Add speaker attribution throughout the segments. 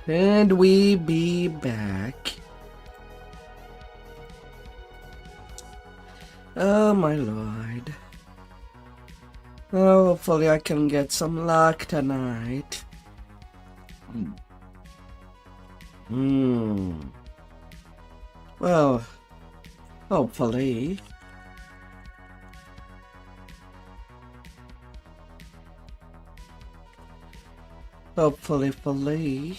Speaker 1: And we be back. Oh my lord. Oh, hopefully I can get some luck tonight. Well, hopefully. Hopefully.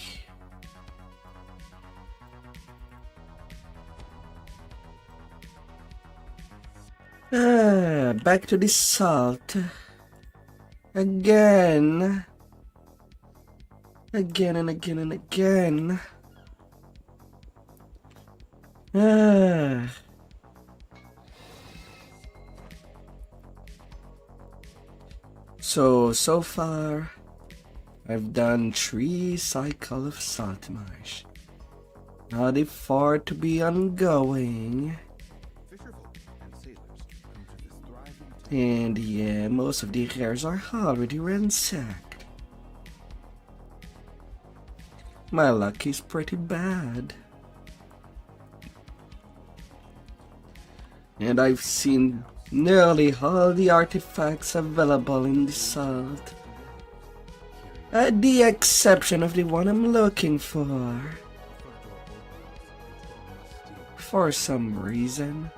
Speaker 1: Back to the salt. Again. Again and again and again. So far, I've done 3 cycles of salt marsh. Now the 4 to be ongoing. And yeah, most of the hairs are already ransacked. My luck is pretty bad. And I've seen nearly all the artifacts available in the salt. At the exception of the one I'm looking for. For some reason.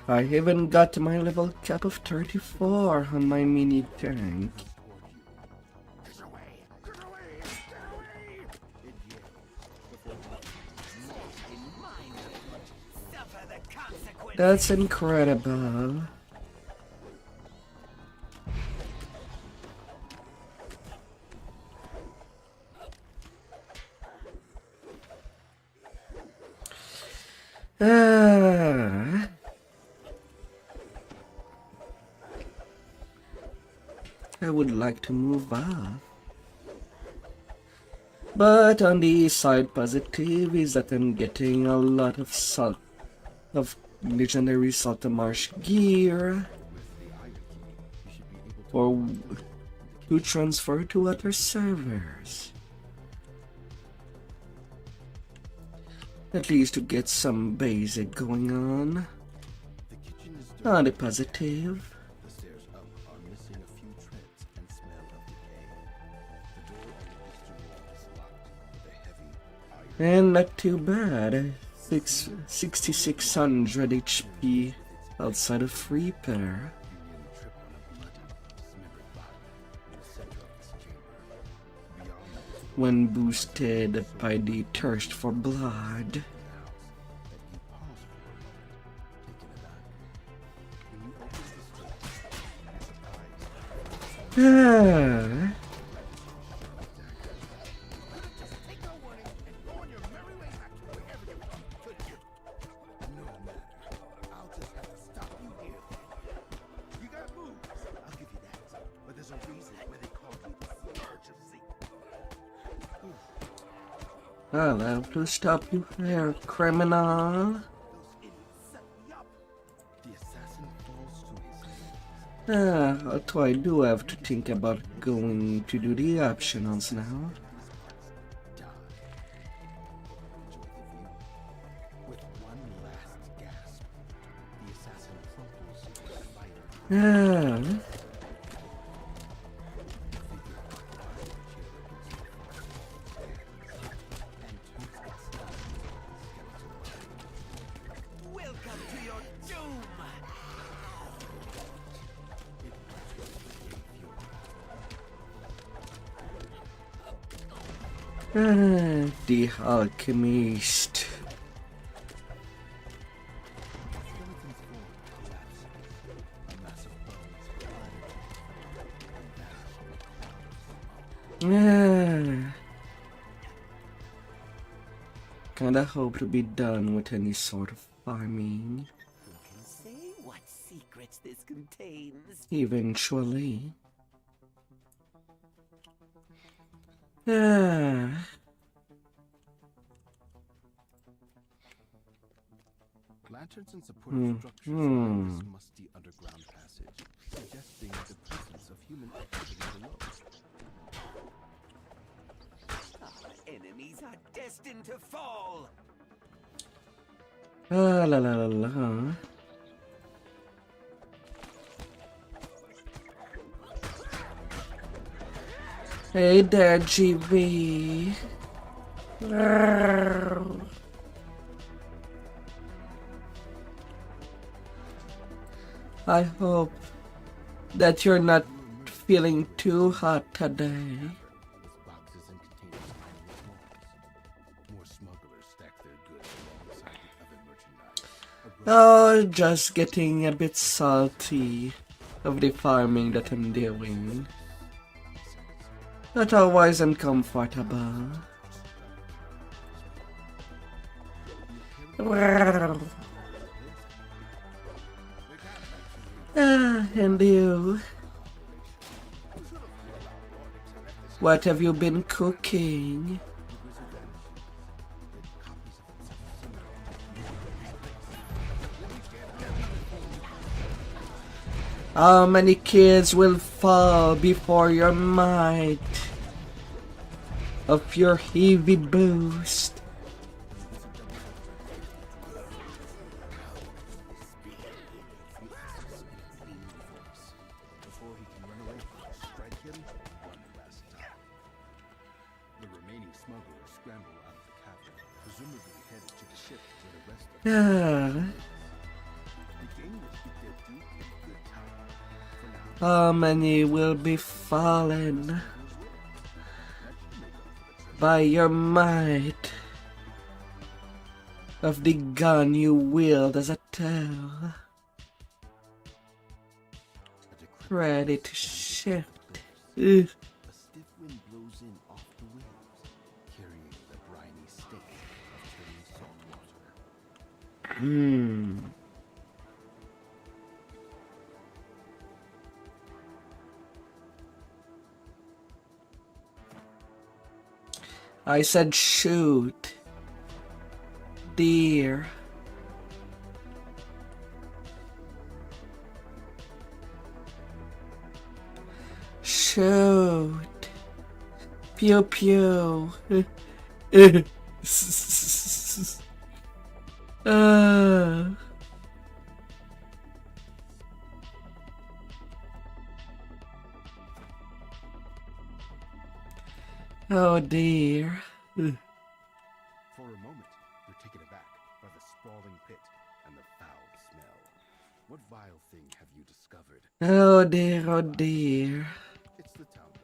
Speaker 1: I even got my level cap of 34 on my mini tank. That's incredible. I would like to move on. But on the side positive is that I'm getting a lot of legendary salt marsh gear or to transfer to other servers. At least to get some basic going on. On the positive. And not too bad. 6600 HP outside of repair. When boosted by the thirst for blood. I'll have to stop you there, criminal. Although I do have to think about going to do the optionals now. The alchemist. Kinda hope to be done with any sort of farming.
Speaker 2: Who can say what secrets this contains?
Speaker 1: Eventually. Ah.
Speaker 3: Lanterns and supportive structures line this musty underground passage, suggesting the presence of human activity below.
Speaker 2: Our enemies are destined to fall.
Speaker 1: Ah, la la la la. Hey there, GB. I hope that you're not feeling too hot today.
Speaker 3: With boxes and containers lining its walls. More smugglers stack their goods alongside the other merchandise.
Speaker 1: Oh, just getting a bit salty of the farming that I'm doing. Not always uncomfortable. And you? What have you been cooking? How many kids will fall before your might of your heavy boost?
Speaker 3: Before he can run away, strike him one last time. The remaining smugglers scramble out of the cavern, presumably headed to the ship where the rest of the gang will keep their due in good time. For now,
Speaker 1: How many will be fallen by your might of the gun you wield as a tail? Ready to shift. Ugh.
Speaker 3: a stiff wind blows in off the waves, carrying the briny stink of chilling salt water.
Speaker 1: I said shoot. Dear. Shoot. Pew pew. Oh dear.
Speaker 3: For a moment, you're taken aback by the sprawling pit and the foul smell. What vile thing have you discovered?
Speaker 1: Oh dear, oh dear.
Speaker 3: It's the town dog.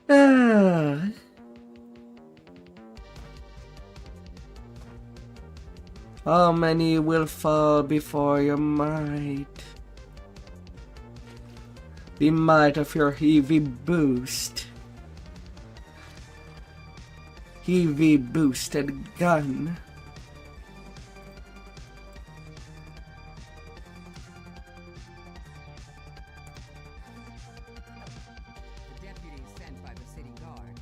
Speaker 1: Ah. How many will fall before your might? The might of your heavy boost. Heavy boosted gun.
Speaker 4: The deputy sent by the city guard.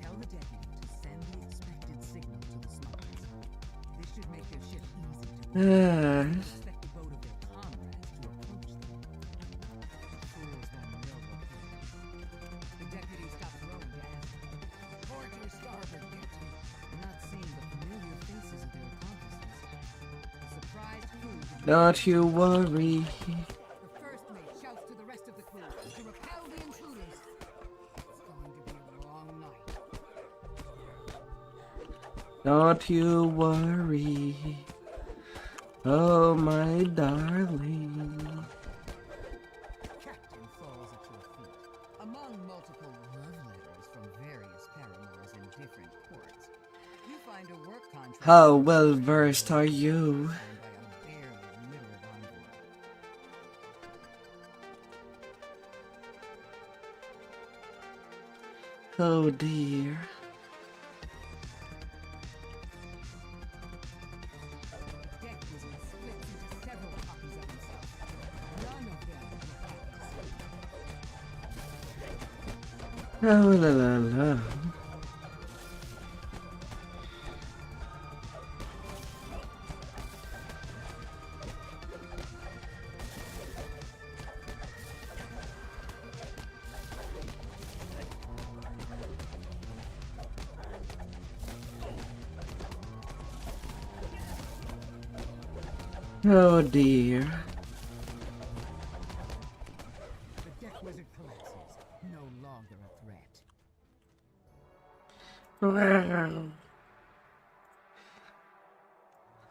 Speaker 4: Tell the deputy to send the expected signal to the smugglers. This should make their ship easy to expect the boat of their comrades to approach them. Fools don't know what they do. The deputy stopped rowing to ask, "Port or starboard, deputy?" Not seeing the familiar faces of their accomplices. The surprised crew began.
Speaker 1: Don't you worry.
Speaker 4: The first mate shouts to the rest of the crew to repel the intruders. It's going to be a long night.
Speaker 1: Don't you worry. Oh my darling.
Speaker 4: Captain falls at your feet. Among multiple love letters from various paramours in different ports, you find a work contract
Speaker 1: How well versed are you?
Speaker 4: signed by a barely literate envoy.
Speaker 1: Oh dear.
Speaker 4: Deck wizard splits into several copies of himself.
Speaker 1: Oh la la la. Oh dear.
Speaker 4: The deck wizard collapses. No longer a threat.
Speaker 1: Well,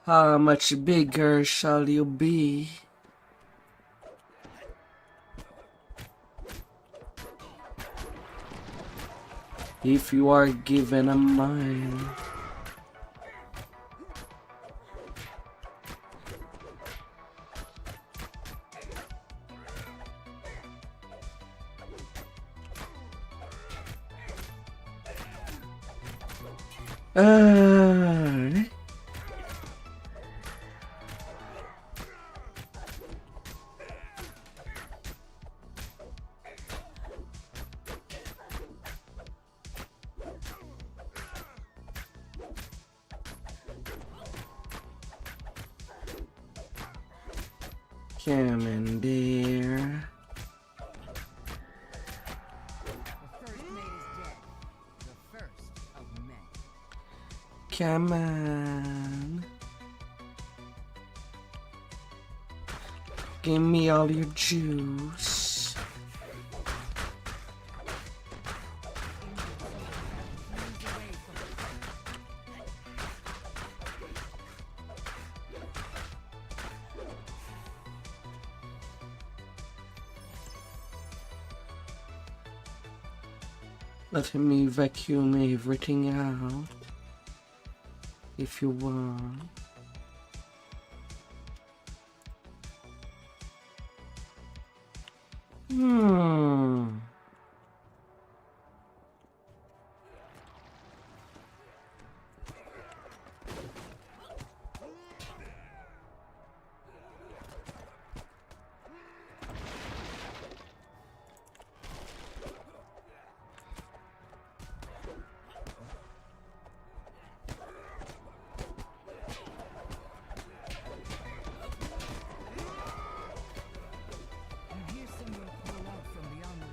Speaker 1: how much bigger shall you be? If you are given a mind. Uh, Come in there.
Speaker 4: The first mate is dead. The first of many.
Speaker 1: Come on. Give me all your juice. Let me vacuum everything out. If you want.
Speaker 4: You hear someone call out from beyond the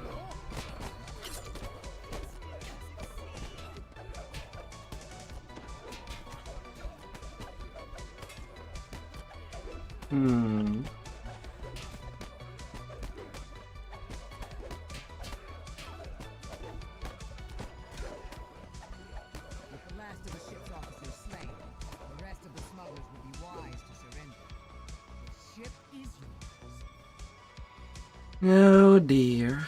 Speaker 4: wall. With the last of the ship's officers slain, the rest of the smugglers would be wise to surrender. The ship is yours.
Speaker 1: Oh dear.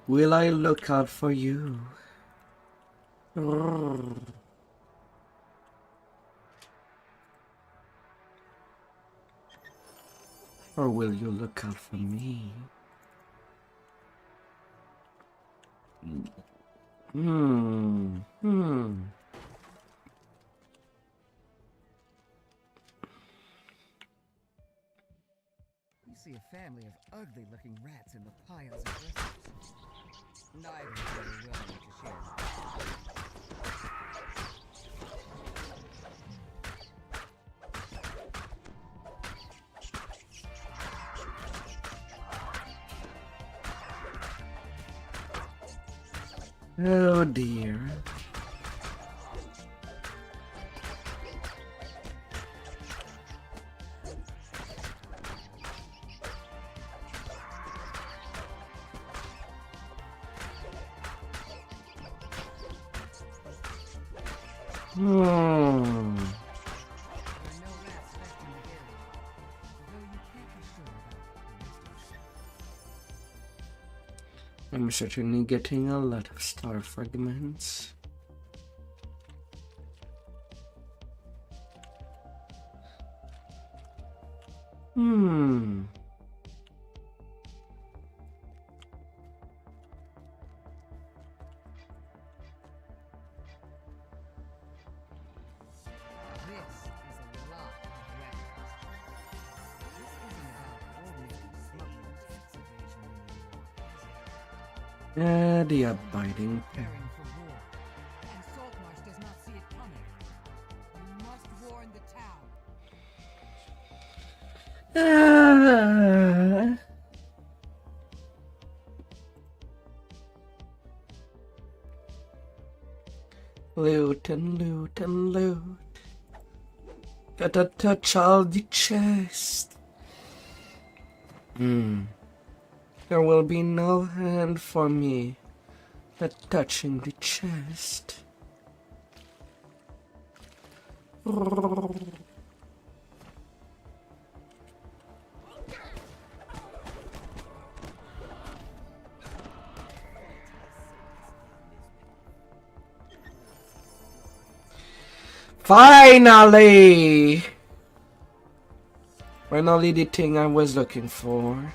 Speaker 1: Will I look out for you? Or will you look out for me?
Speaker 4: You see a family of ugly-looking rats in the piles of bristles. Neither of them are willing to share.
Speaker 1: Oh dear.
Speaker 4: There are no rats left in the area, though you can't be sure about the rest of the ship.
Speaker 1: I'm certainly getting a lot of star fragments.
Speaker 4: This is a lot of records. This isn't about ordinary
Speaker 1: The abiding pair.
Speaker 4: Preparing for war, and Saltmarsh does not see it coming. You must warn the town.
Speaker 1: Loot and loot and loot. Gotta touch all the chest. There will be no hand for me at touching the chest. Finally! Finally the thing I was looking for.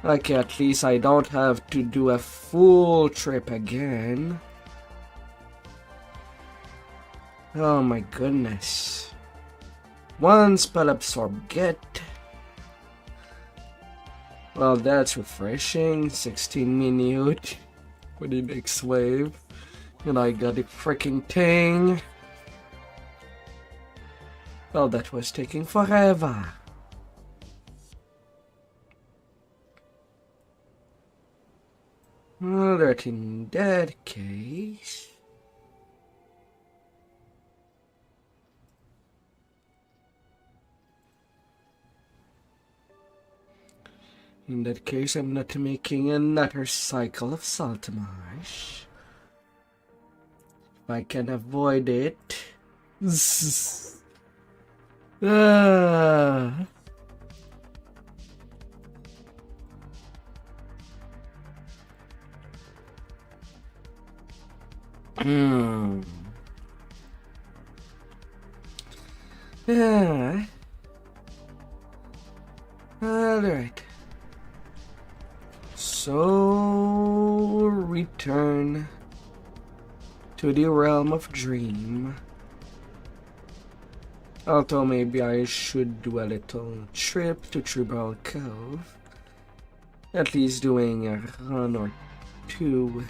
Speaker 1: Okay, at least I don't have to do a full trip again. Oh my goodness. One spell absorb get. Well, that's refreshing. 16 minute for the next wave. And I got the freaking thing. Well, that was taking forever. Alright, in that case... In that case, I'm not making another cycle of Saltmarsh. If I can avoid it... Alright. So return to the realm of dream. Although maybe I should do a little trip to Tribal Cove. At least doing a run or two.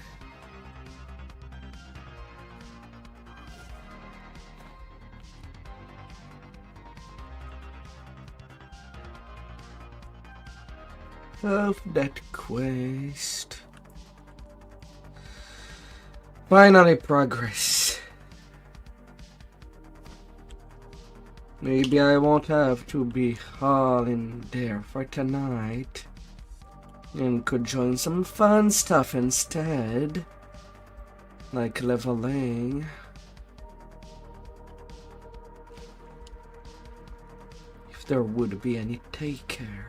Speaker 1: Of that quest. Finally progress. Maybe I won't have to be hauling there for tonight. And could join some fun stuff instead. Like leveling. If there would be any taker.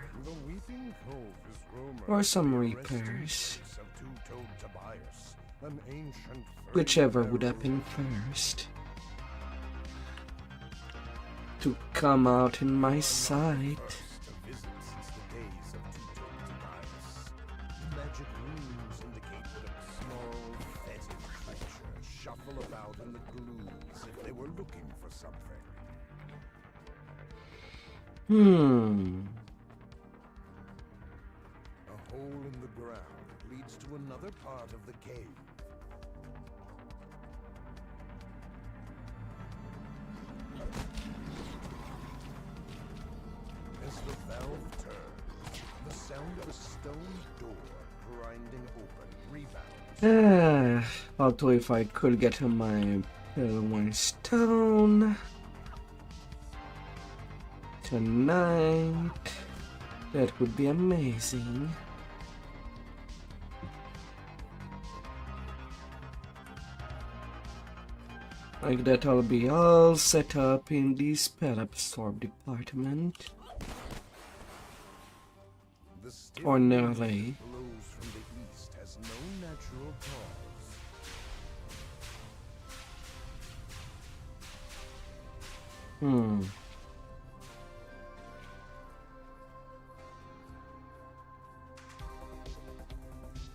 Speaker 1: Or some repairs. Whichever would happen first. To come out in my sight.
Speaker 3: Magic runes indicate that a small, fetid creature shuffle about in the gloom as if they were looking for something. A hole in the ground leads to another part of the cave. As the valve turns, the sound of a stone door grinding open rebounds.
Speaker 1: Although if I could get to my one stone tonight, that would be amazing. Like that, I'll be all set up in the spell absorb department. Or nearly.
Speaker 3: Blows from the east has no natural cause.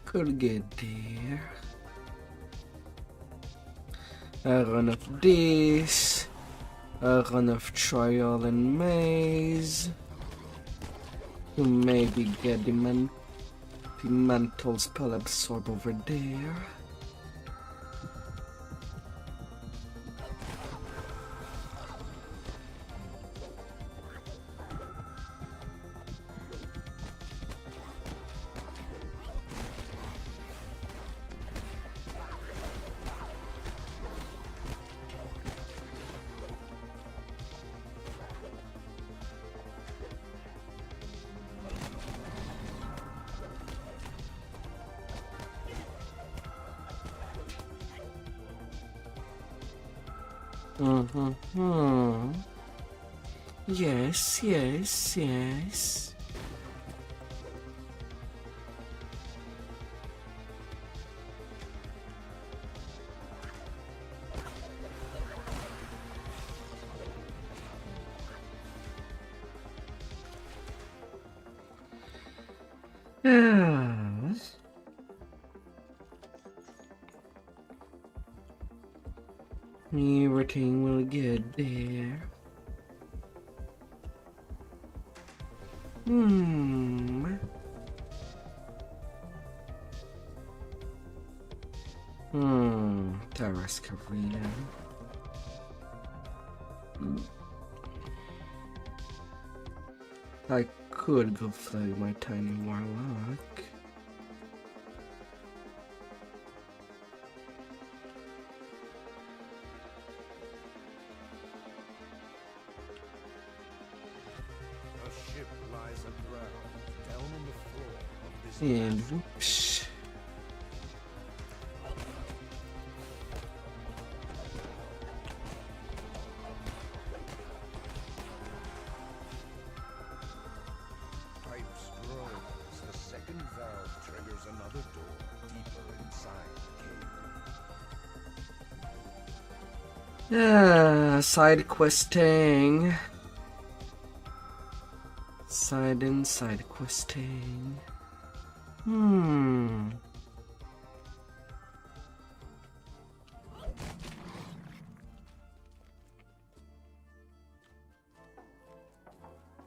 Speaker 1: Could get there. A run of this. A run of trial and maze. To maybe get the man The mantle spell absorb over there. Yes, yes, yes. Ah. Everything will get there. Tarascarina. I could go fly my tiny warlock.
Speaker 3: A ship lies aground, down on the floor of this
Speaker 1: And
Speaker 3: massive
Speaker 1: whoops.
Speaker 3: pipes groan as the second valve triggers another door deeper inside the cave.
Speaker 1: Side questing. Side questing.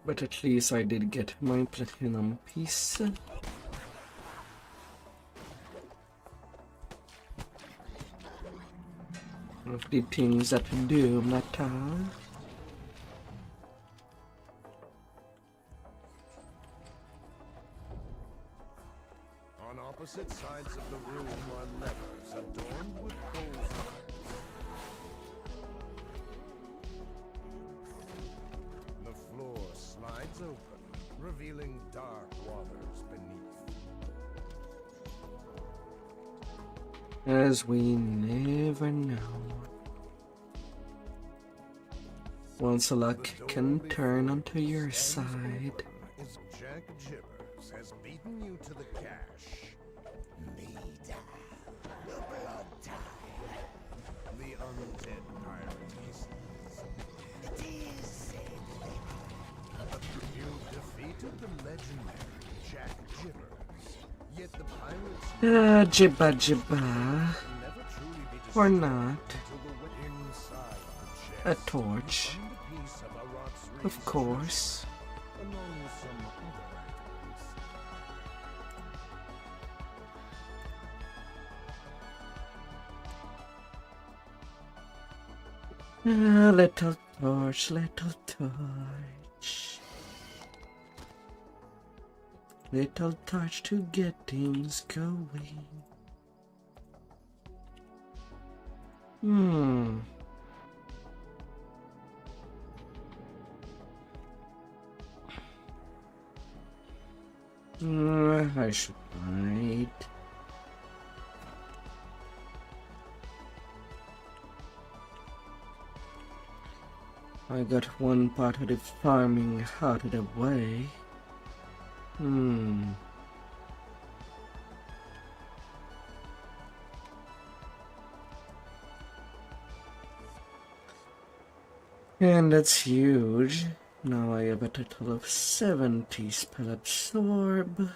Speaker 1: But at least I did get my platinum piece. Of the things that do matter.
Speaker 3: On opposite sides of the room are levers adorned with bullseyes. The floor slides open, revealing dark waters beneath.
Speaker 1: As we never know. Once a luck can turn onto your side.
Speaker 3: Is Jack Jibbers has beaten you to the cash.
Speaker 2: Mida, the blood tide.
Speaker 3: The undead pirate hastens.
Speaker 2: It is said
Speaker 3: You defeated the legendary Jack Jibbers. Yet the pirates
Speaker 1: Jibba jibba.
Speaker 3: never truly be
Speaker 1: Or
Speaker 3: destroyed
Speaker 1: not.
Speaker 3: until the inside the
Speaker 1: A
Speaker 3: chest
Speaker 1: torch.
Speaker 3: found a piece of Arat's
Speaker 1: Of
Speaker 3: razor
Speaker 1: course.
Speaker 3: along with some other items.
Speaker 1: Little torch, little torch. Little torch to get things going. I should hide. I got one part of the farming out of the way. And that's huge. Now I have a total of 70 spell absorb.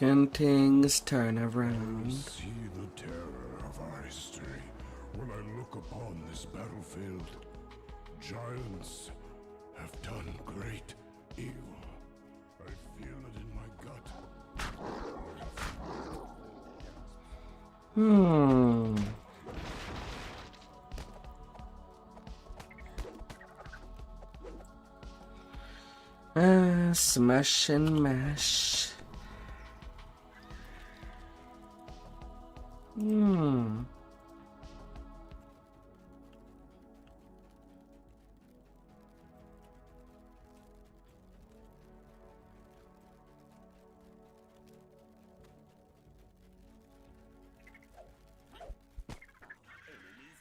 Speaker 1: Can things turn
Speaker 5: I
Speaker 1: around?
Speaker 5: see the terror of our history when I look upon this battlefield. Giants have done great evil. I feel it in my gut.
Speaker 1: Smash and mash.
Speaker 2: Enemies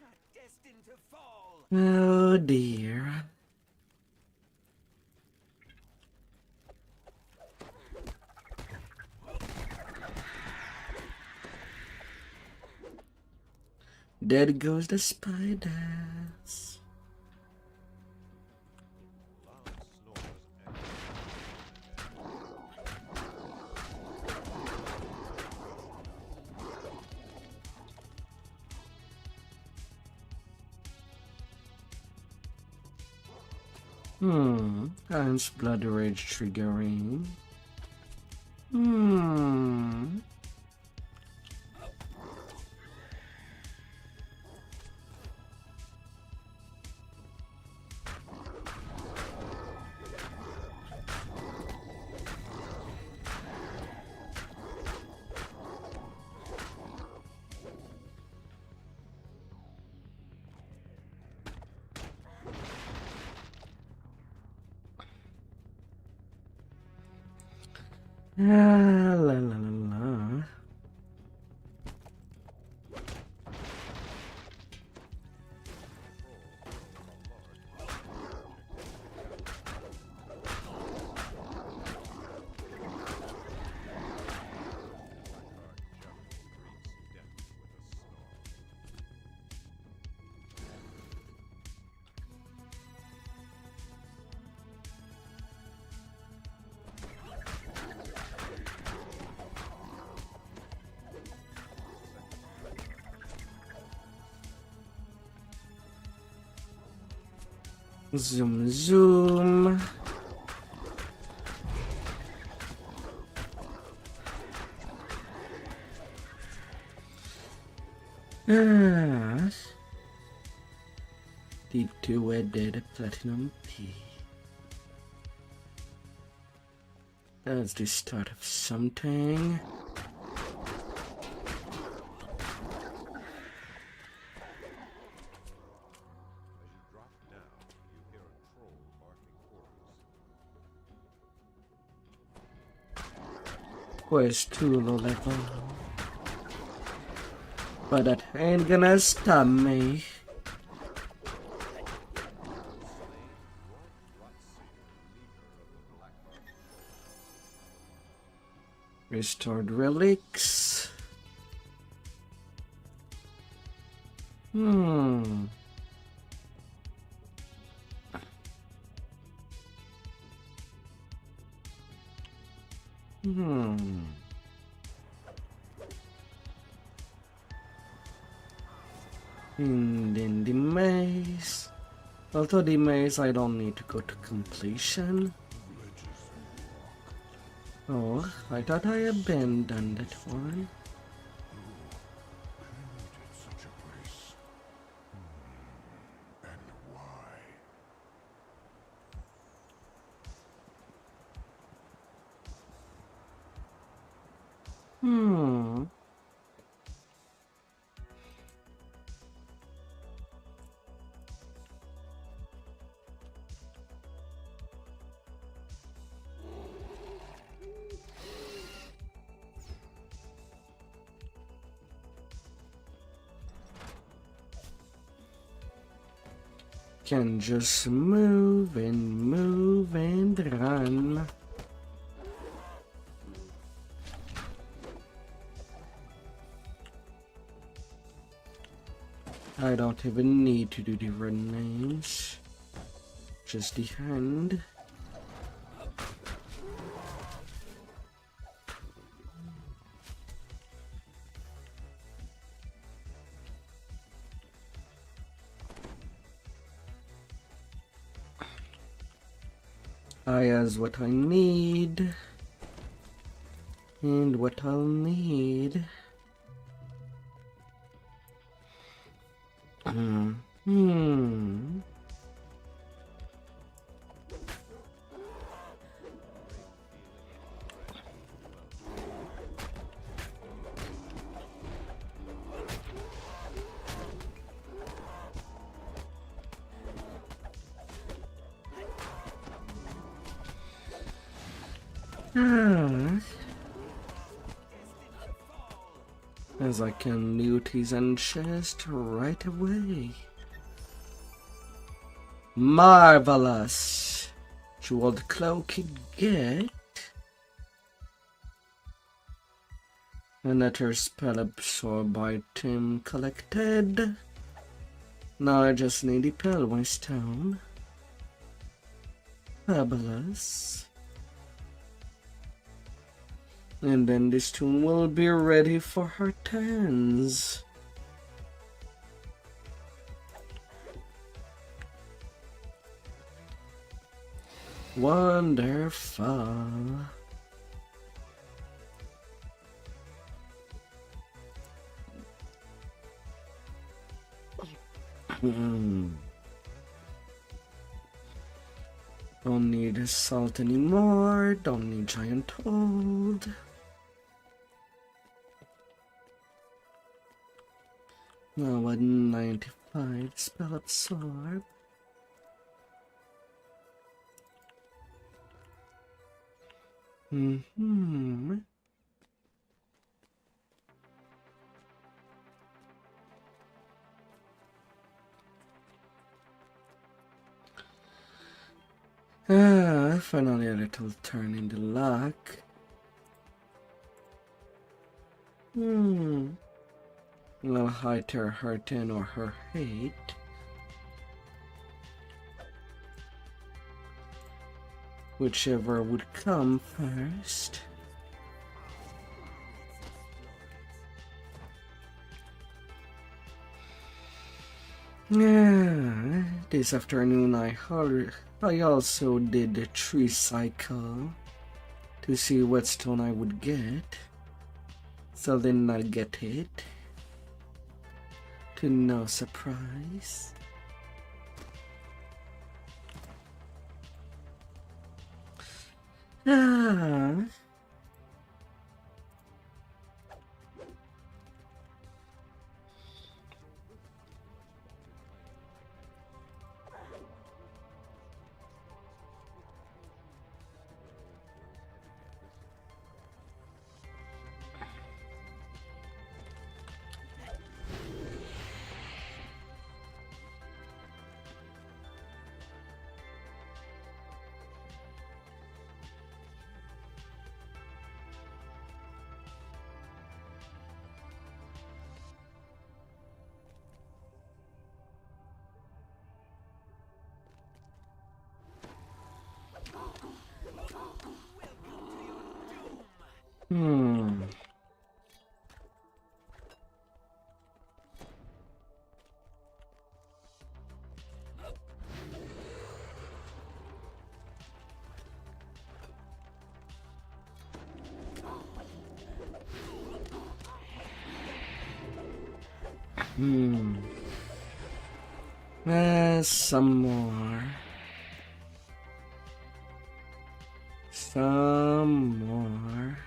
Speaker 2: are destined to fall.
Speaker 1: Oh dear. There goes the spiders. Iron's blood rage triggering. La la la la. Zoom zoom. D2 did platinum P. That's the start of something. Quest too low level, but that ain't gonna stop me. Restored relics. And then the maze. Although the maze I don't need to go to completion. Oh, I thought I abandoned that one.
Speaker 5: Created such a place. And why?
Speaker 1: Can just move and run. I don't even need to do the run names. Just the hand. I has what I need. And what I'll need. Hmm. Ah. As I can loot his chest right away. Marvelous! Jeweled cloak you get. Another spell absorbed by Tim collected. Now I just need the Pelway Stone. Fabulous. And then this tune will be ready for her turns. Wonderful. Don't need salt anymore. Don't need giant toad. Now 195 spell absorb. Finally a little turn in the luck. I'll hide her 10 or her hate. Whichever would come first. Yeah, this afternoon I also did the tree cycle to see what stone I would get. So then I get it. To no surprise. Ah. Hmm. Some more. Some more.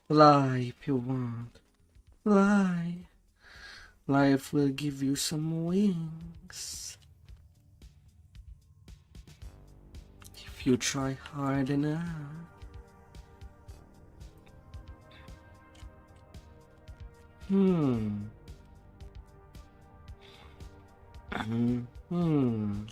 Speaker 1: Fly if you want. Fly. Life will give you some wings. If you try hard enough. Hmm.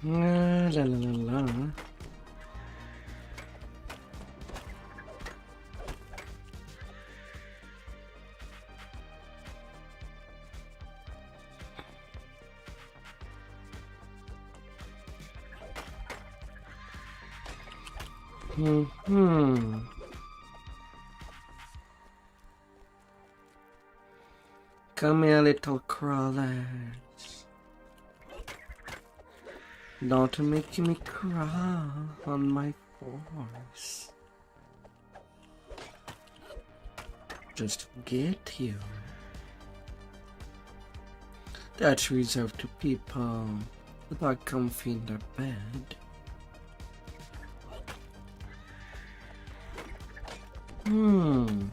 Speaker 1: La la la la. Hmm. Come here, little crawlers. Don't make me crawl on my force. Just get you. That's reserved to people who are comfy in their bed. Hmm.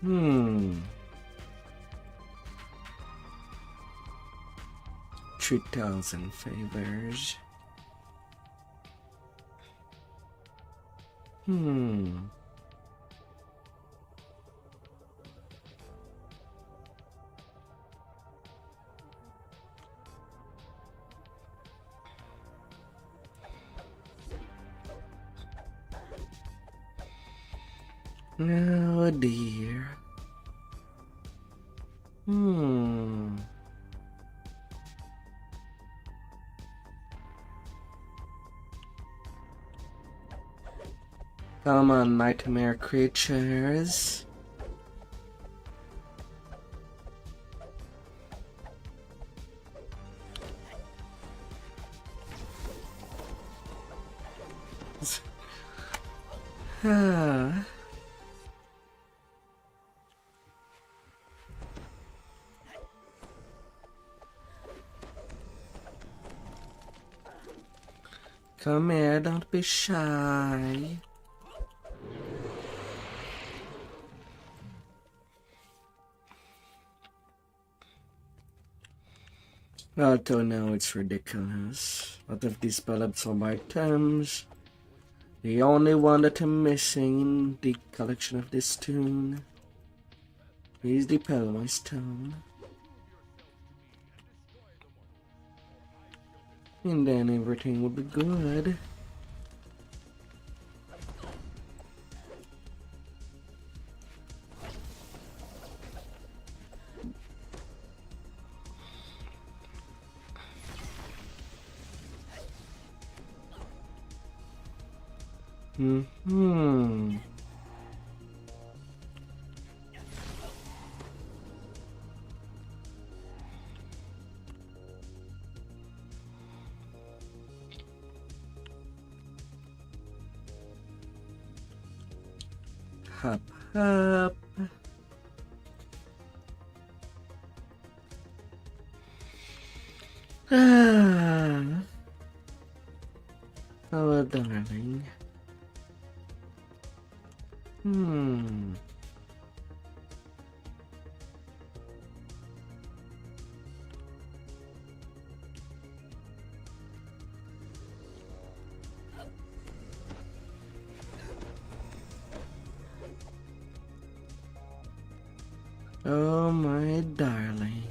Speaker 1: Hmm. 3,000 favors. Hmm. Oh dear. Hmm. Come on, nightmare creatures. Ah. Come here, don't be shy. Although now it's ridiculous. Out of these palatable items, the only one that I'm missing in the collection of this tune is the Pelma Stone. And then everything will be good. Hmm. Hop, hop. Ah. Oh, darling. Hmm. Oh, my darling.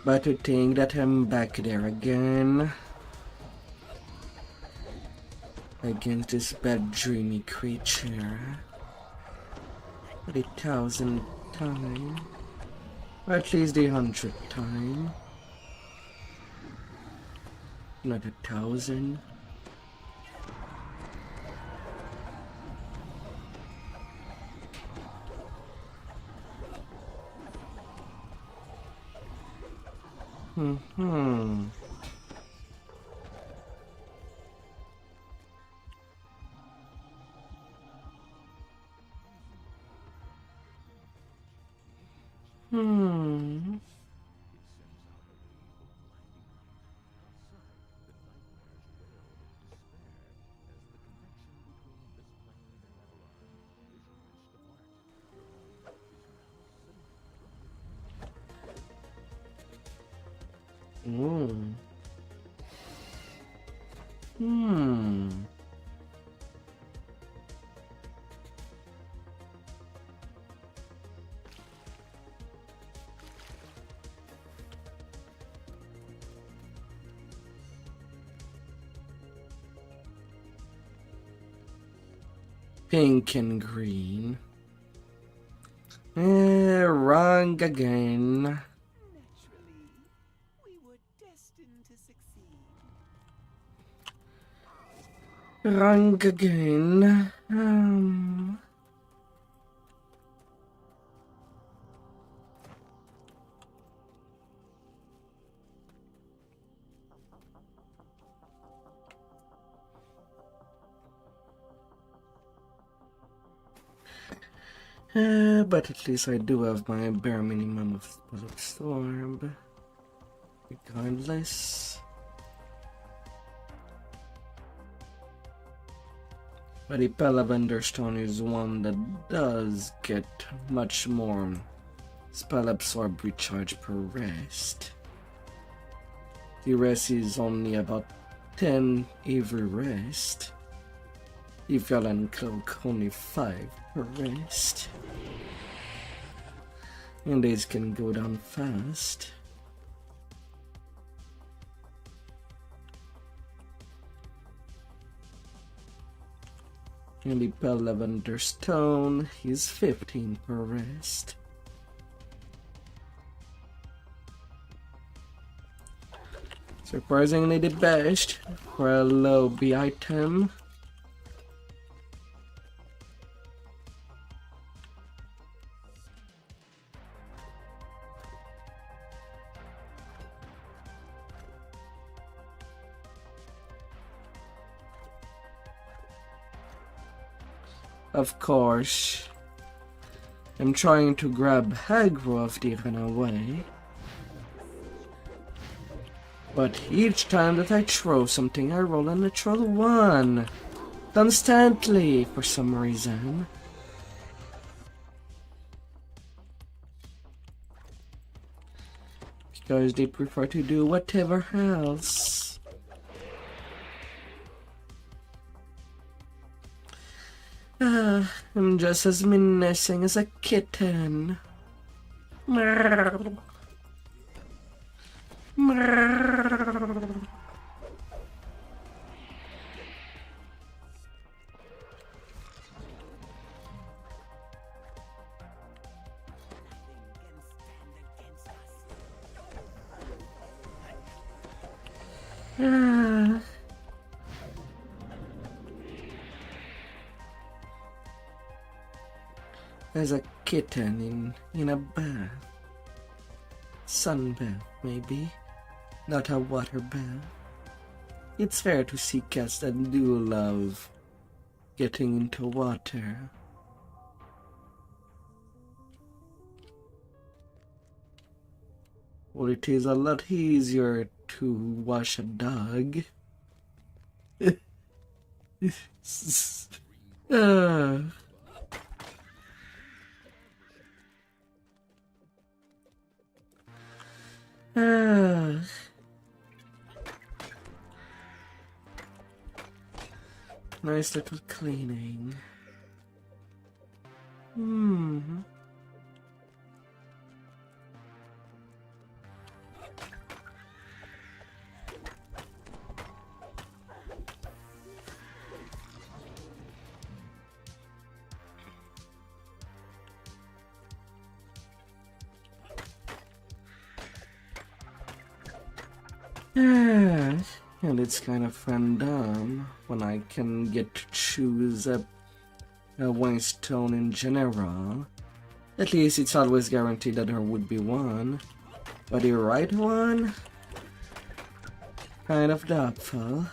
Speaker 1: But to think that I'm back there again, against this bad dreamy creature, for the 1,000th time, or at least the 100th time, not 1,000. Hmm. Hmm. Hmm. Hmm. Pink and green. Wrong again.
Speaker 2: Naturally, we were destined to succeed.
Speaker 1: Wrong again. But at least I do have my bare minimum of spell absorb. Regardless. But the Lavender Stone is one that does get much more spell absorb recharge per rest. The rest is only about 10 every rest. If y'all and cloak only 5 per rest. And these can go down fast. And the Lavender Stone is 15 per rest. Surprisingly the best for a low B item. Of course, I'm trying to grab aggro of the runaway. But each time that I throw something, I roll a natural 1. Constantly, for some reason. Because they prefer to do whatever else. I'm just as menacing as a kitten. As a kitten in a bath. Sun bath, maybe. Not a water bath. It's fair to see cats that do love getting into water. Well, it is a lot easier to wash a dog. Nice little cleaning. And it's kind of random when I can get to choose a one stone in general. At least it's always guaranteed that there would be one. But the right one? Kind of doubtful.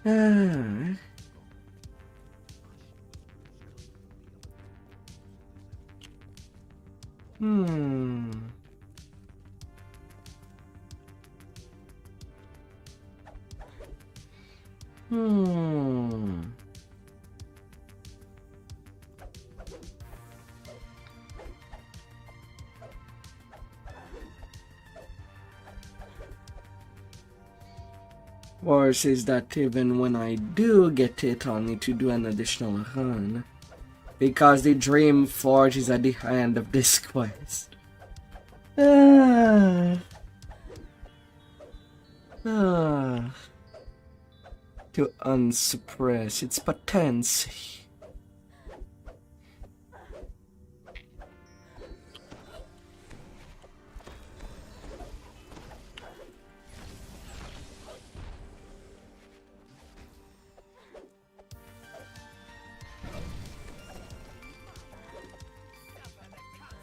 Speaker 1: Ah. Hmm. Hmm. Worse is that even when I do get it, I'll need to do an additional run. Because the Dream Forge is at the end of this quest. Ah. Ah. To unsuppress its potency.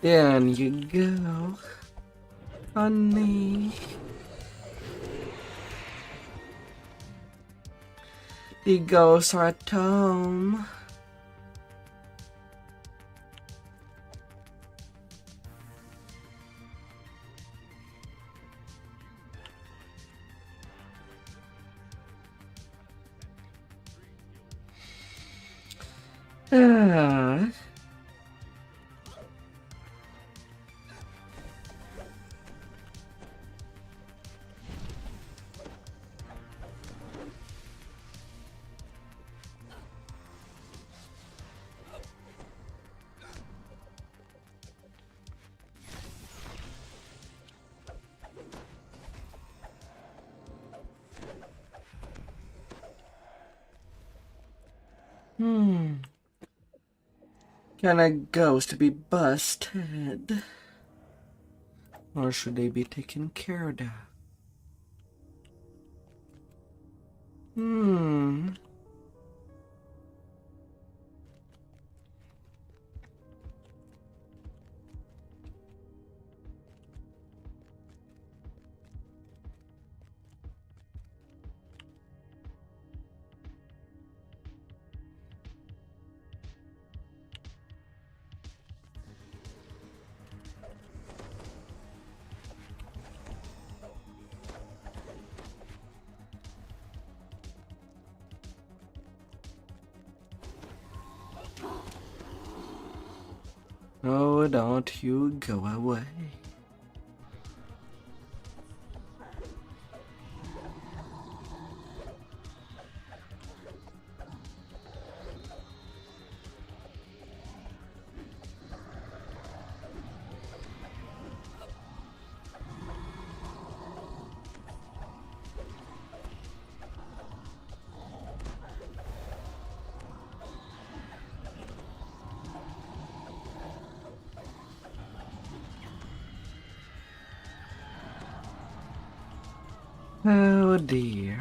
Speaker 1: There you go, honey. The ghosts are at home. Ah. Can a ghost be busted? Or should they be taken care of? Oh, don't you go away. Oh dear.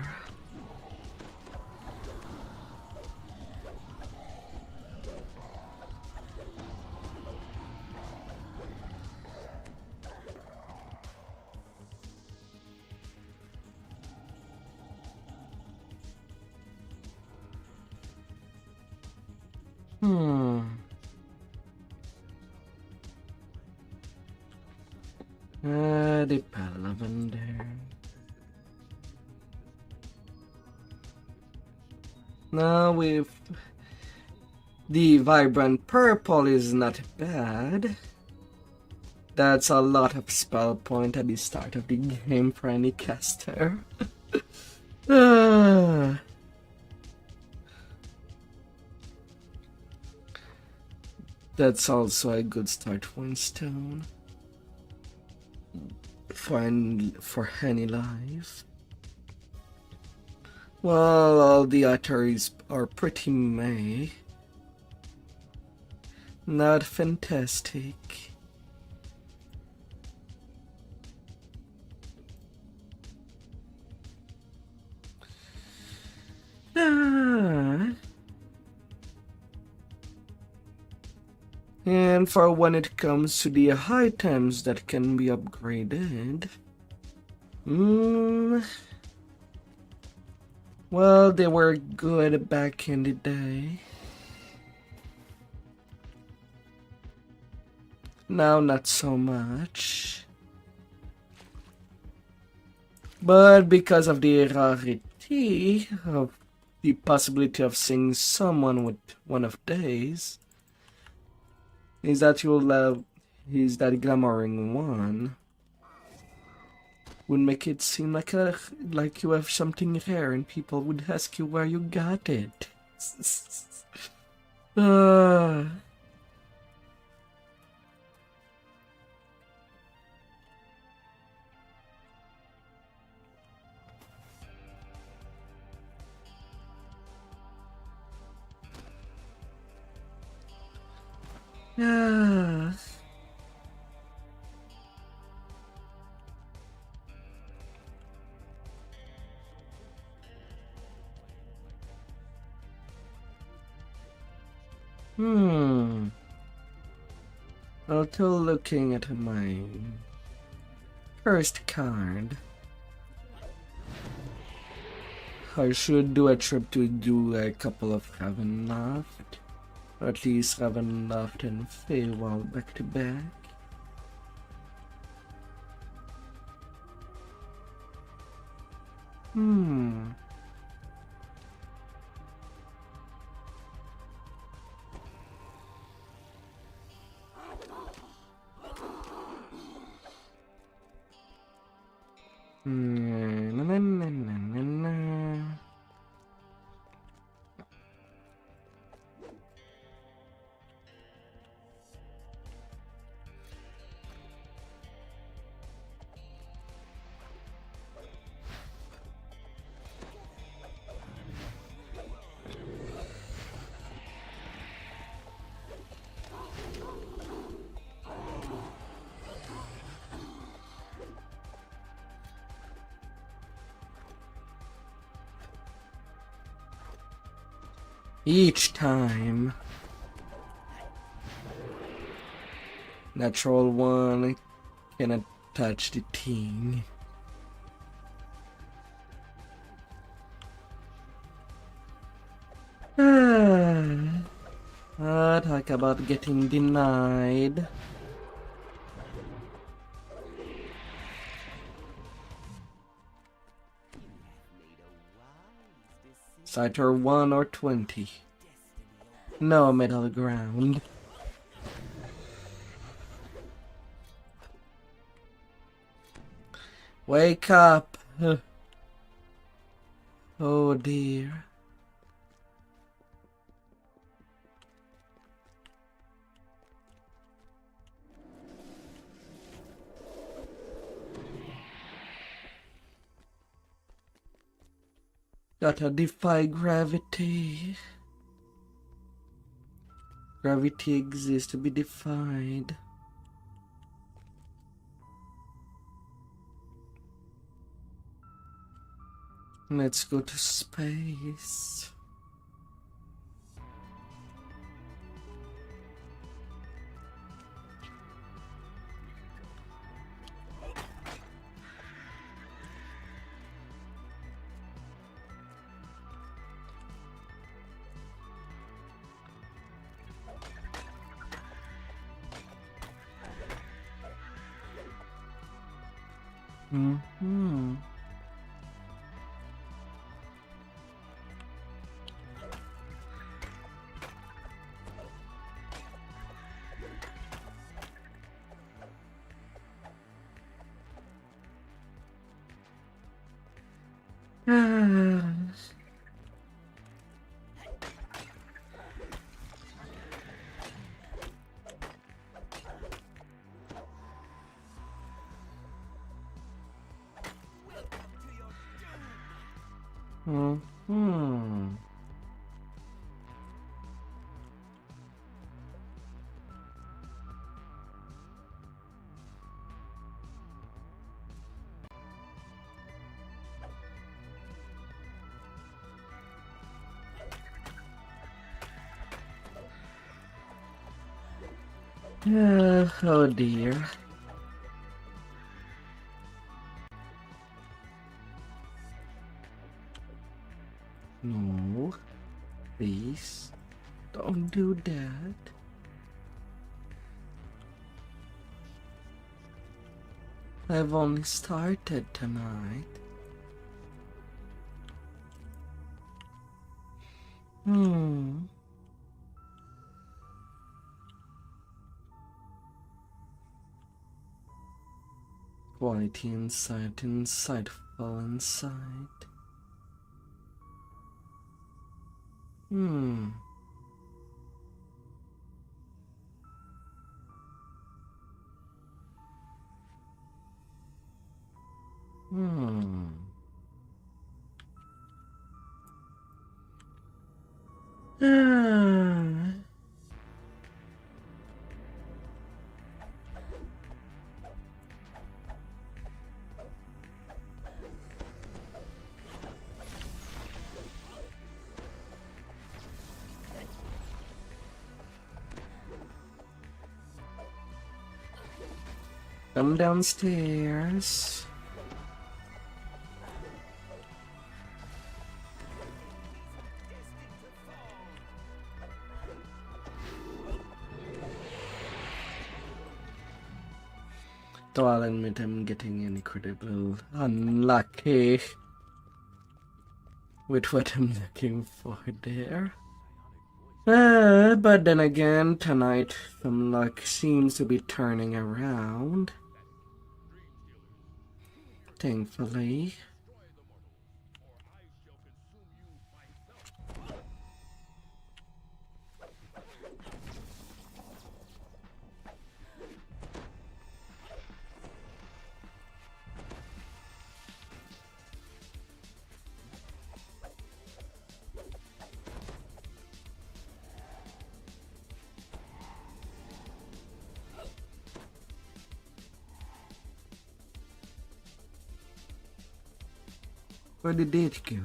Speaker 1: The lavender. Now with the vibrant purple is not bad. That's a lot of spell point at the start of the game for any caster. That's also a good start for stone. For any life. Well, all the others are pretty meh. Not fantastic. And for when it comes to the items that can be upgraded, Well, they were good back in the day. Now, not so much. But because of the rarity of the possibility of seeing someone with one of these, is that glamoring one would make it seem like you have something rare, and people would ask you where you got it. Yeah. Also looking at my first card, I should do a trip to do a couple of Ravenloft, or at least Ravenloft and Feywild back to back. Na, na, na, na, na, na. Each time. Natural one cannot touch the thing. Talk about getting denied. Citer 1 or 20. No middle ground. Wake up! Oh dear. Gotta defy gravity. Gravity exists to be defied. Let's go to space. Oh dear. Please, don't do that. I've only started tonight. Quality insight, insightful insight. Come downstairs. Though I'll admit I'm getting incredible unlucky with what I'm looking for there. But then again, tonight some luck seems to be turning around. Thankfully. Where did it go?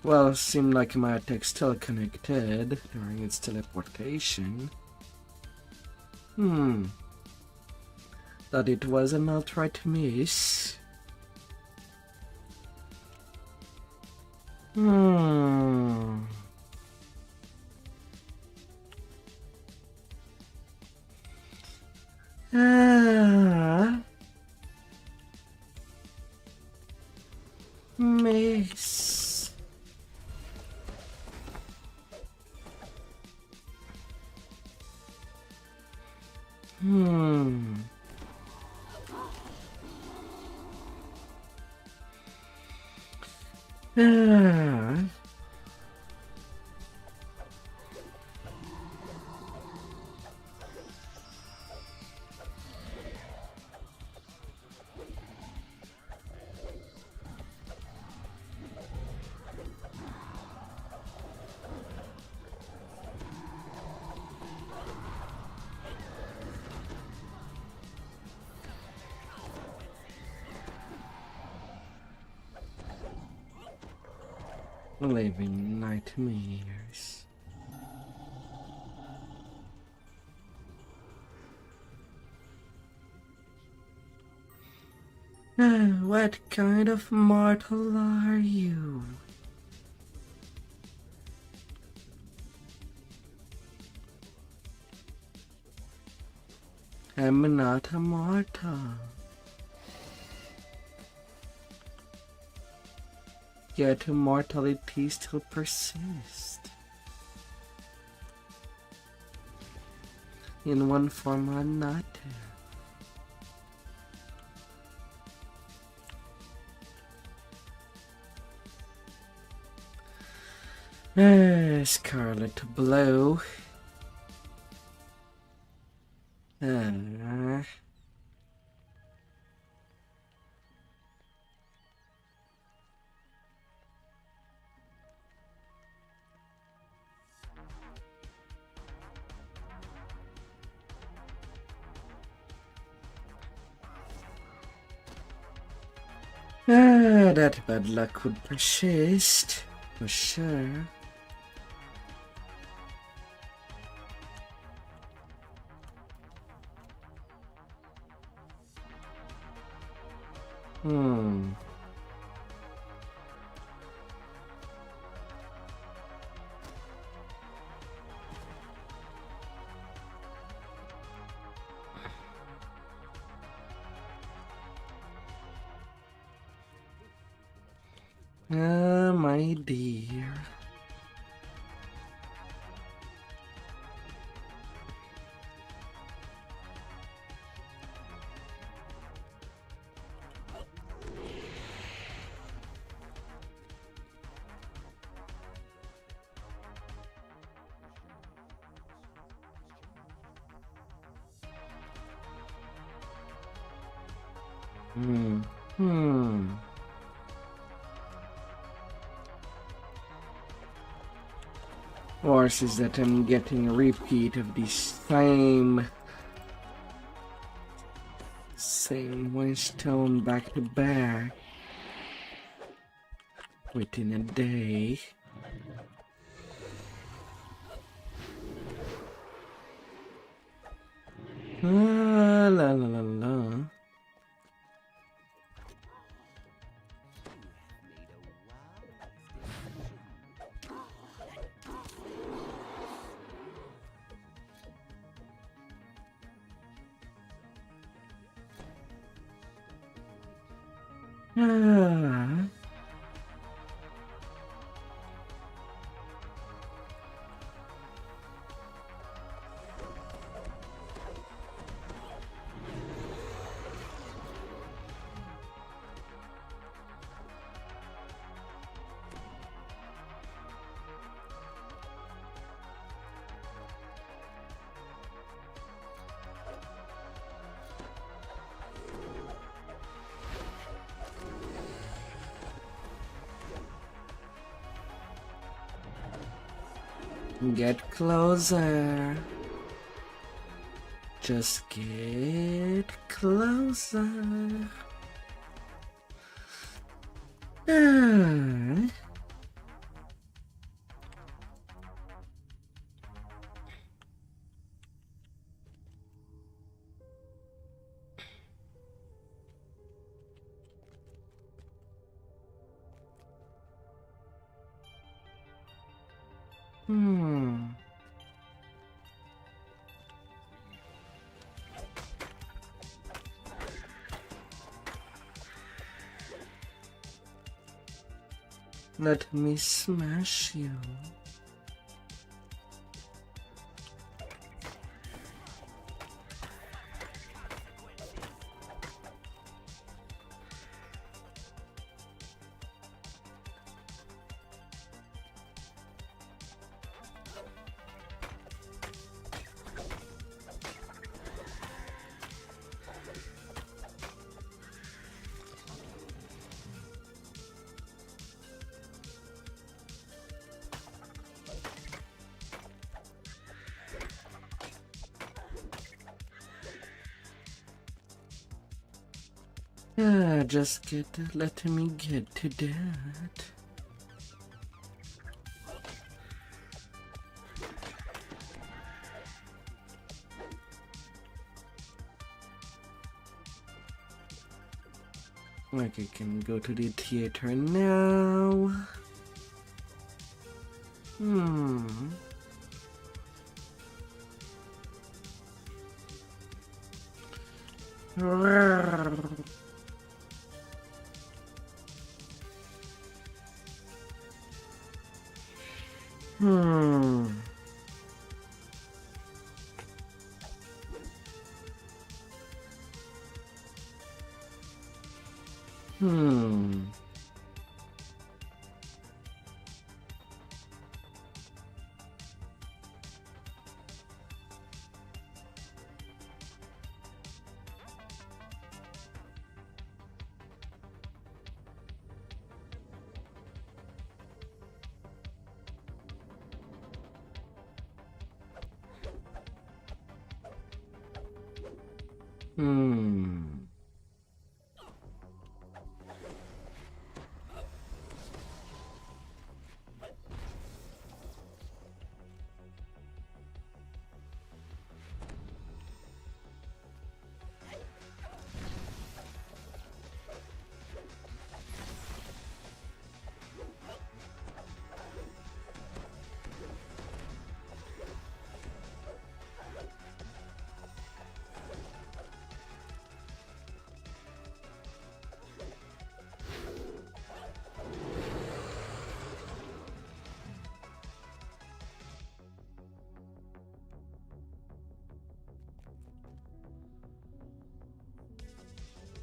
Speaker 1: Well, it seemed like my attack still connected during its teleportation. Thought it was an outright miss. Miss. Living nightmares. What kind of mortal are you? I'm not a mortal. Yet immortality still persists. In one form or another. Scarlet Blow. That bad luck would persist, for sure. Ah, my dear. Hmm. Worse is that I'm getting a repeat of the same one stone back to back within a day. La la la la. Ah. Get closer. Just get closer. Ah. Let me smash you. Just let me get to that. Like I can go to the theater now.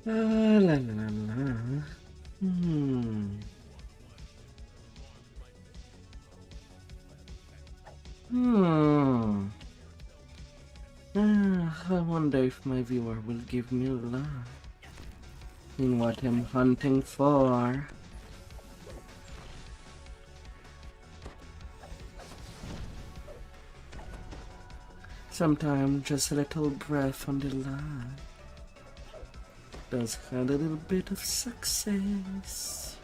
Speaker 1: La la la. Hmm. Hmm. I wonder if my viewer will give me love in what I'm hunting for. Sometimes just a little breath on the line does have a little bit of success.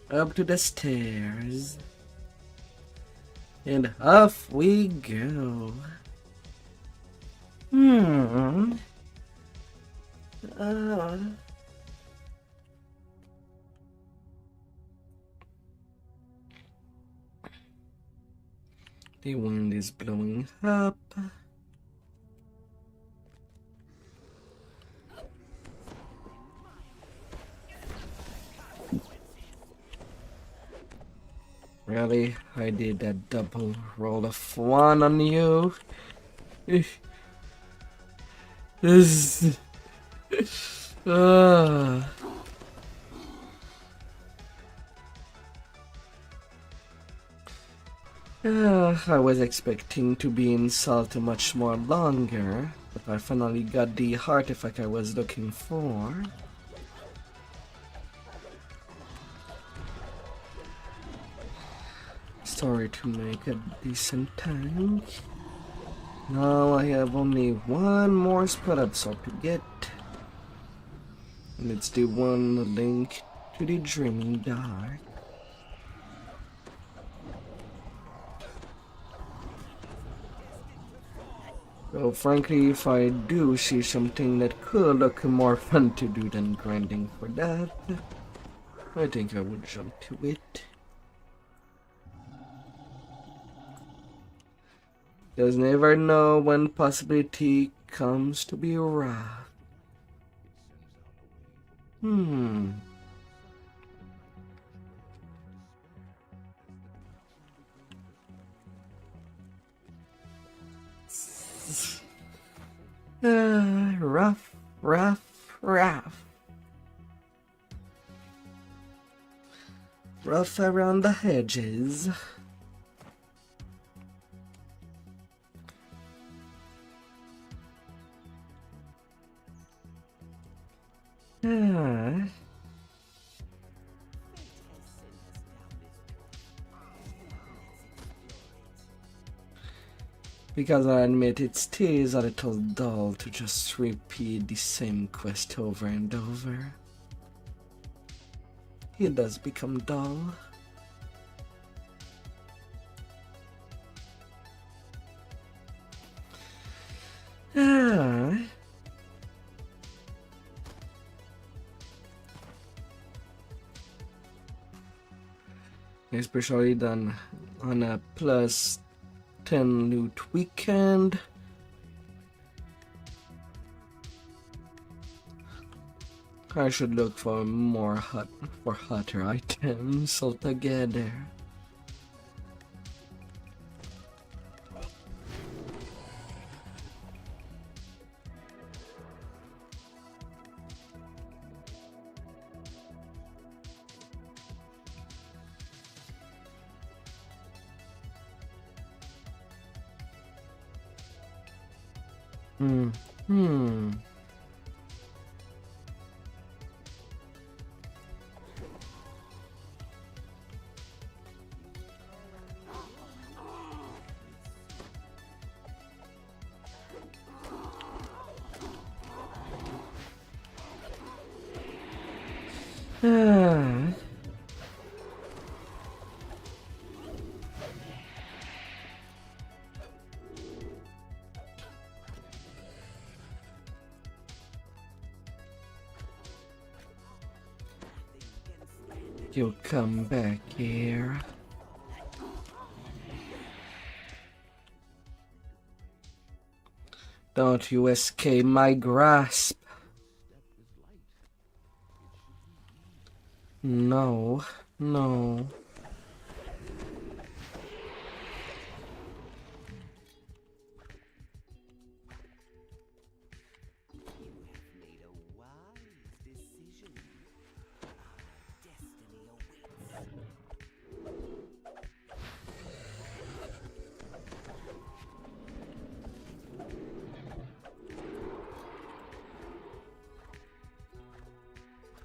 Speaker 1: Up to the stairs. And off we go. The wind is blowing up. Really? I did that double roll of 1 on you. This. I was expecting to be in salt much more longer, but I finally got the artifact I was looking for. Sorry to make a decent tank. Now I have only one more spell absorb to get, and it's the one link to the Dreaming Dark. So frankly, if I do see something that could look more fun to do than grinding for that, I think I would jump to it. Does never know when possibility comes to be rough. Rough, rough, rough. Rough around the edges. Because I admit it stays a little dull to just repeat the same quest over and over. It does become dull. Especially done on a plus 10 loot weekend. I should look for hotter items altogether. You'll come back here. Don't you escape my grasp. No, no.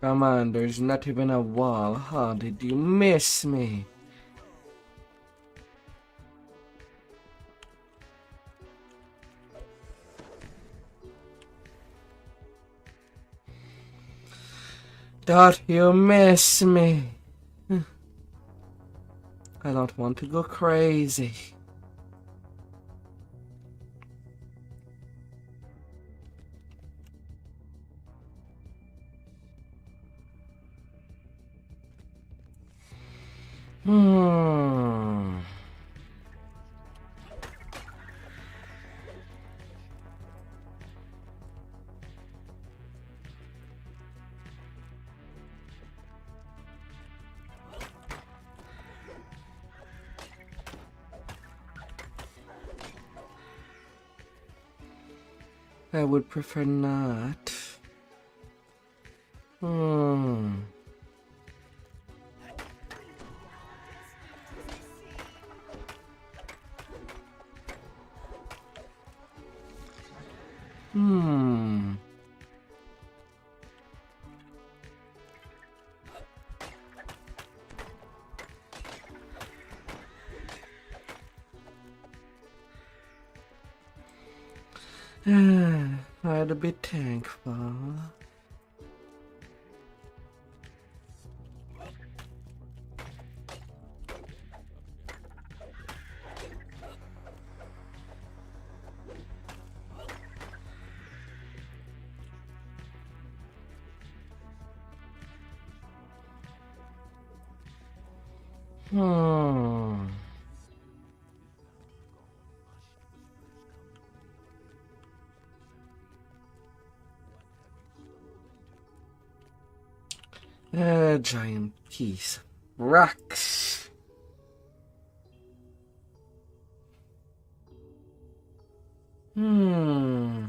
Speaker 1: Come on, there's not even a wall. How did you miss me? Thought you miss me. I don't want to go crazy. Hmm. I would prefer not. Hmm. Hmm. I'd be thankful. Hmm. A giant piece of rocks. Hmm.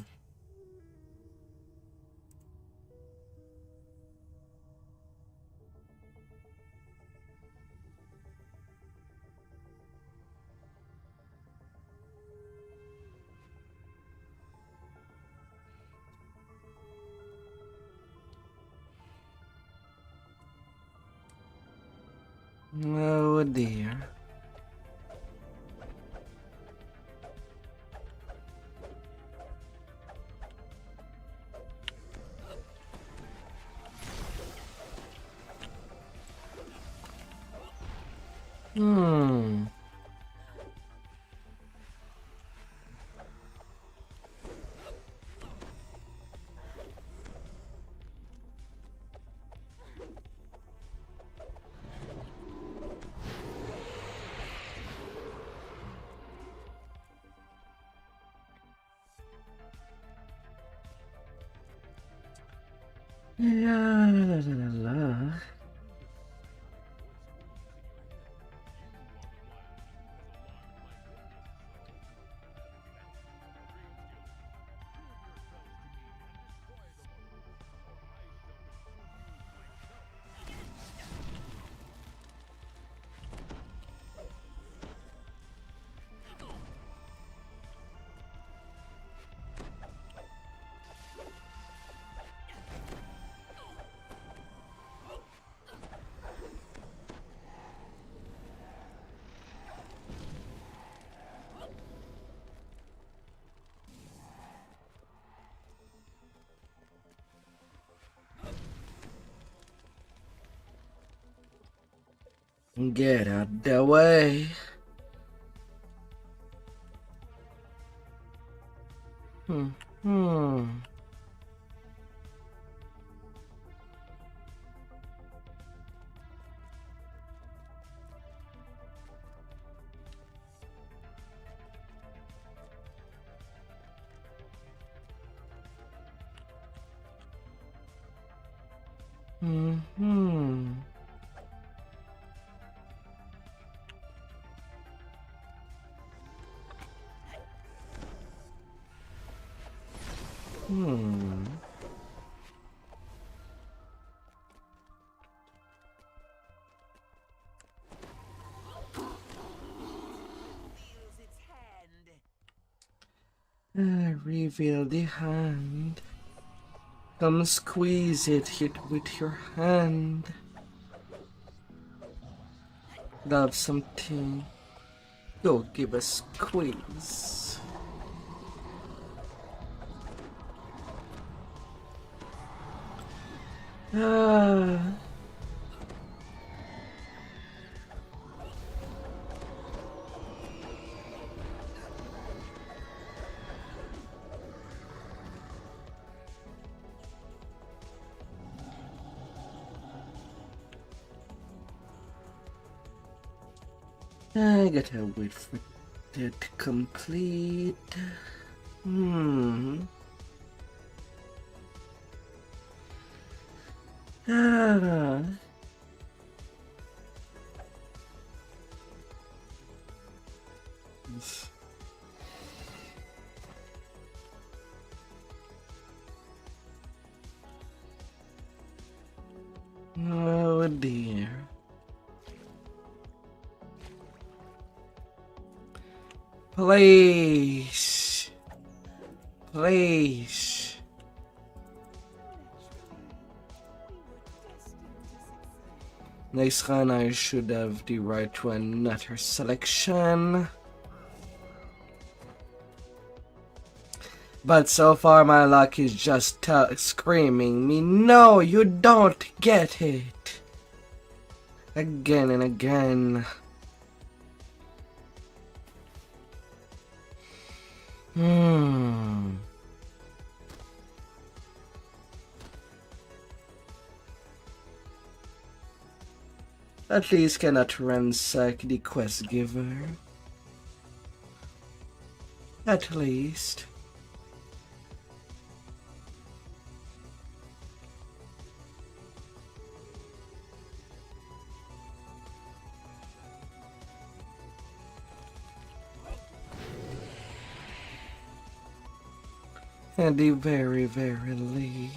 Speaker 1: Oh dear. Hmm. La la la la la. Get out the way. Hmm. Hmm. Hmm. Hmm. Hmm.
Speaker 2: Reveals its hand.
Speaker 1: Reveal the hand. Come squeeze it, hit with your hand. Love something. Go give a squeeze. Ah. I gotta wait for that to complete. Ah. Oh dear. Please. Please. Next time I should have the right to another selection. But so far my luck is just screaming me, no, you don't get it. Again and again. At least cannot ransack the quest giver. At least. And the very, verily.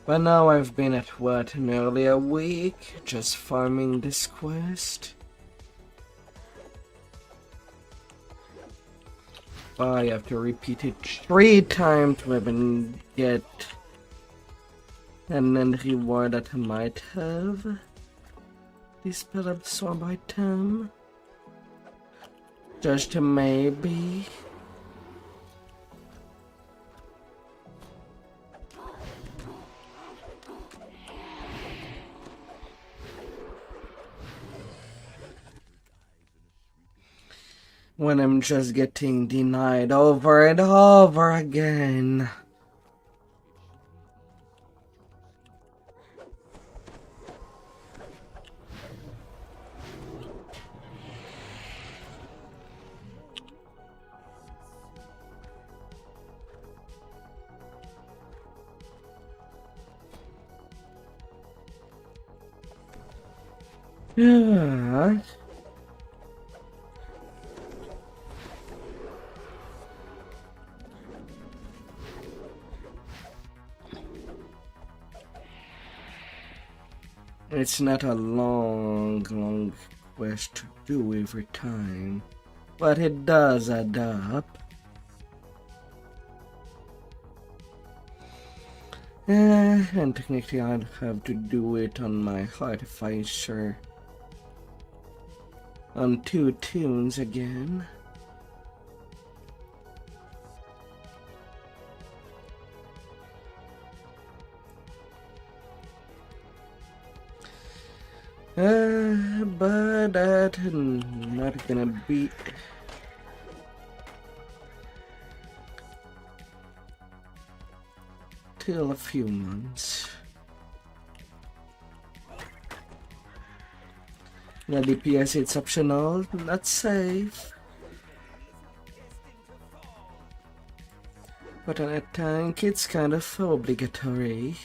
Speaker 1: But now I've been at what, nearly a week, just farming this quest. I have to repeat it 3 times to even get an end reward that I might have. Dispel absorb item. Just a maybe. When I'm just getting denied over and over again. Yeah. It's not a long quest to do every time, but it does add up. And technically I'd have to do it on my artificer on 2 tunes again. But that's not gonna be till a few months. The DPS, it's optional, not safe. But on a tank, it's kind of obligatory.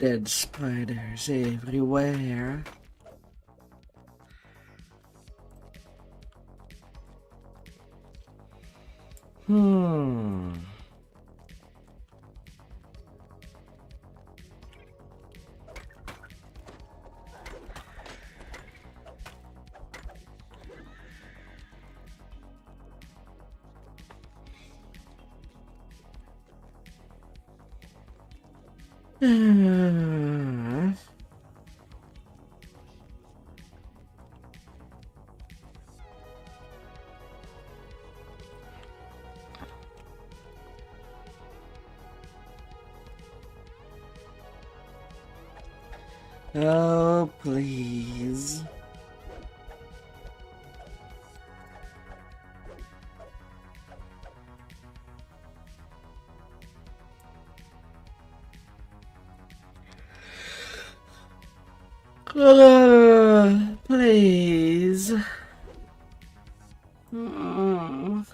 Speaker 1: dead spiders everywhere. Hmm. Oh, please. Please. Mm.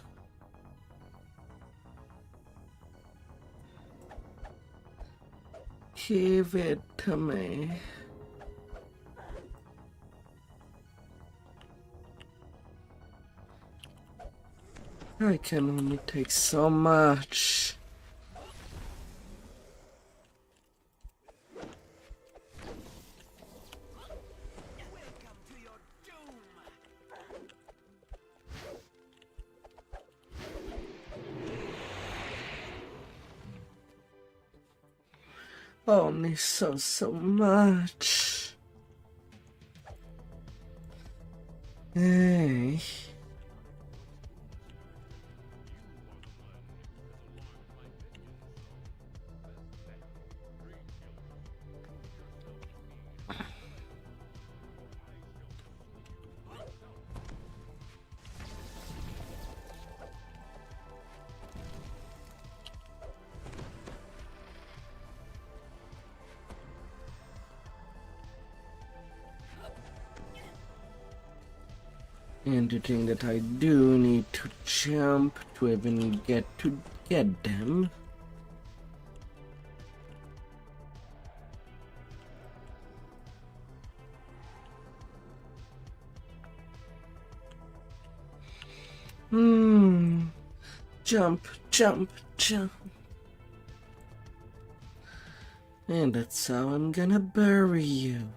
Speaker 1: Give it to me. I can only take so much.
Speaker 2: Welcome to your doom.
Speaker 1: Only so much. Hey. And to think that I do need to jump to even get them. Jump, jump, jump. And that's how I'm gonna bury you.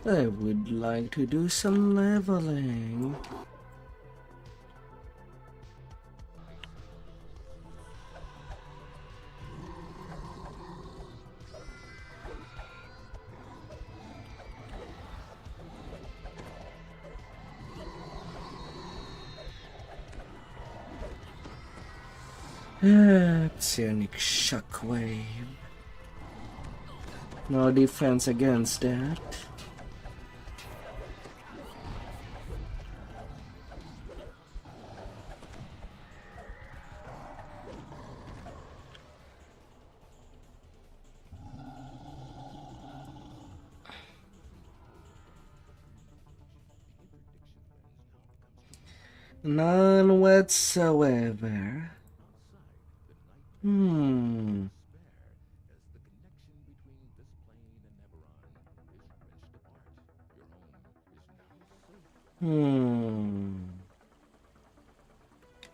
Speaker 1: I would like to do some leveling. Psionic shockwave. No defense against that. None whatsoever.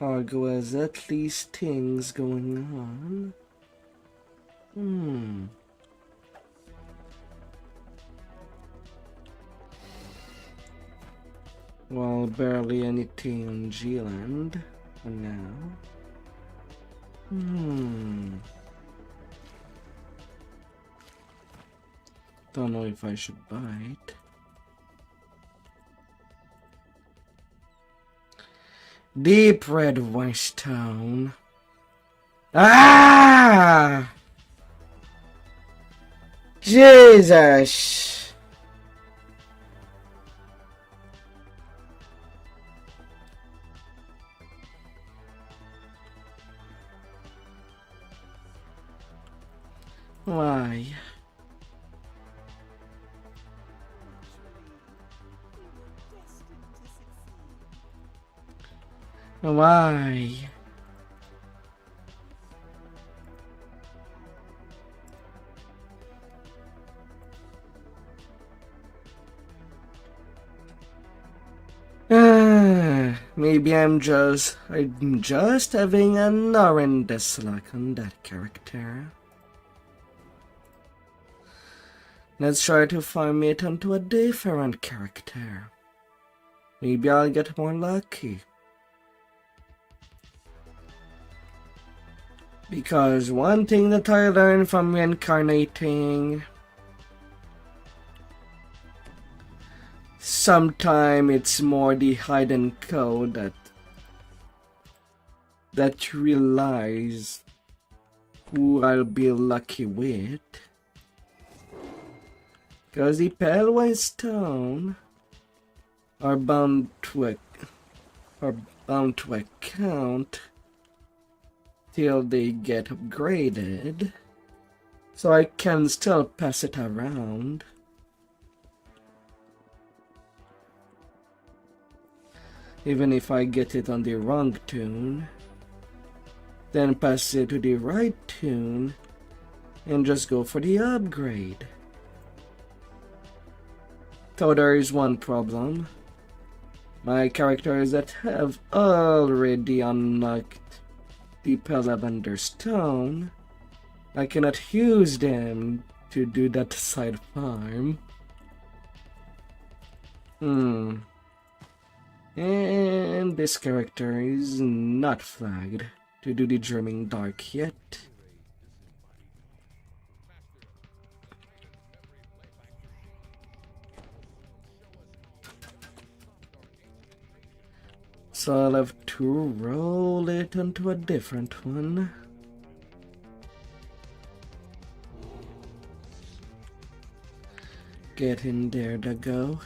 Speaker 1: Argo has at least things going on. Well, barely anything on G-Land for now. Don't know if I should buy it. Deep red whinstone. Ah! Jesus! Why? Why? Maybe I'm just having an horrendous luck on that character. Let's try to farm it onto a different character. Maybe I'll get more lucky. Because one thing that I learned from reincarnating, sometimes it's more the hidden code that realize who I'll be lucky with. Because the Pale Stone are bound to account till they get upgraded, so I can still pass it around. Even if I get it on the wrong tune, then pass it to the right tune and just go for the upgrade. So there is one problem. My characters that have already unlocked the Lavender Stone, I cannot use them to do that side farm. And this character is not flagged to do the Dreaming Dark yet. So I'll have to roll it onto a different one. Get in there to go.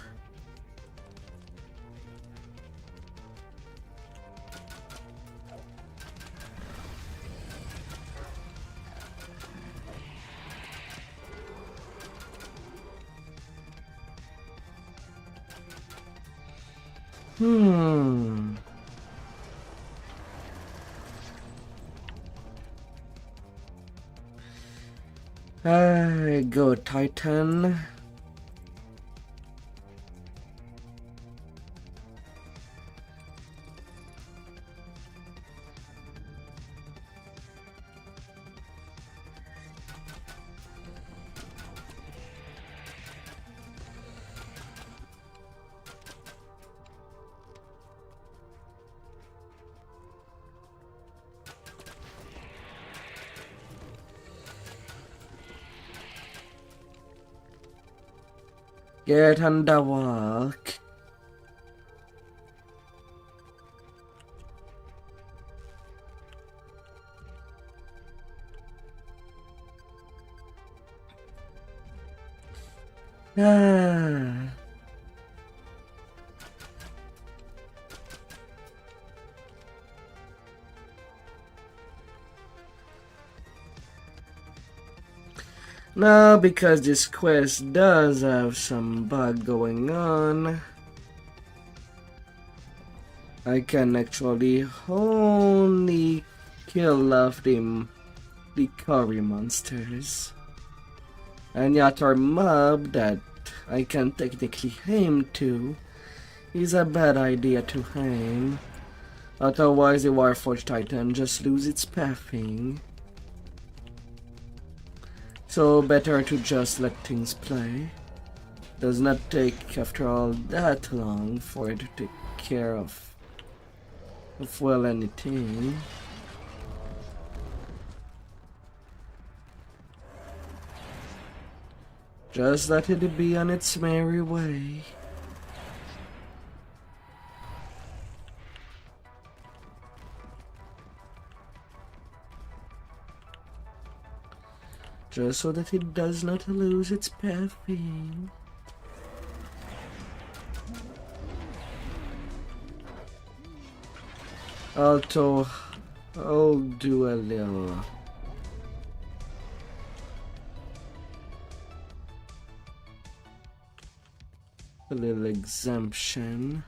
Speaker 1: Go Titan. Get on the walk. Now, because this quest does have some bug going on, I can actually only kill off the curry monsters. And yet our mob that I can technically aim to is a bad idea to aim. Otherwise the Warforged Titan just lose its pathing. So better to just let things play. Does not take, after all, that long for it to take care of well anything. Just let it be on its merry way. just so that it does not lose its pathing. Also, I'll do a little exemption.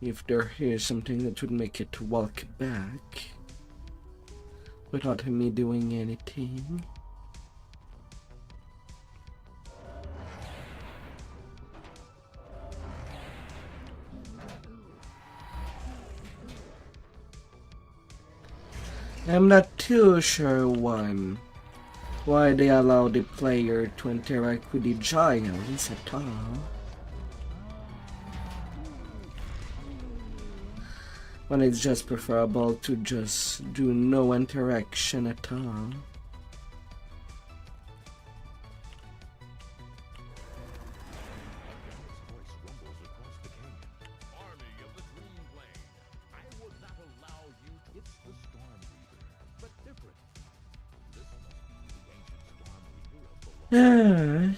Speaker 1: If there is something that would make it walk back without me doing anything. I'm not too sure why they allow the player to interact with the giants at all. When it's just preferable to just do no interaction at all. Yeah.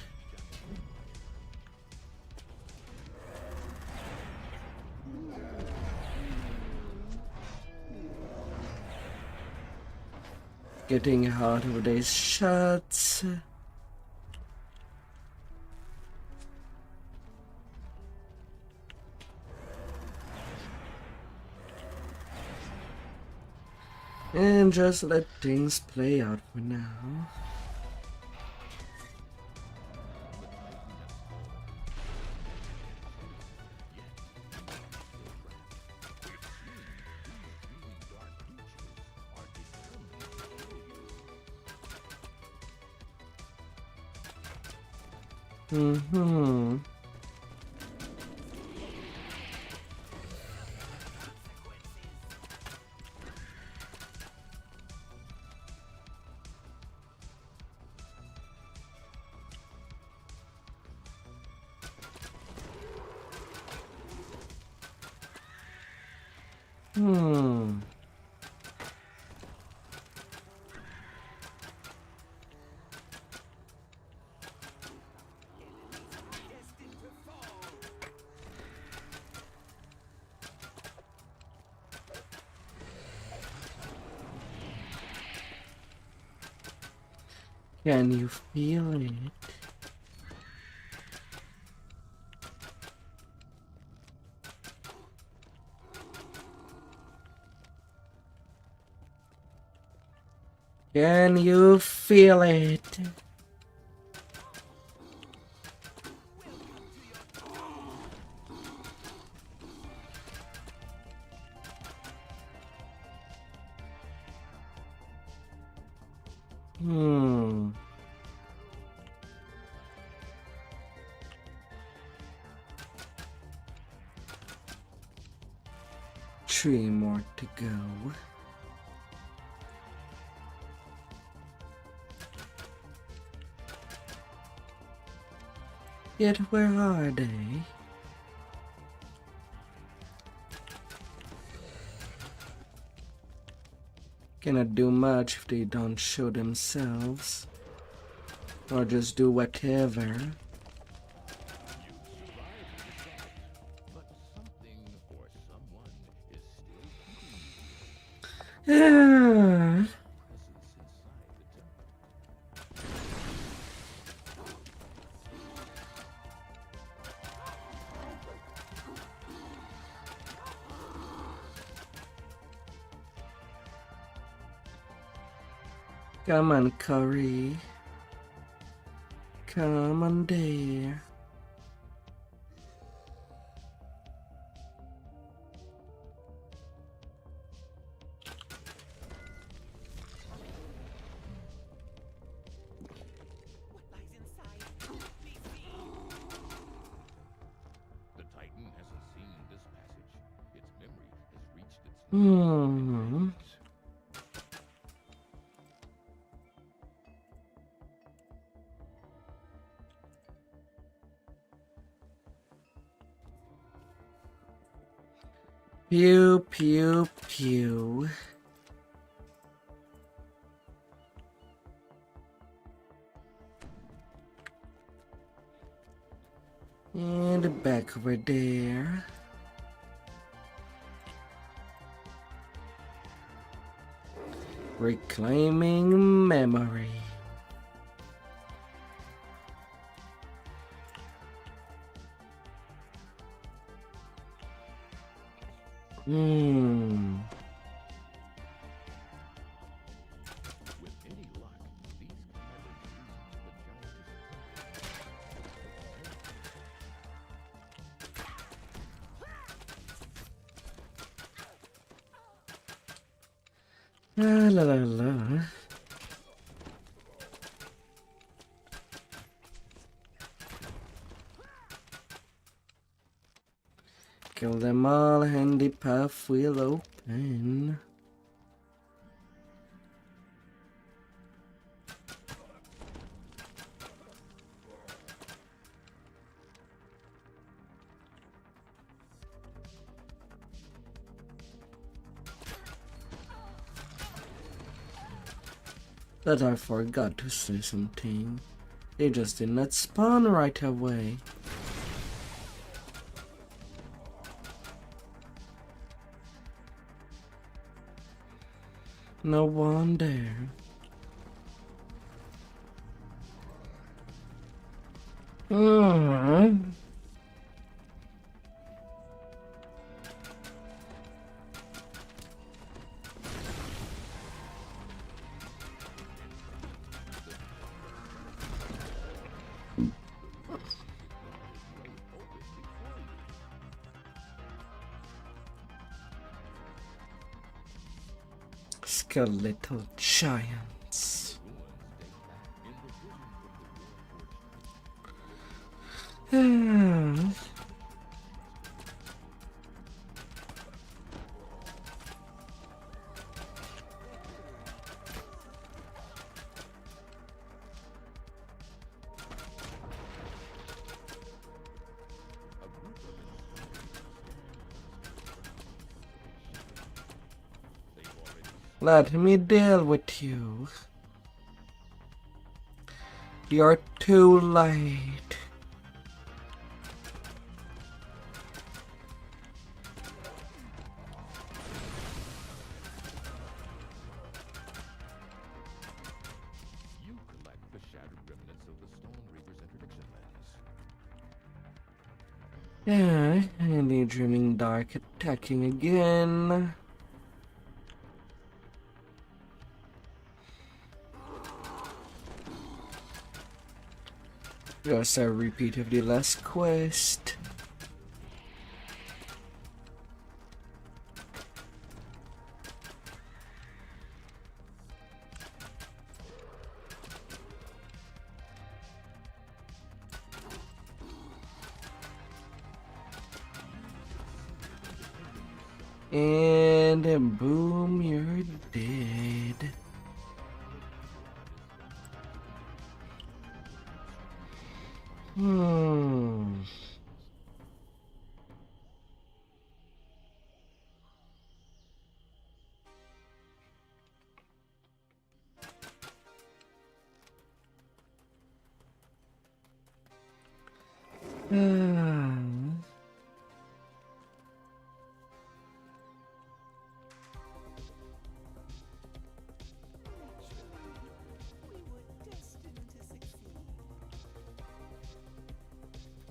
Speaker 1: Getting out of these shots. And just let things play out for now. Mm-hmm. Can you feel it? Can you feel it? Three more to go. Yet where are they? Cannot do much if they don't show themselves. Or just do whatever. Yeah. Come on, Curry. Come on there. Pew, pew, pew. And back over there. Reclaiming memory.
Speaker 3: With any luck, these clever
Speaker 1: La la la la. Kill them all and the path will open. But I forgot to say something. They just did not spawn right away. No one there. Skeletal giants. Let me deal with you. You're too late.
Speaker 3: You collect the shattered remnants of the Stone Reaper's interdiction lens.
Speaker 1: Yeah, and the Dreaming Dark attacking again. Just a repeat of the last quest. And then boom, you're dead.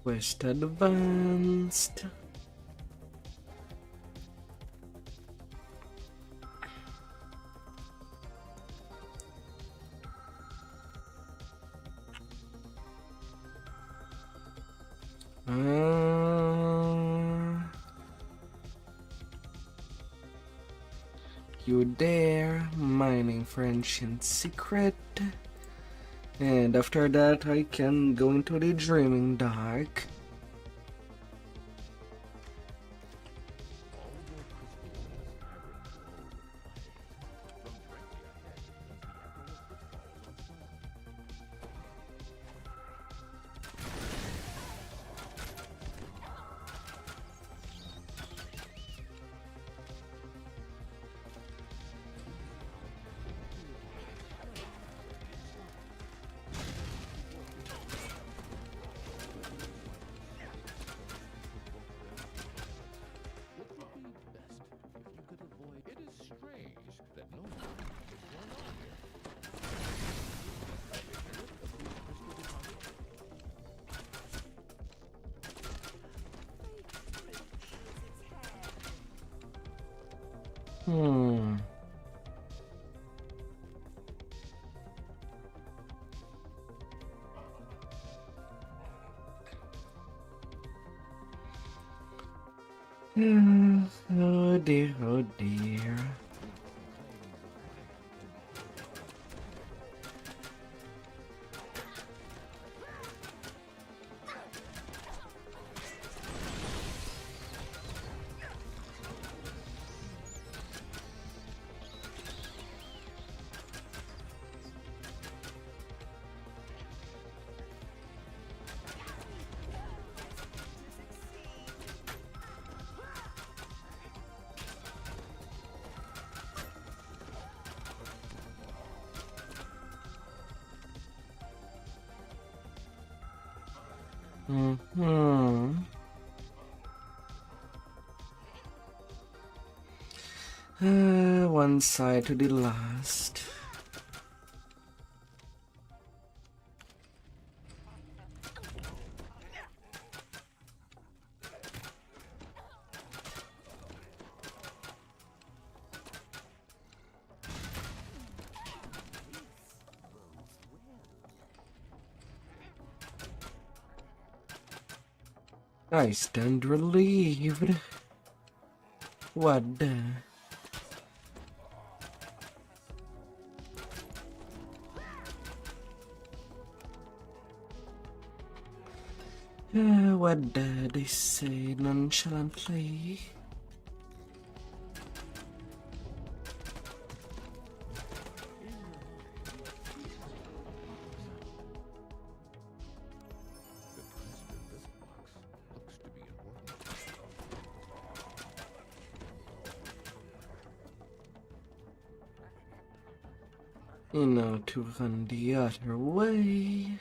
Speaker 1: Quest advanced. You there, mining for ancient secret. And after that I can go into the Dreaming Dark. Oh dear, oh dear. One side to the last. I stand relieved. What the? What did they say nonchalantly? You know, to run the other way.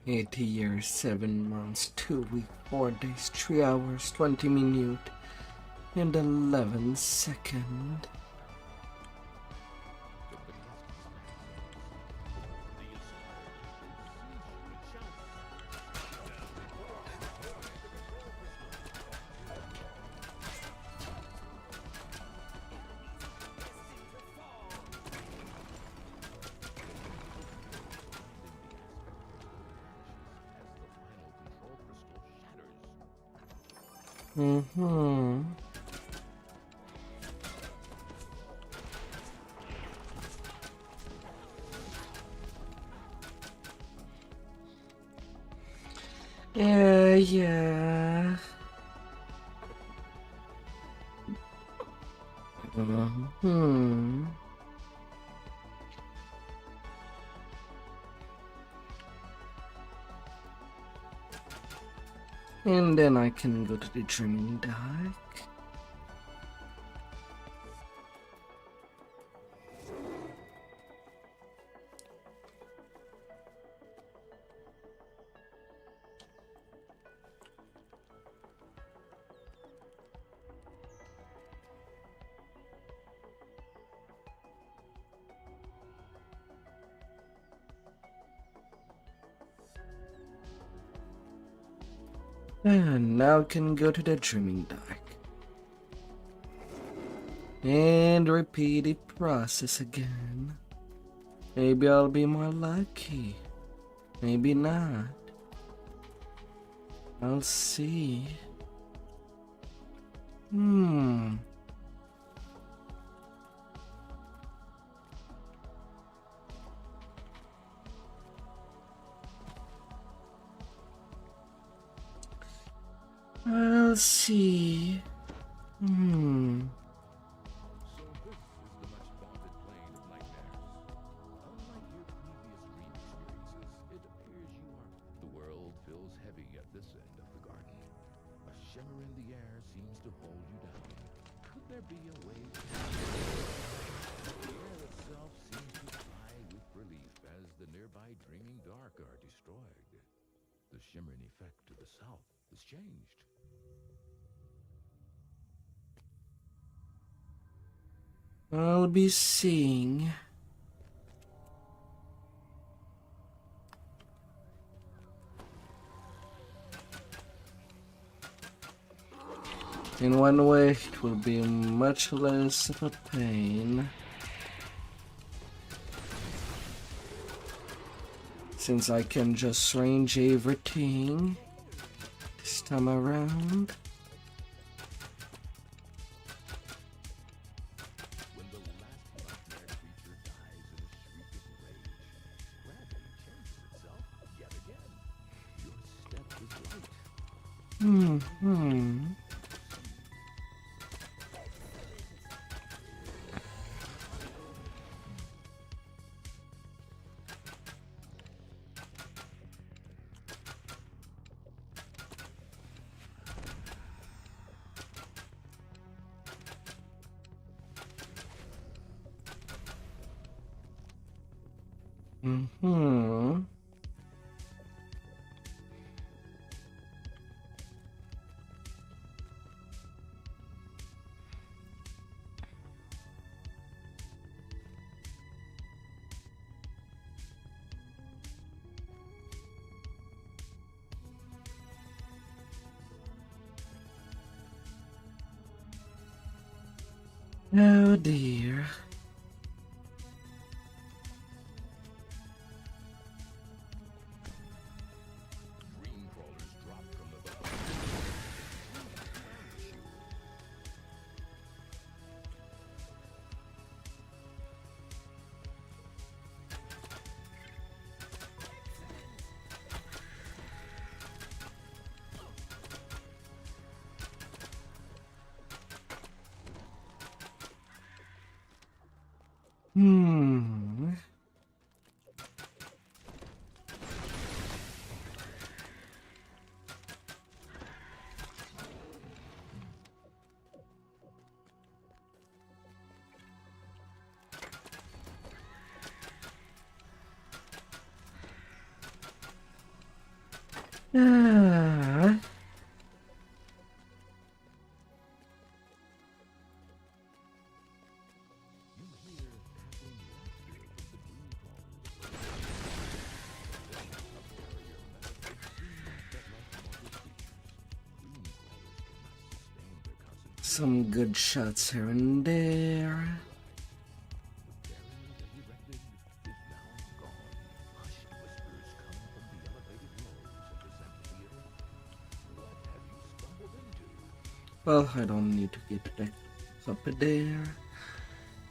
Speaker 1: "80 years, 7 months, 2 weeks, 4 days, 3 hours, 20 minutes, and 11 seconds. Yeah. And then I can go to the dreaming dark. And now can go to the dreaming dark. And repeat the process again. Maybe I'll be more lucky. Maybe not. I'll see. I'll see.
Speaker 3: So this is the much vaunted plane of nightmares. Unlike your previous dream experiences, it appears you are. The world feels heavy at this end of the garden. A shimmer in the air seems to hold you down. Could there be a way? The air itself seems to sigh with relief as the nearby dreaming dark are destroyed. The shimmering effect to the south has changed.
Speaker 1: I'll be seeing. In one way, it will be much less of a pain. since I can just range everything this time around.
Speaker 3: When the last nightmare creature dies in a shriek of rage, gravity changes itself yet again. Your step is light.
Speaker 1: Oh dear.
Speaker 3: Dream crawlers drop from above.
Speaker 1: Ah. Some good shots here and there. Well, I don't need to get back up there.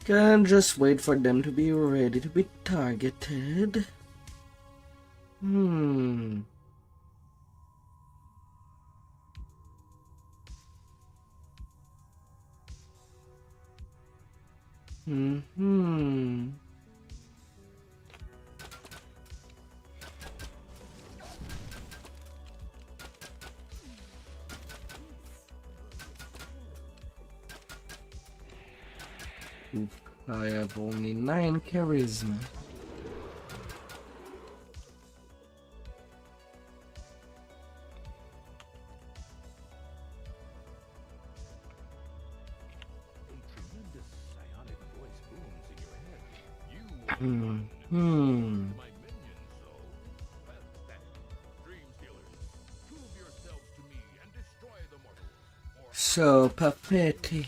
Speaker 1: Can just wait for them to be ready to be targeted. I have only 9 charisma. So pathetic.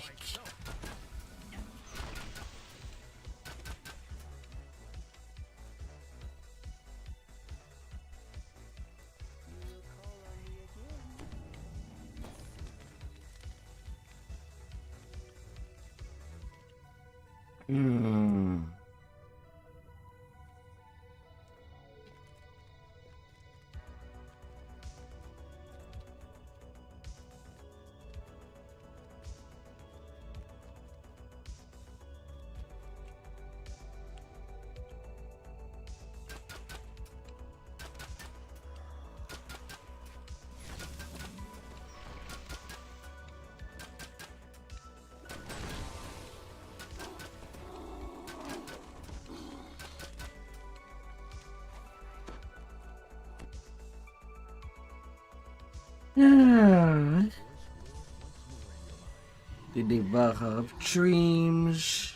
Speaker 1: The Devourer of Dreams.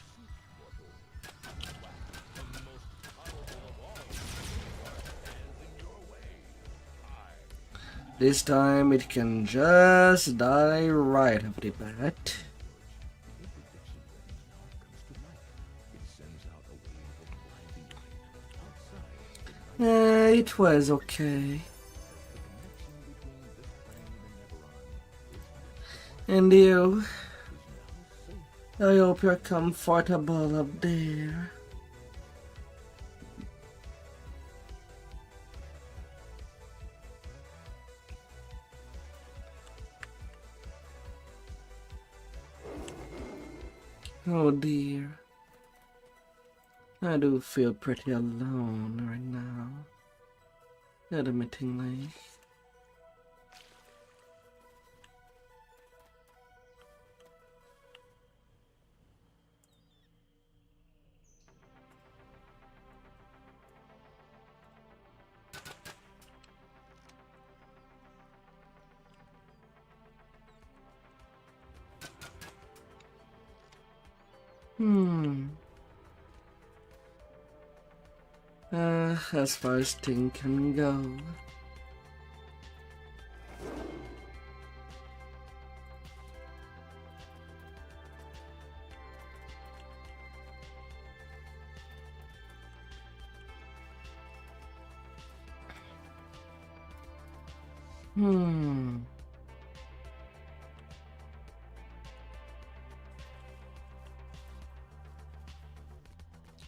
Speaker 1: This time it can just die right off the bat. It was okay. And you? I hope you're comfortable up there. Oh dear. I do feel pretty alone right now. Admittingly. As far as things can go.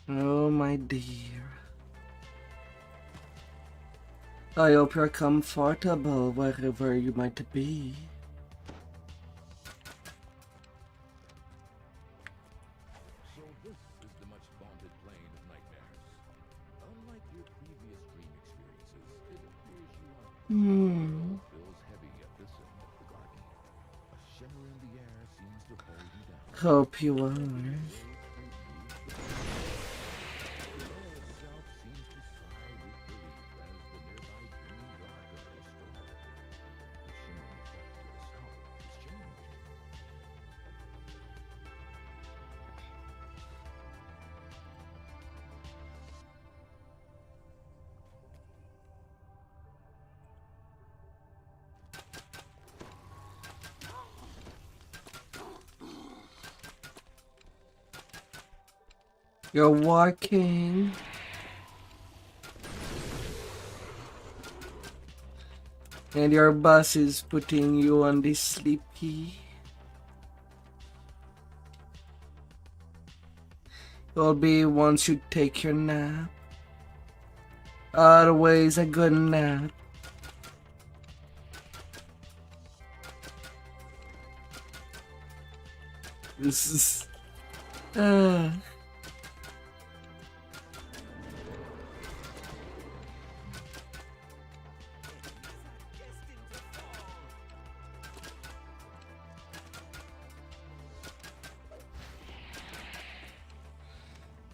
Speaker 1: Oh my dear. I hope you're comfortable wherever you might be.
Speaker 3: So this is the much vaunted plane of nightmares. Unlike your previous dream experiences, it appears you are the world feels heavy at this end of the garden. A shimmer in the air seems to hold you down.
Speaker 1: Hope you are. You're walking. And your boss is putting you on the sleepy. It'll be once you take your nap. Always a good nap. This is...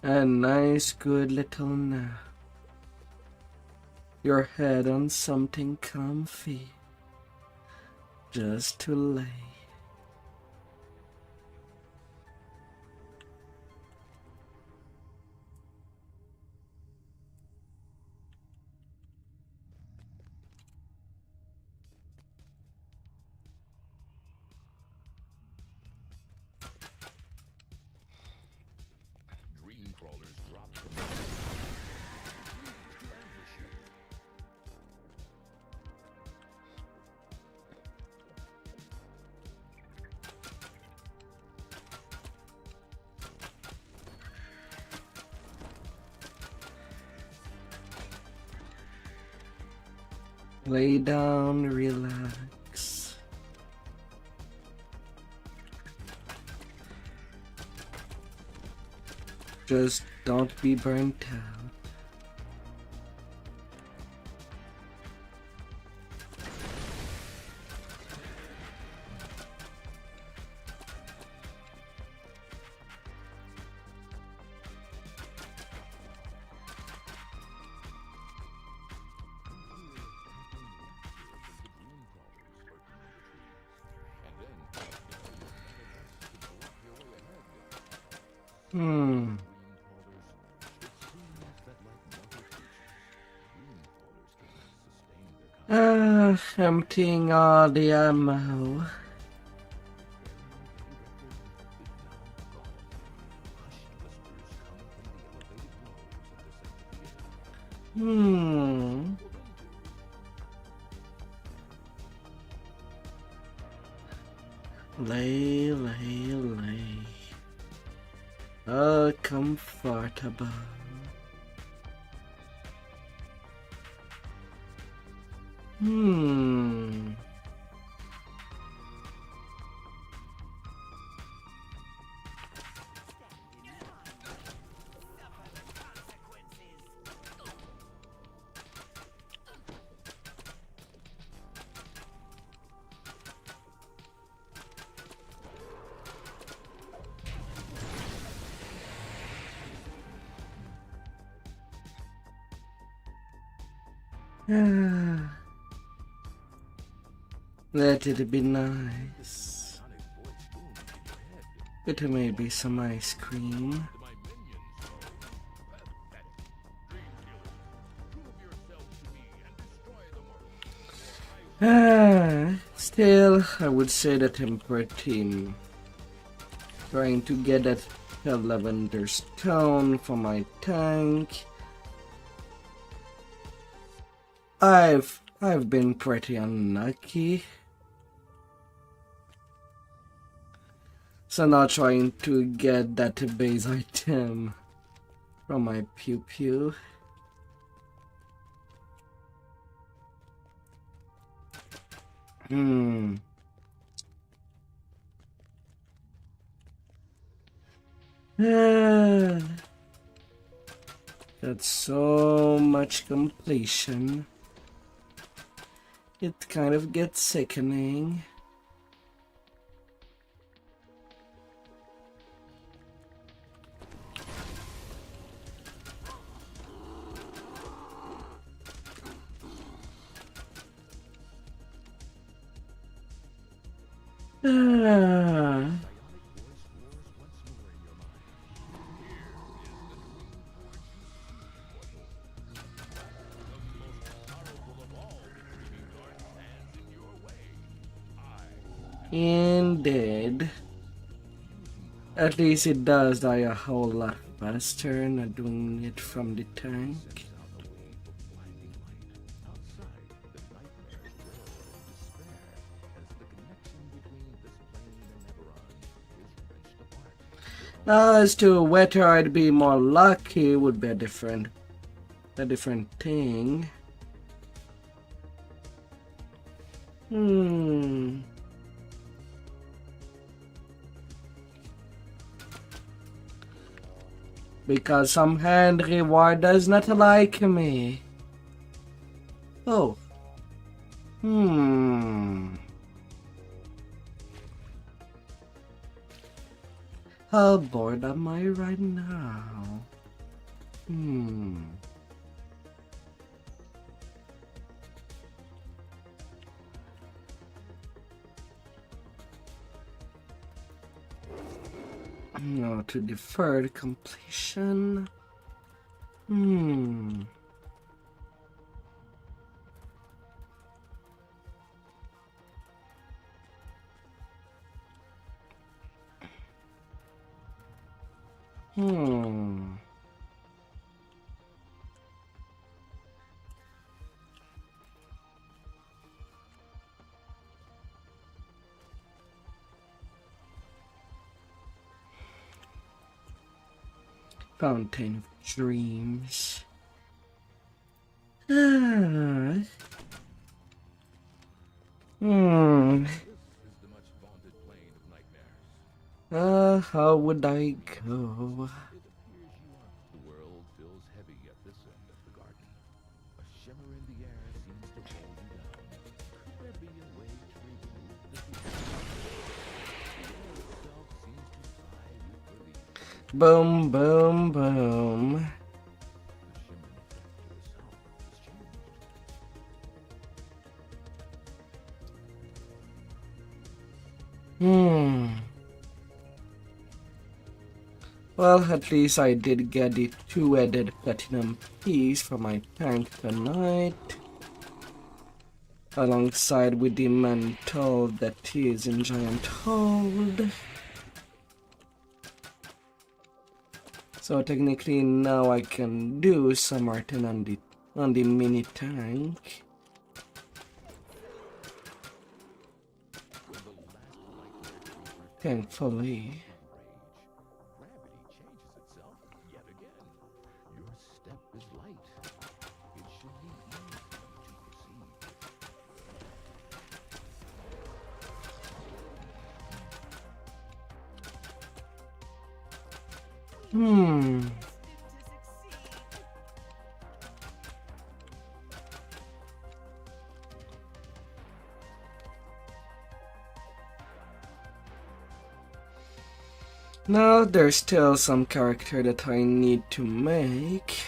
Speaker 1: A nice good little nap. Your head on something comfy. Just to lay.
Speaker 3: Dream crawlers drop from the to ambush you.
Speaker 1: Lay down, relax. Just don't be burnt out. Emptying all the ammo. Hmm. Lay. Comfortable. Hmm. Let it be nice. It may be some ice cream. Still, I would say that Emperor team trying to get that lavender stone for my tank. I've been pretty unlucky. So now trying to get that base item from my pew pew. Got so much completion. It kind of gets sickening. Indeed. At least it does die a whole lot faster, not doing it from the tank. Now, as to whether I'd be more lucky would be a different thing. Because some hand reward does not like me. Oh. How bored am I right now? No, to deferred completion. Fountain of Dreams. How would I go?
Speaker 3: The world feels heavy at this end of the garden. A shimmer in the air seems to hold you down. Could there be a way to remove the itself seems to sigh with relief.
Speaker 1: Boom, boom, boom.
Speaker 3: The shimmering factor itself has changed.
Speaker 1: Well, at least I did get the two-headed platinum piece for my tank tonight. Alongside with the mantle that is in giant hold. So technically now I can do some art on the on the mini tank. Thankfully.
Speaker 3: Gravity changes itself yet again. Your step is light. It should be easy to
Speaker 1: Hmm. Now there's still some character that I need to make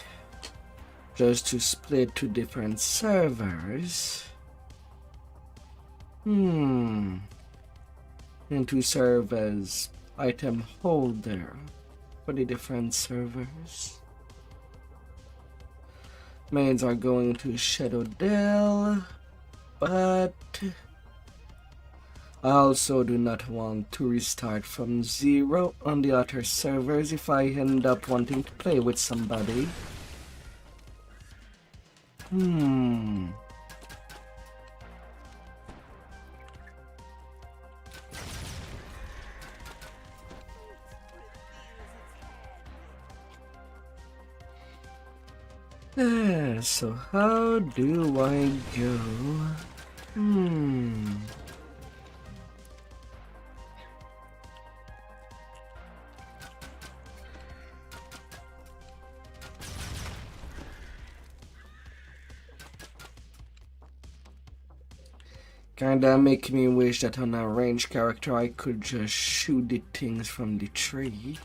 Speaker 1: just to split to different servers. And to serve as item holder for the different servers. Maids are going to Shadow Dell, but I also do not want to restart from zero on the other servers if I end up wanting to play with somebody. So how do I go? Kinda make me wish that on a ranged character I could just shoot the things from the tree.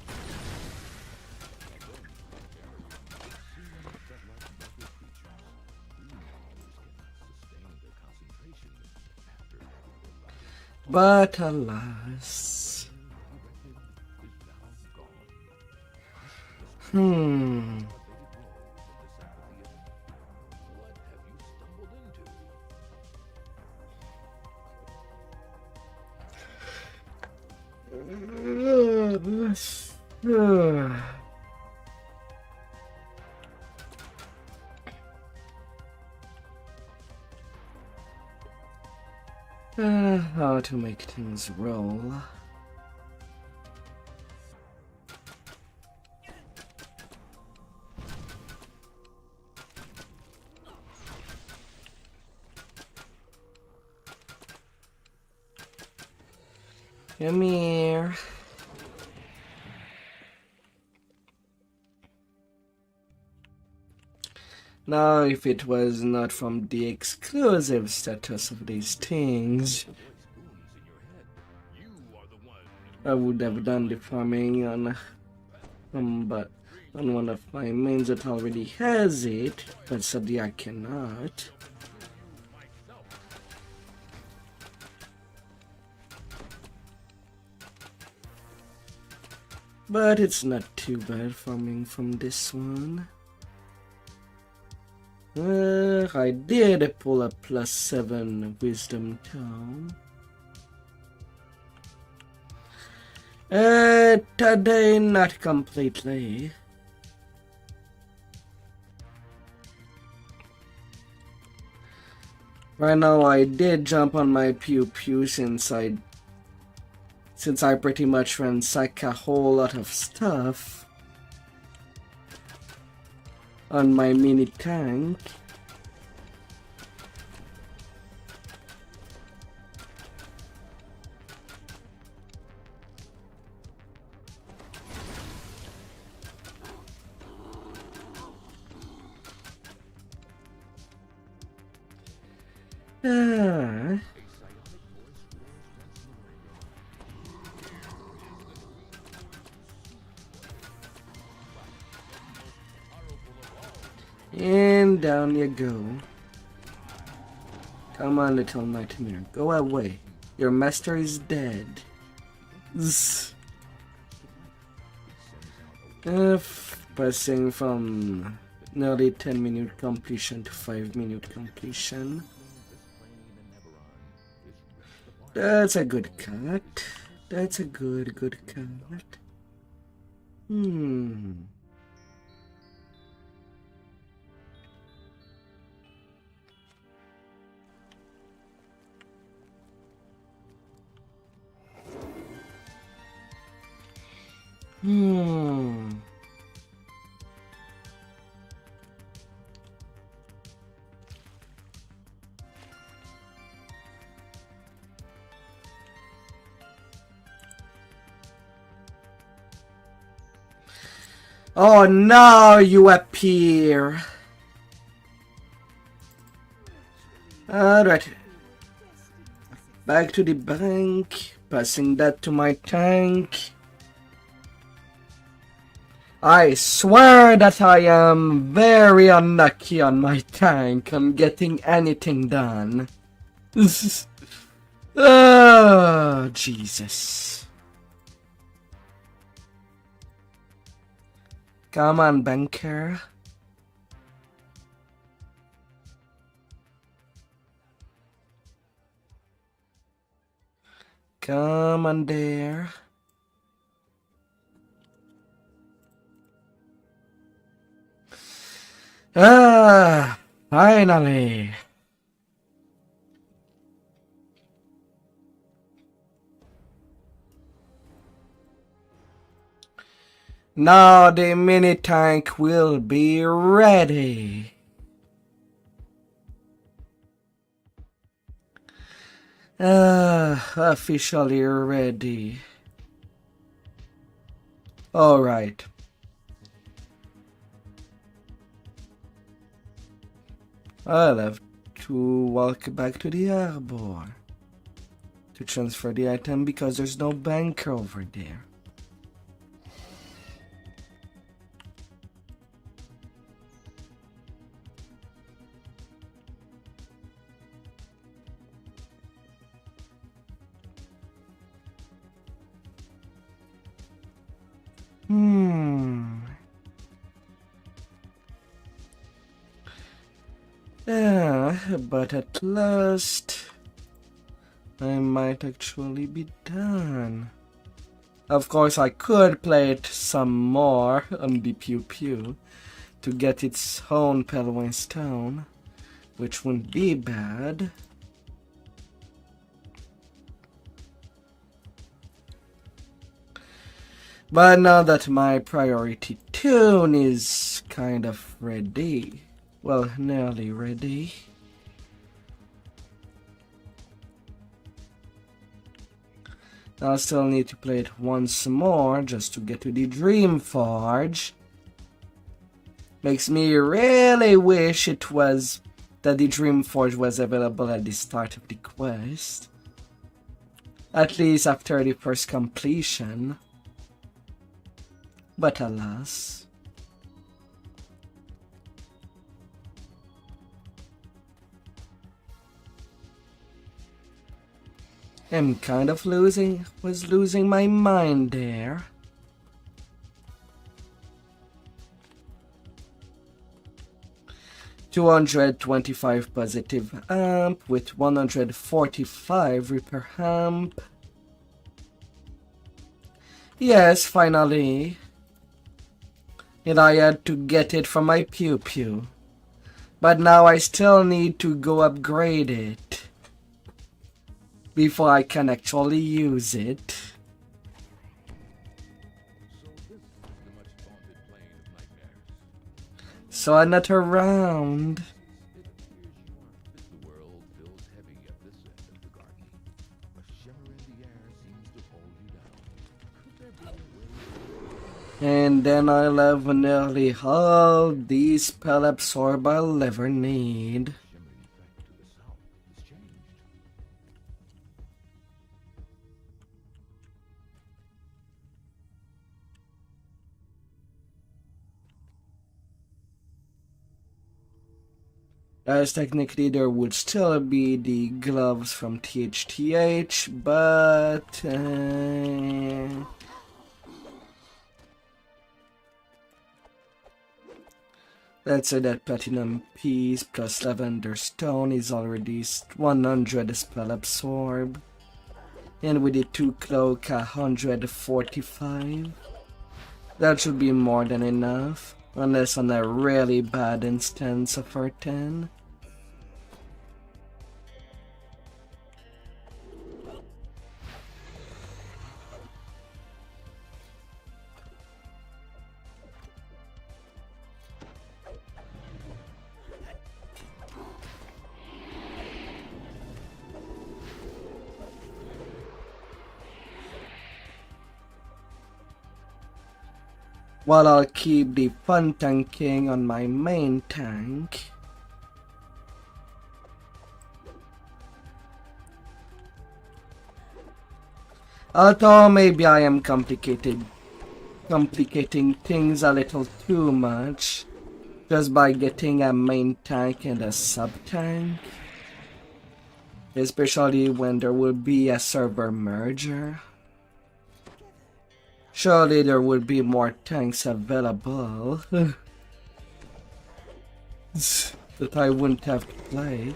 Speaker 1: But alas. How to make things roll. Come here. Now, if it was not from the exclusive status of these things, I would have done the farming on but on one of my mains that already has it, but sadly I cannot. But it's not too bad farming from this one. I did pull a +7 wisdom tome. Today not completely. Right now I did jump on my pew pew since I pretty much ransacked a whole lot of stuff on my mini tank. And down you go. Come on, little nightmare. Go away. Your master is dead. Passing from nearly 10-minute completion to 5-minute completion. That's a good cut. That's a good cut. Hmm. Oh, now you appear. Alright. Back to the bank. Passing that to my tank. I swear that I am very unlucky on my tank on getting anything done. Oh, Jesus. Come on, banker. Come on there. Ah, finally. Now the mini tank will be ready. Officially ready. Alright. I'll have to walk back to the harbor to transfer the item because there's no banker over there. But at last I might actually be done. Of course, I could play it some more on the Pew Pew to get its own Pelwin Stone, which wouldn't be bad. But now that my priority tune is kind of ready, well, nearly ready, I'll still need to play it once more just to get to the Dream Forge. Makes me really wish it was that the Dream Forge was available at the start of the quest, at least after the first completion. But alas. I'm kind of losing my mind there. $225 positive amp with 145 repair amp. Yes, finally. And I had to get it from my Pew Pew. But now I still need to go upgrade it before I can actually use it. So I'm not around.
Speaker 3: The world feels heavy at this end of the garden. A shimmer in the air seems to hold you down. Could there be a way?
Speaker 1: And then I'll have nearly all these spell absorb I'll ever need.
Speaker 3: Shimmer effect to the south has changed.
Speaker 1: As technically there would still be the gloves from THTH, but let's say that platinum piece plus lavender stone is already 100 spell absorb, and with the 2 cloak 145. That should be more than enough, unless on a really bad instance of R10. while I'll keep the fun tanking on my main tank. Although maybe I am complicating things a little too much just by getting a main tank and a sub tank, especially when there will be a server merger. Surely there would be more tanks available that I wouldn't have to play.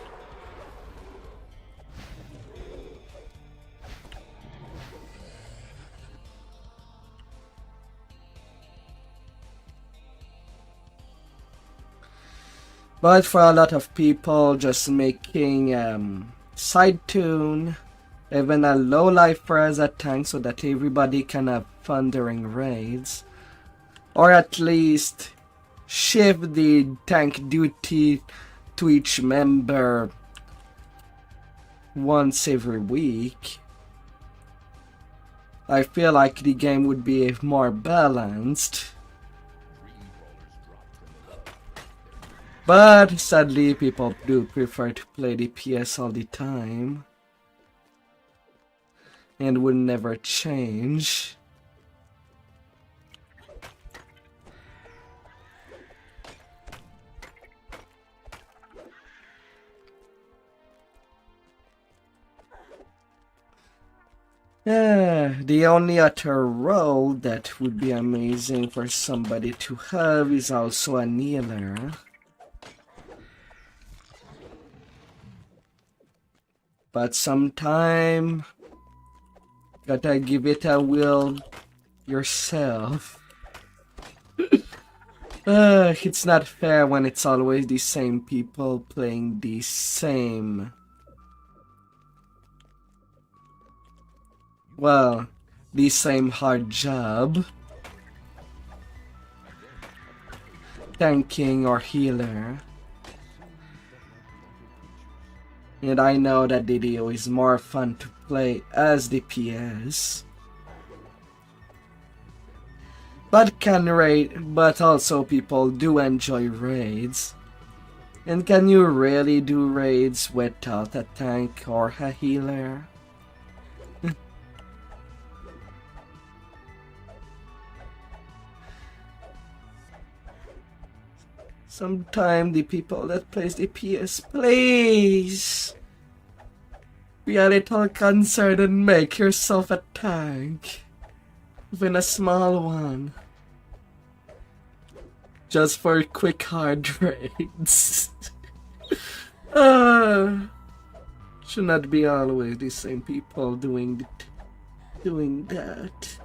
Speaker 1: But for a lot of people, just making side tune, even a low lifer as a tank so that everybody can have fun during raids, or at least shift the tank duty to each member once every week. I feel like the game would be more balanced. But sadly, people do prefer to play DPS all the time and would never change. The only other role that would be amazing for somebody to have is also a kneeler. But sometime, gotta give it a will yourself. It's not fair when it's always the same people playing the same. Well, the same hard job. Tanking or healer. And I know that DDO is more fun to play as DPS. But also people do enjoy raids. And can you really do raids without a tank or a healer? Sometimes the people that plays DPS, please be a little concerned and make yourself a tank. Even a small one. Just for quick hard raids. Should not be always the same people doing that.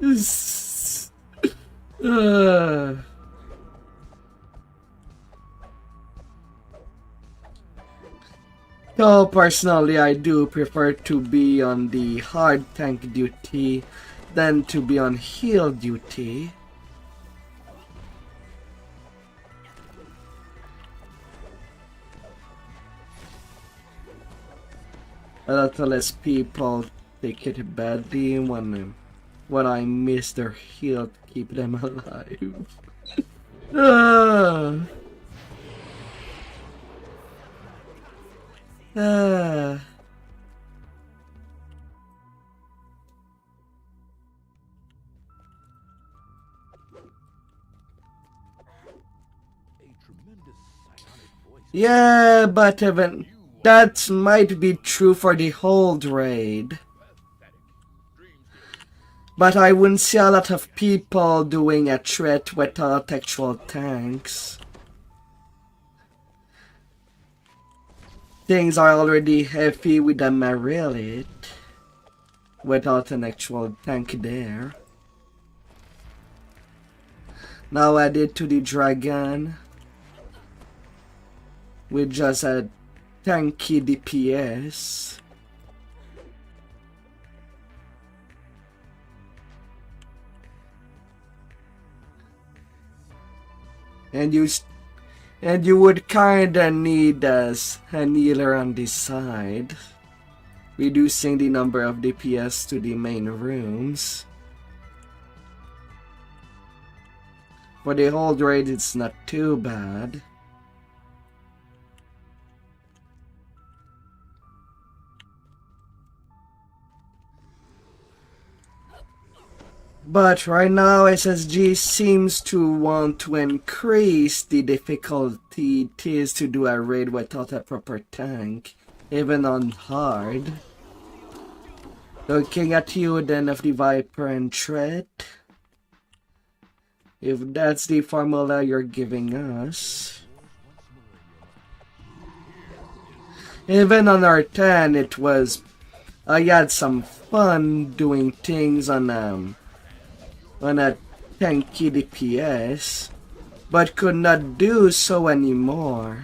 Speaker 1: So personally, I do prefer to be on the hard tank duty than to be on heal duty. A lot less people take it badly when I miss their heal to keep them alive. Yeah, but even that might be true for the whole raid. But I wouldn't see a lot of people doing a threat without actual tanks. Things are already heavy with a Marilith without an actual tank there. Now added to the Dragon with just a tanky DPS. And you would kinda need as a healer on this side, reducing the number of DPS to the main rooms. For the hold rate, it's not too bad. But right now, SSG seems to want to increase the difficulty it is to do a raid without a proper tank, even on hard. Looking at you then of the Viper and Threat. If that's the formula you're giving us. Even on R10, it was... I had some fun doing things on a 10k DPS, but could not do so anymore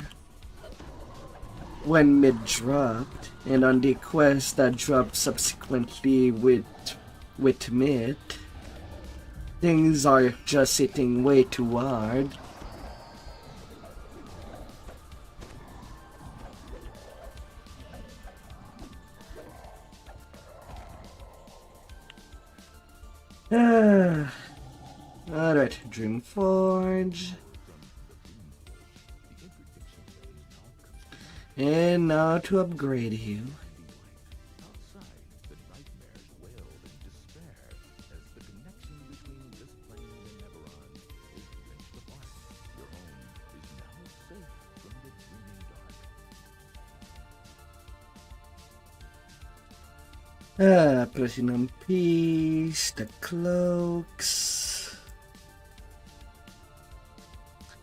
Speaker 1: when mid dropped, and on the quest that dropped subsequently with mid, things are just hitting way too hard. Alright, Dreamforge. And now to upgrade you.
Speaker 3: Outside, the nightmares wailed in despair as the connection between this plane and Neveron is wrenched apart. Your home is now safe from the dreaming dark.
Speaker 1: Platinum Piece, the cloaks.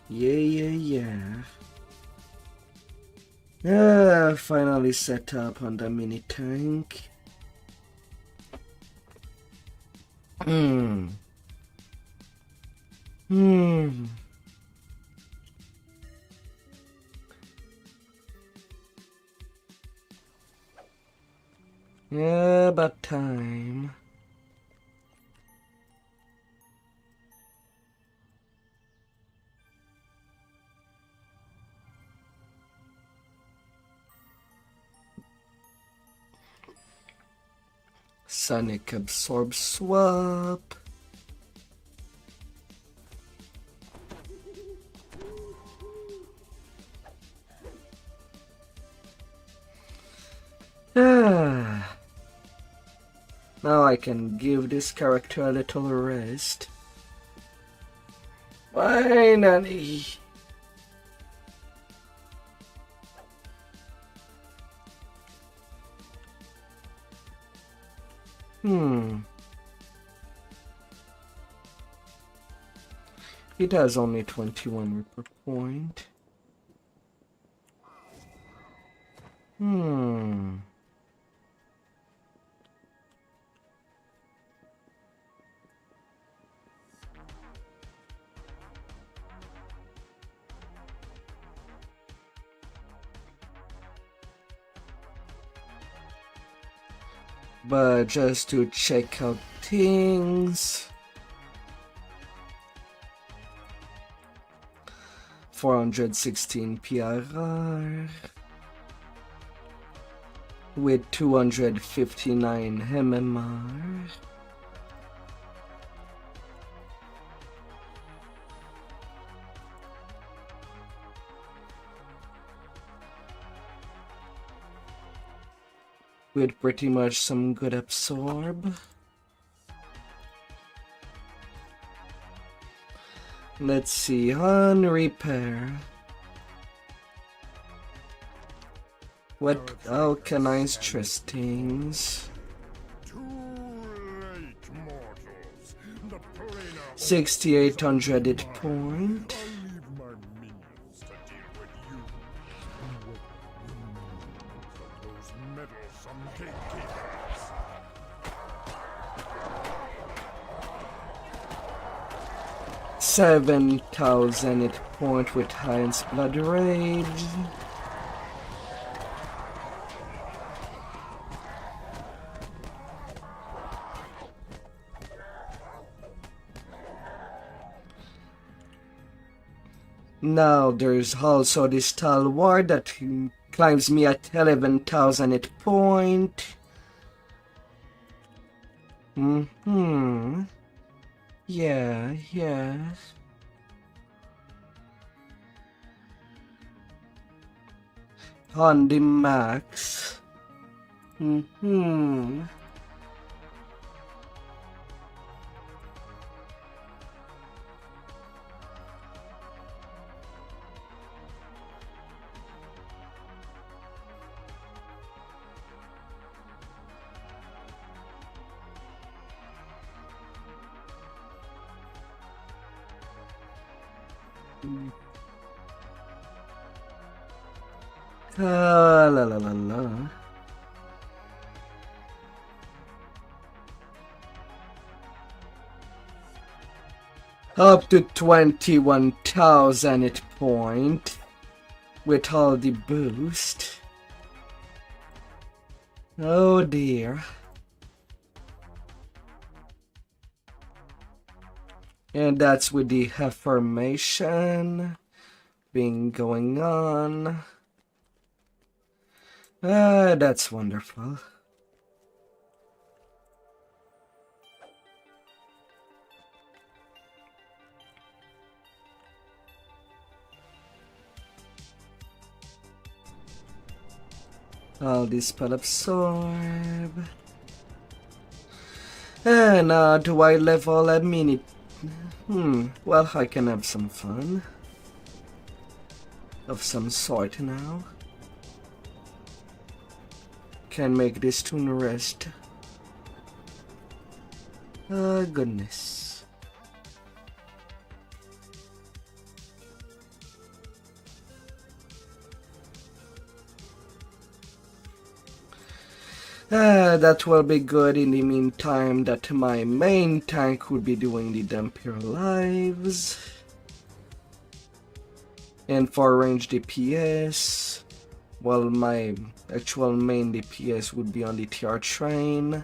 Speaker 1: Yeah. Finally set up on the mini tank. Yeah, about time. Sonic Absorb Swap. Now I can give this character a little rest. Finally. It has only 21 per point. But just to check out things, 416 PRR with 259 MMR. With pretty much some good absorb. Let's see, on repair. How can I stress things? 6,800 hit point. 7,000 hit point with Heinz Blood Rage. Now there's also this Stalwart that climbs me at 11,000 hit point. Yeah. on the max. Hmm. La la la la. Up to 21,000 hit point with all the boost. Oh dear. And that's with the affirmation being going on. That's wonderful. All this spell absorb. And do I level a mini? Well, I can have some fun. Of some sort now. Can make this tune rest. Goodness. That will be good in the meantime that my main tank would be doing the Dampier lives. And for range DPS, well, my actual main DPS would be on the TR train.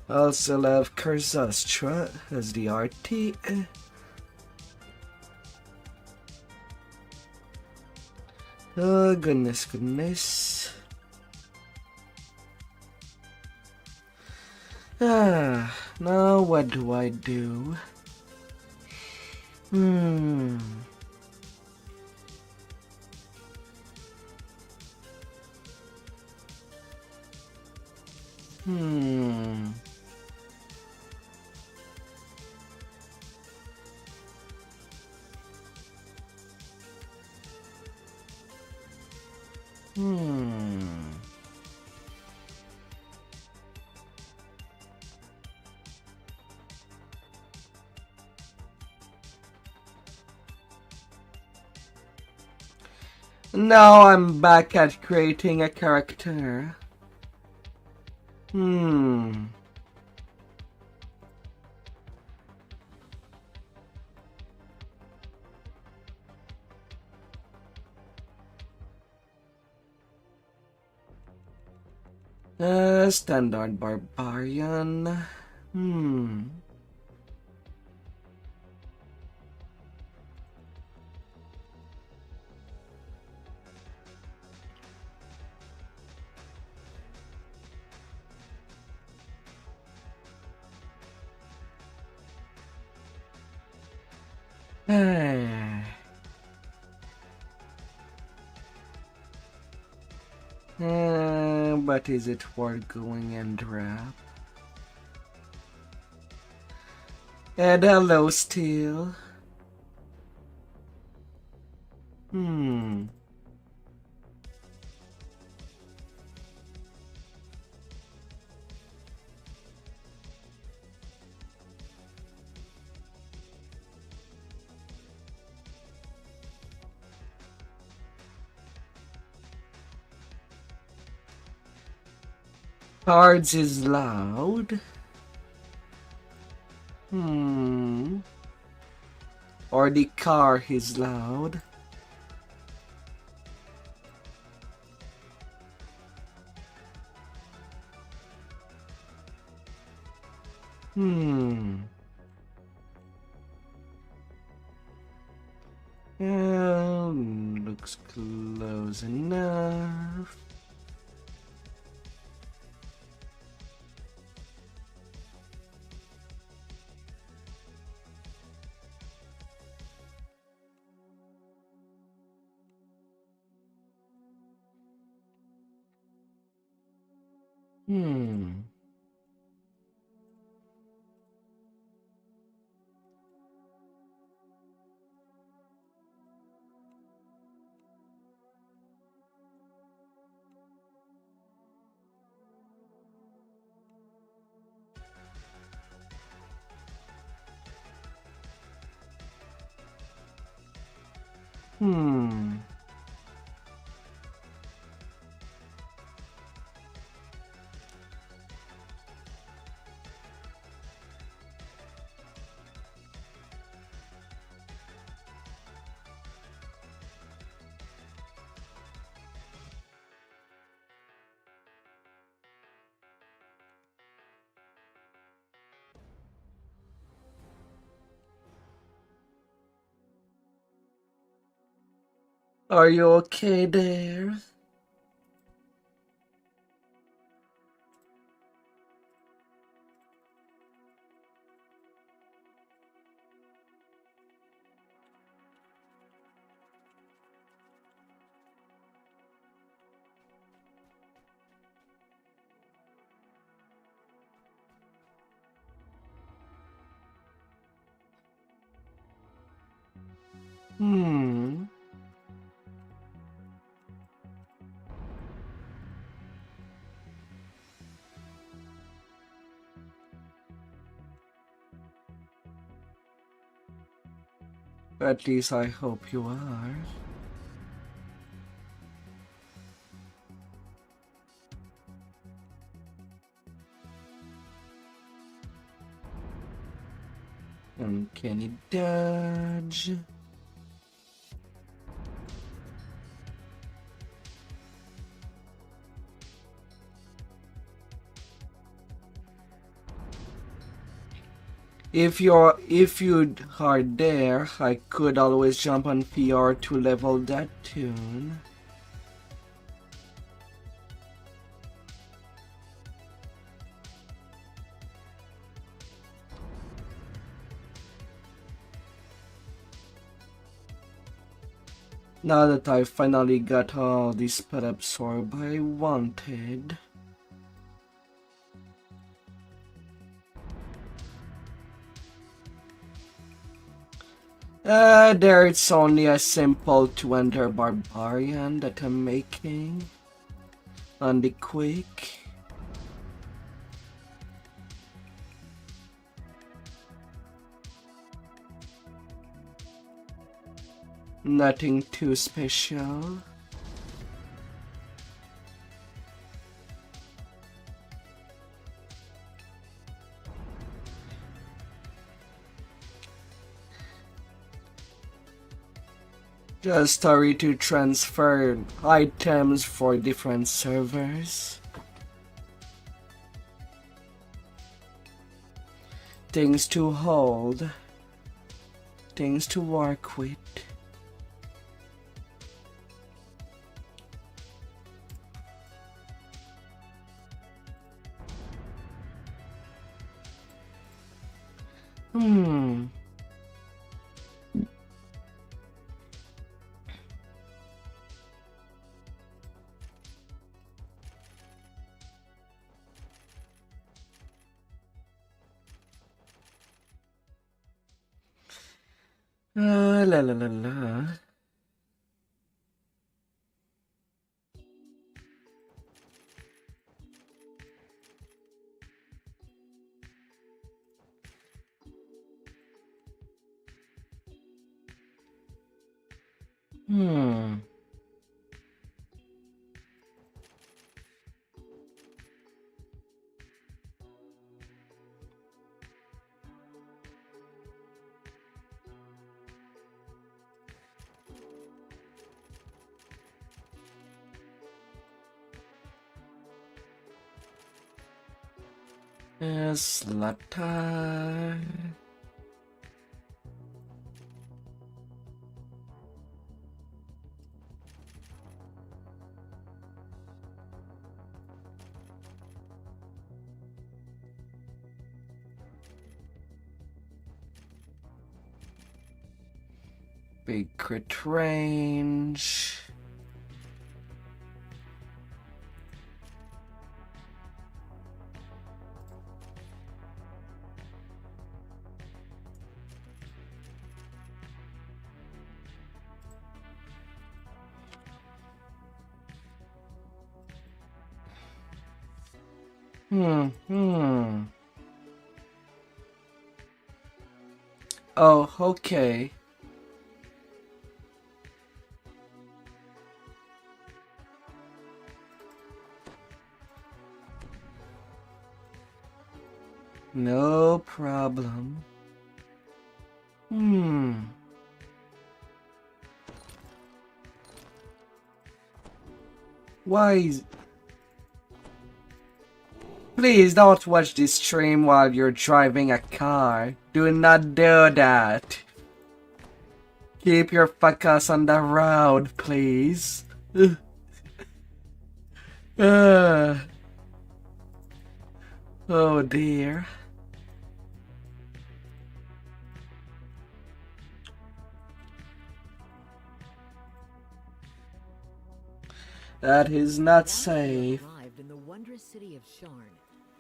Speaker 1: I also have Karzastra as the RT. Oh, goodness, goodness. Now what do I do? Hmm. Now I'm back at creating a character. Standard barbarian. But is it worth going and drop? And hello, Steel. Cards is loud. Or the car is loud. Looks close enough. Hmm. Hmm. Are you okay there? Hmm. At least I hope you are. And can you dodge? If you are there, I could always jump on PR to level that tune. Now that I finally got all the spell absorb I wanted. There it's only a simple 2-ender barbarian that I'm making. On the quick. Nothing too special. Just hurry to transfer items for different servers. Things to hold. Things to work with. Hmm. La la la la. Hmm. Slata. Big crit range. Hmm. Oh, okay. No problem. Why is... Please don't watch this stream while you're driving a car. Do not do that. Keep your focus on the road, please. Oh dear. That is not safe.
Speaker 6: Arrived in the wondrous city of Sharn,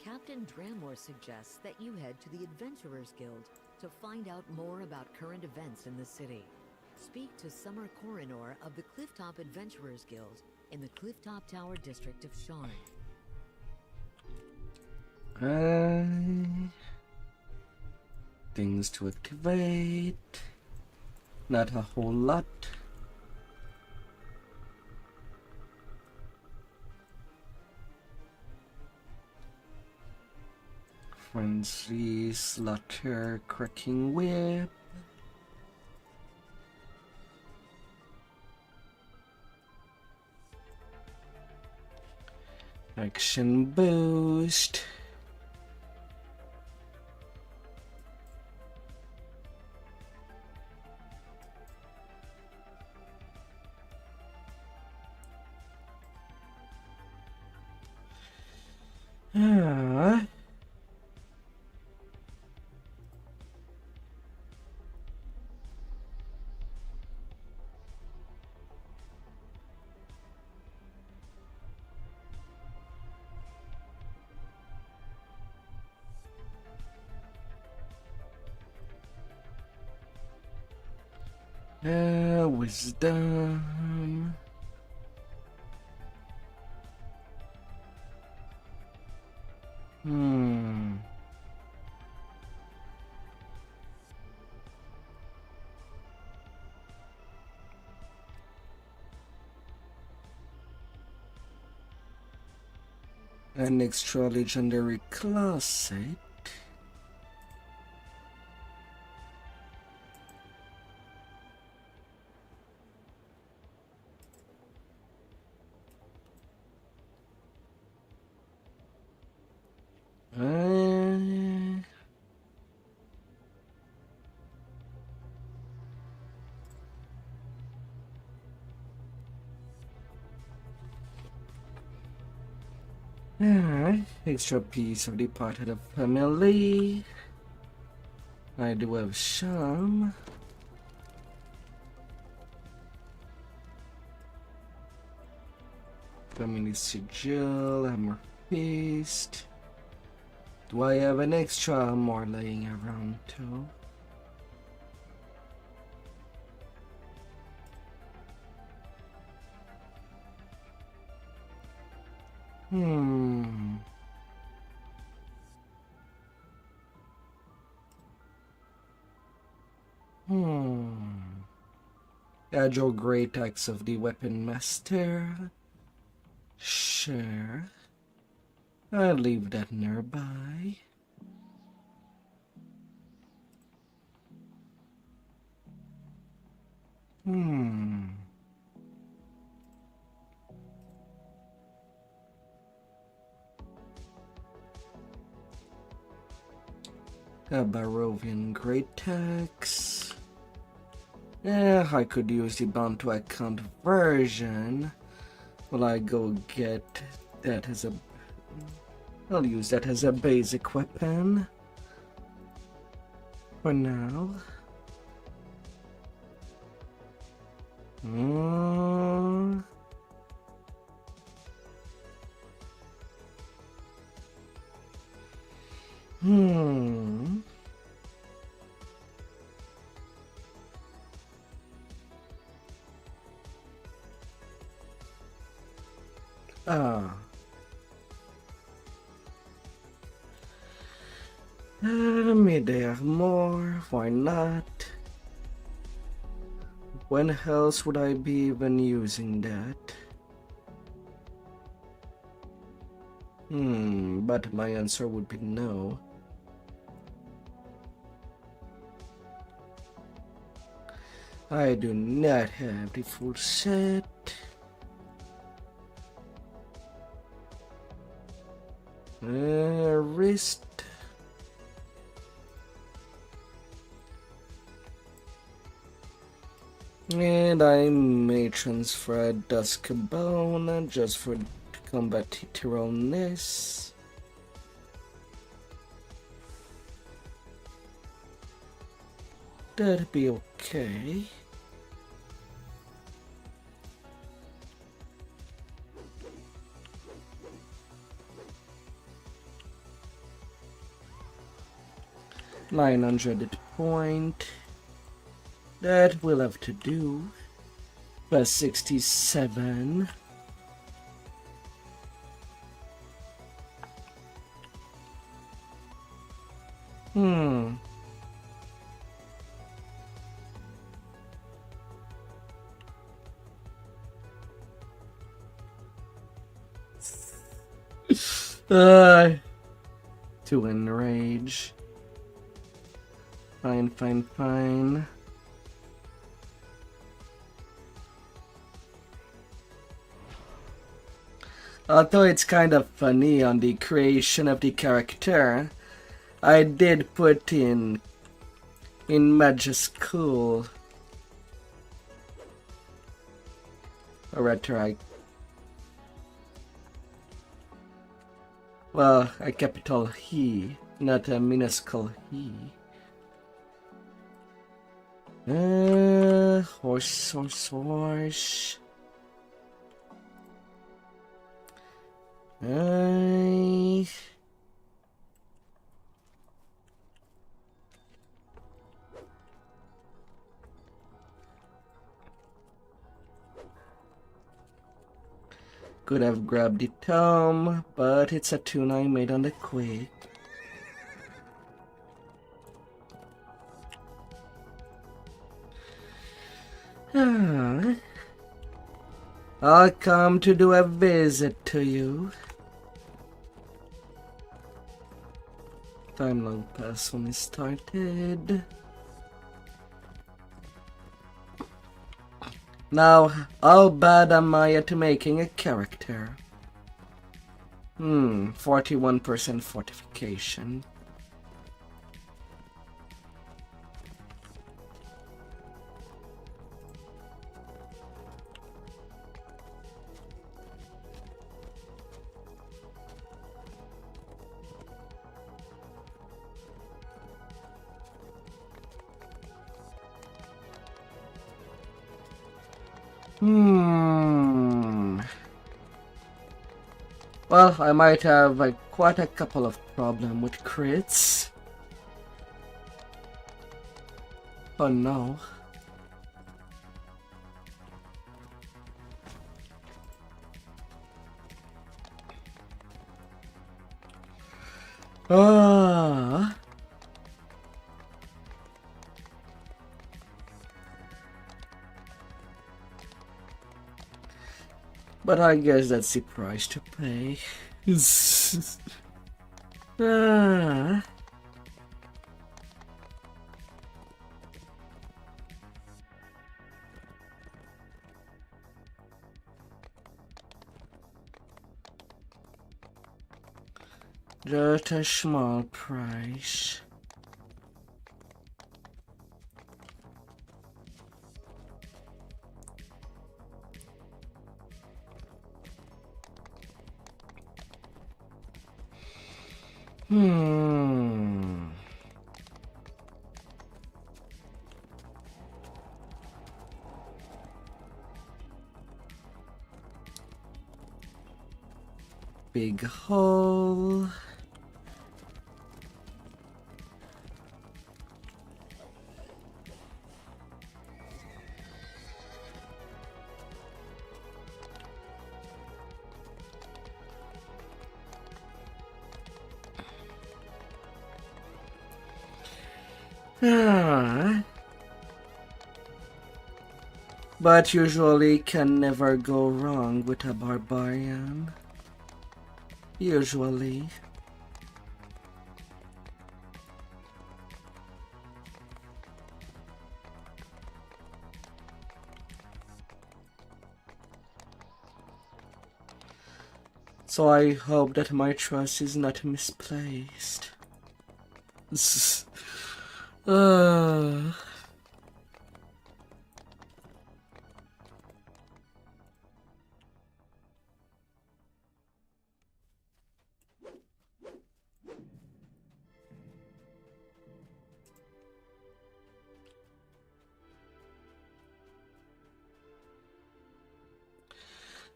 Speaker 6: Captain Dramor suggests that you head to the Adventurers Guild to find out more about current events in the city. Speak to Summer Coronor of the Clifftop Adventurers Guild in the Clifftop Tower district of Sharn.
Speaker 1: Things to activate. Not a whole lot. Frenzy, Slaughter, Cracking Whip. Action Boost. Wisdom. An extra legendary class set. Extra piece of the part of the family. I do have some. Family sigil, hammer fist. Do I have an extra more laying around too? Agile Great Axe of the Weapon Master. Sure. I'll leave that nearby. A Barovian Great Axe. I could use the bound to account version. Will I go get that as a... I'll use that as a basic weapon. For now. Midday more, why not? When else would I be even using that? But my answer would be no. I do not have the full set. Wrist. And I may transfer a Dusk Bone just for combat literalness. That'd be okay. $900 point. That will have to do. Plus 67. To enrage. Fine. Although it's kind of funny on the creation of the character, I did put in Magic School, or rather a capital He, not a minuscule He. Horse. Could have grabbed the tome, but it's a tune I made on the quick. I'll come to do a visit to you. Time long past when it started. Now, how bad am I at making a character? 41% fortification. Well, I might have quite a couple of problems with crits. Oh no. But I guess that's the price to pay. Just a small price. Big hole. Ah. But usually can never go wrong with a barbarian. Usually. So I hope that my trust is not misplaced. uh.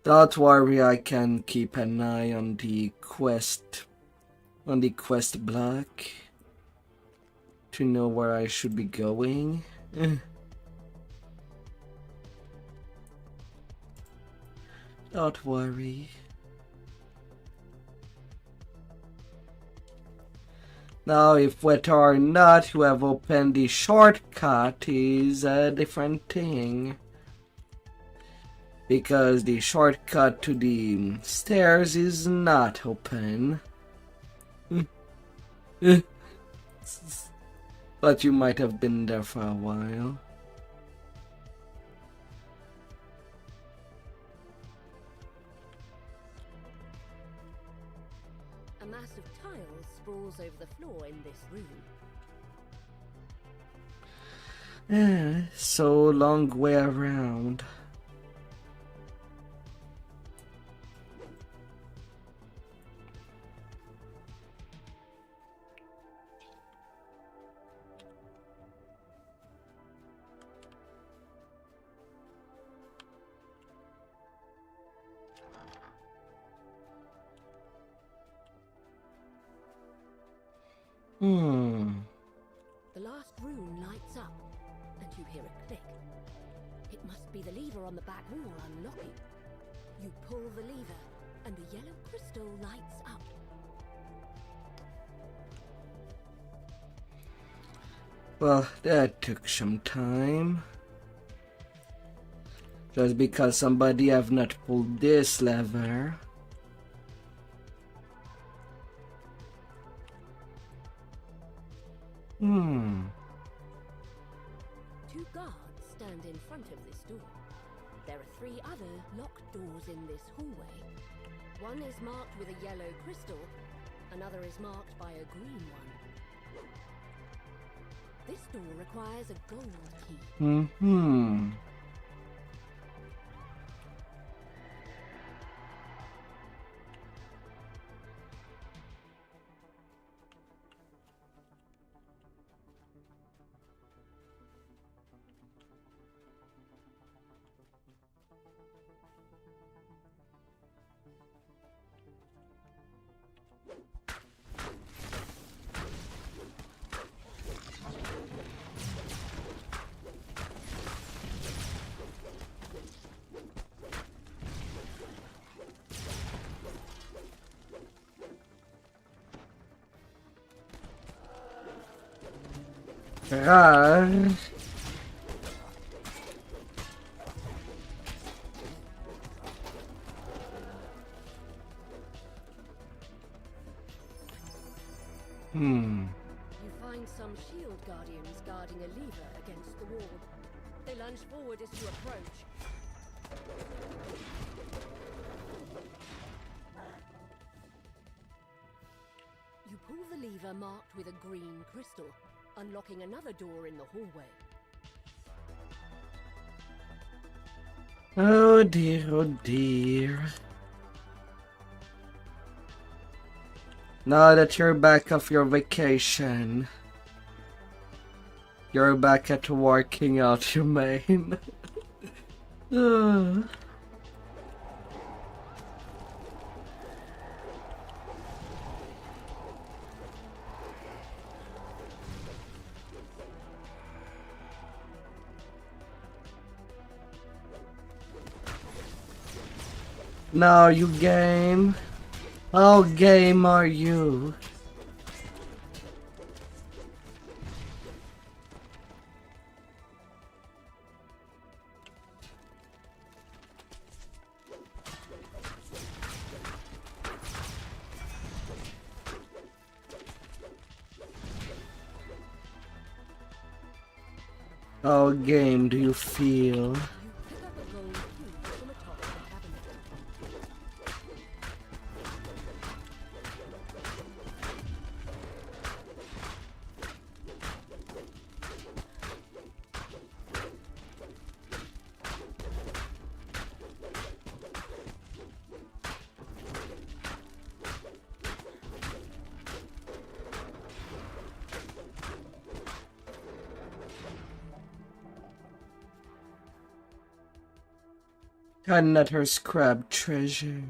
Speaker 1: Don't worry, I can keep an eye on the quest block to know where I should be going. Don't worry. Now, if whether or not you have opened the shortcut is a different thing. Because the shortcut to the stairs is not open. But you might have been there for a while.
Speaker 6: A mass of tiles sprawls over the floor in this room.
Speaker 1: So long way around.
Speaker 6: The last room lights up, and you hear a click. It must be the lever on the back wall unlocking. You pull the lever, and the yellow crystal lights up.
Speaker 1: Well, that took some time. Just because somebody have not pulled this lever.
Speaker 6: Two guards stand in front of this door. There are 3 other locked doors in this hallway. One is marked with a yellow crystal, another is marked by a green one. This door requires a gold key.
Speaker 1: Rar.
Speaker 6: You find some shield guardians guarding a lever against the wall. They lunge forward as you approach. You pull the lever marked with a green crystal, unlocking another door in the hallway.
Speaker 1: Oh dear, oh dear. Now that you're back off your vacation, you're back at working out your main. Now you game. How game are you? How game do you feel?
Speaker 6: You pick up a gold cube from atop the cabinet.
Speaker 1: Another scrap treasure.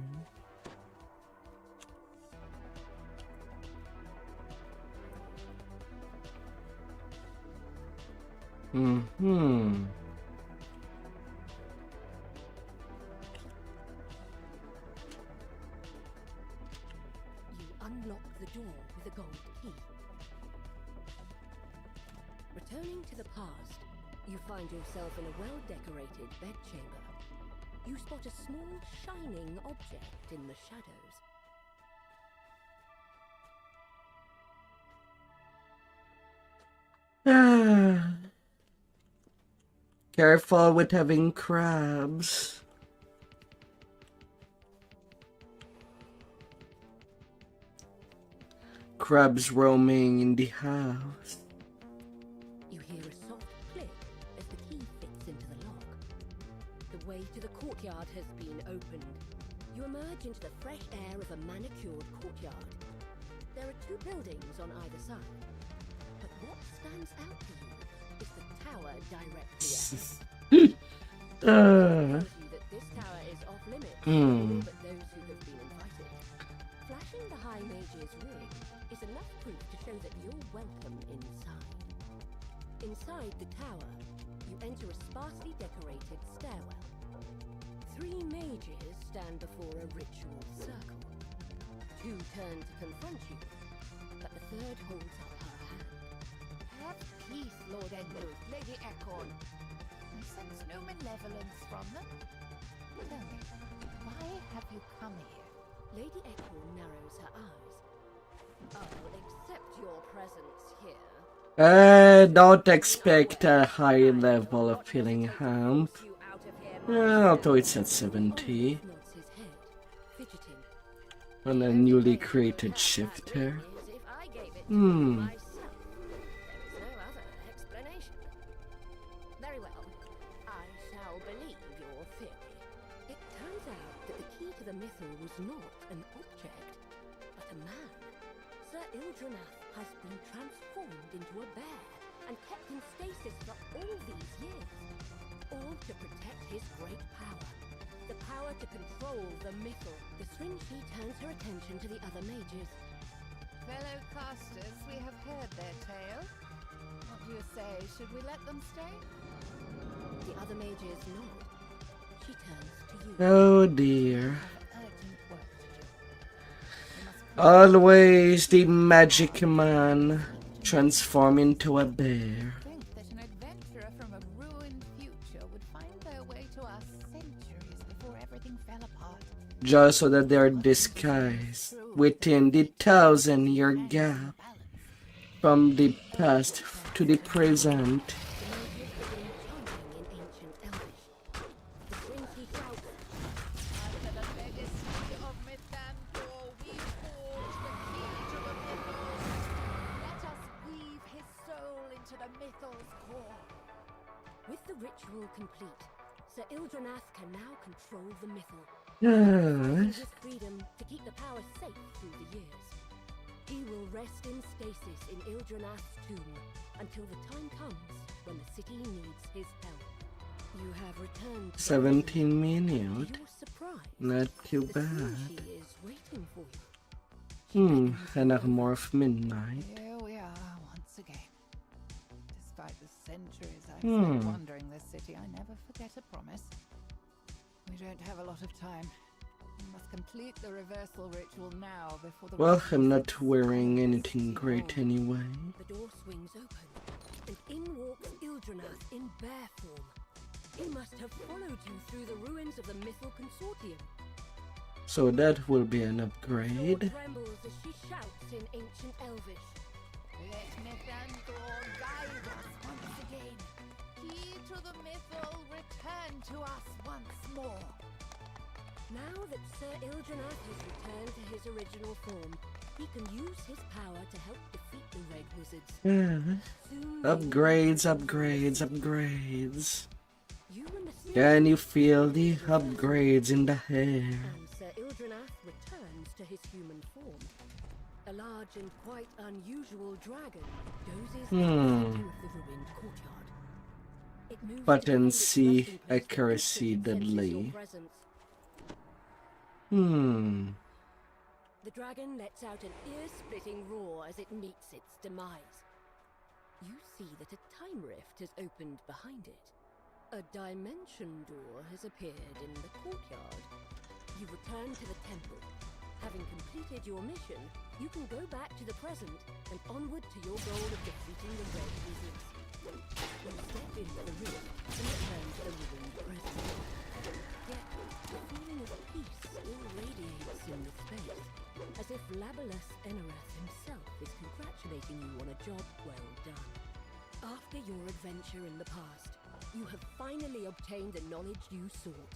Speaker 1: Mm-hmm.
Speaker 6: You unlock the door with a gold key. Returning to the past, you find yourself in a well-decorated bedchamber. You spot a small, shining object in the shadows.
Speaker 1: Careful with having crabs. Crabs roaming in the house.
Speaker 6: You hear a soft click as the key fits into the lock. The way to the courtyard has been opened. You emerge into the fresh air of a manicured courtyard. There are two buildings on either side. But what stands out to you is the tower directly ahead. Tells you that this tower is off limits to all but those who have been invited. Flashing the High Mage's ring is enough proof to show that you're welcome inside. Inside the tower, you enter a sparsely decorated stairwell. 3 mages stand before a ritual circle. 2 turn to confront you, but the third holds up her hand.
Speaker 7: Have peace, Lord Edmund, Lady Acorn. I sense no malevolence from them. Tell me, why have you come here?
Speaker 6: Lady Acorn narrows her eyes. I'll accept your presence here.
Speaker 1: Don't expect a high level of feeling hump. Although it's at 70.
Speaker 6: Nods his head, fidgeting.
Speaker 1: On a newly created shifter.
Speaker 6: If I gave it to you myself, there is no other explanation. Very well, I shall believe your theory. It turns out that the key to the mythal was not an object, but a man. Sir Ildranath has been transformed into a bear and kept in stasis for all these years. All to protect his great power. The power to control the mythal. The Stringy turns her attention to the other mages.
Speaker 7: Fellow casters, we have heard their tale. What do you say? Should we let them stay?
Speaker 6: The other mages nod. She turns to you.
Speaker 1: Oh dear.
Speaker 7: Urgent work to do. We must
Speaker 1: Always the magic man transform into a bear.
Speaker 7: think that an adventurer from a ruined future would find their way to us centuries before everything fell apart.
Speaker 1: Just so that they're disguised within the 1,000-year gap from the past to the present.
Speaker 7: Under the legacy of Mythantor, we forge the key to the mythos. Let us weave his soul into the mythos core.
Speaker 6: With the ritual complete, Sir Ildranath can now control the mythal.
Speaker 1: Yes.
Speaker 6: His freedom to keep the power safe through the years. He will rest in stasis in Ildranath's tomb until the time comes when the city needs his help. You have returned to the
Speaker 1: 17
Speaker 6: To
Speaker 1: minutes.
Speaker 6: your surprise,
Speaker 1: Not too
Speaker 6: the
Speaker 1: bad.
Speaker 6: Stringy is waiting for you.
Speaker 1: Anarmorph Midnight.
Speaker 7: Here we are once again. Despite the centuries I've spent wandering this city, I never forget a promise. We don't have a lot of time. We must complete the reversal ritual now before the...
Speaker 1: Well, I'm not wearing anything great anyway.
Speaker 6: The door swings open, and in walks Ildranath in bear form. He must have followed you through the ruins of the Mythal Consortium.
Speaker 1: So that will be an
Speaker 6: Sword
Speaker 1: upgrade.
Speaker 6: trembles as she shouts in ancient Elvish.
Speaker 7: Let Mythantor guide us once again. He to us once more.
Speaker 8: Now that Sir Ildranath has returned to his original form, he can use his power to help defeat the Red Wizards. Soon they will
Speaker 1: Upgrades,
Speaker 8: be
Speaker 1: upgrades, upgrades.
Speaker 8: You and the
Speaker 1: Can you feel the upgrades in the air?
Speaker 8: and Sir Ildranath returns to his human form. A large and quite unusual dragon dozes in the center of the ruined courtyard. It moves
Speaker 1: Button
Speaker 8: behind its
Speaker 1: C,
Speaker 8: resting place to
Speaker 1: accuracy
Speaker 8: instantly sense your
Speaker 1: deadly.
Speaker 8: presence. The dragon lets out an ear-splitting roar as it meets its demise. You see that a time rift has opened behind it. A dimension door has appeared in the courtyard. You return to the temple. Having completed your mission, you can go back to the present and onward to your goal of defeating the Red Wizards. You step into the rift and return to the ruined present. Yet, the feeling of peace still radiates in the space, as if Labalus Enerath himself is congratulating you on a job well done. After your adventure in the past, you have finally obtained the knowledge you sought.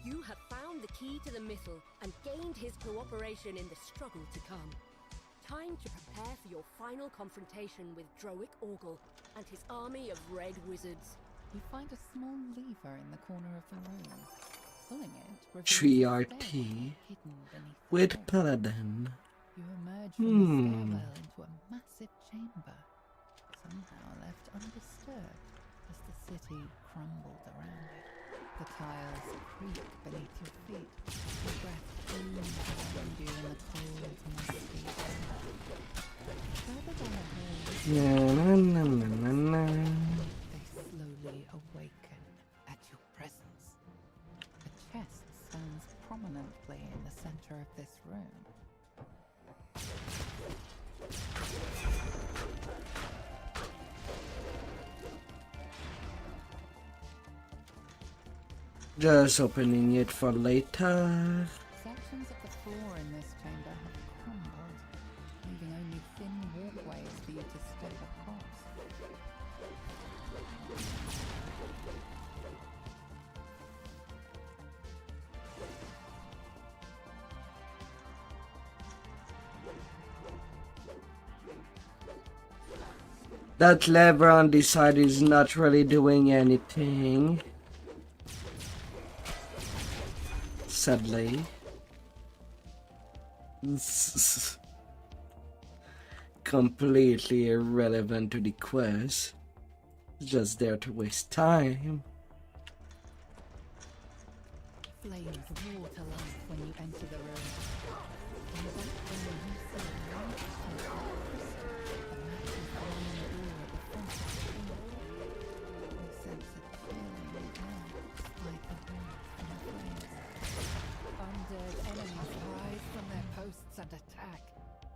Speaker 8: You have found the key to the Mythal and gained his cooperation in the struggle to come. Time to prepare for your final confrontation with Droic Orgel and his army of Red Wizards.
Speaker 7: You find a small lever in the corner of the room. Pulling it reveals
Speaker 1: Tree
Speaker 7: a
Speaker 1: RT
Speaker 7: stairwell hidden beneath the
Speaker 1: with
Speaker 7: floor.
Speaker 1: Paladin.
Speaker 7: You emerge from the stairwell into a massive chamber, somehow left undisturbed as the city crumbled around it. The tiles creak beneath your feet. Your breath booms around you in the cold, musty air. Further down the hall,
Speaker 1: Na, na, na, na, na.
Speaker 7: they slowly awaken at your presence. A chest stands prominently in the center of this room.
Speaker 1: Just opening it for later.
Speaker 7: Sections of the floor in this chamber have crumbled, leaving only thin walkways for you to step across.
Speaker 1: That lever on the side is not really doing anything. Sadly. Completely irrelevant to the quest. It's just there to waste time.
Speaker 7: Flames roar to life when you enter the room. In the back room, you see a large chest of crystal, a massive flaming door at the front of the room. You sense a chilling air despite the warmth from the flames. Undead enemies rise from their posts and attack.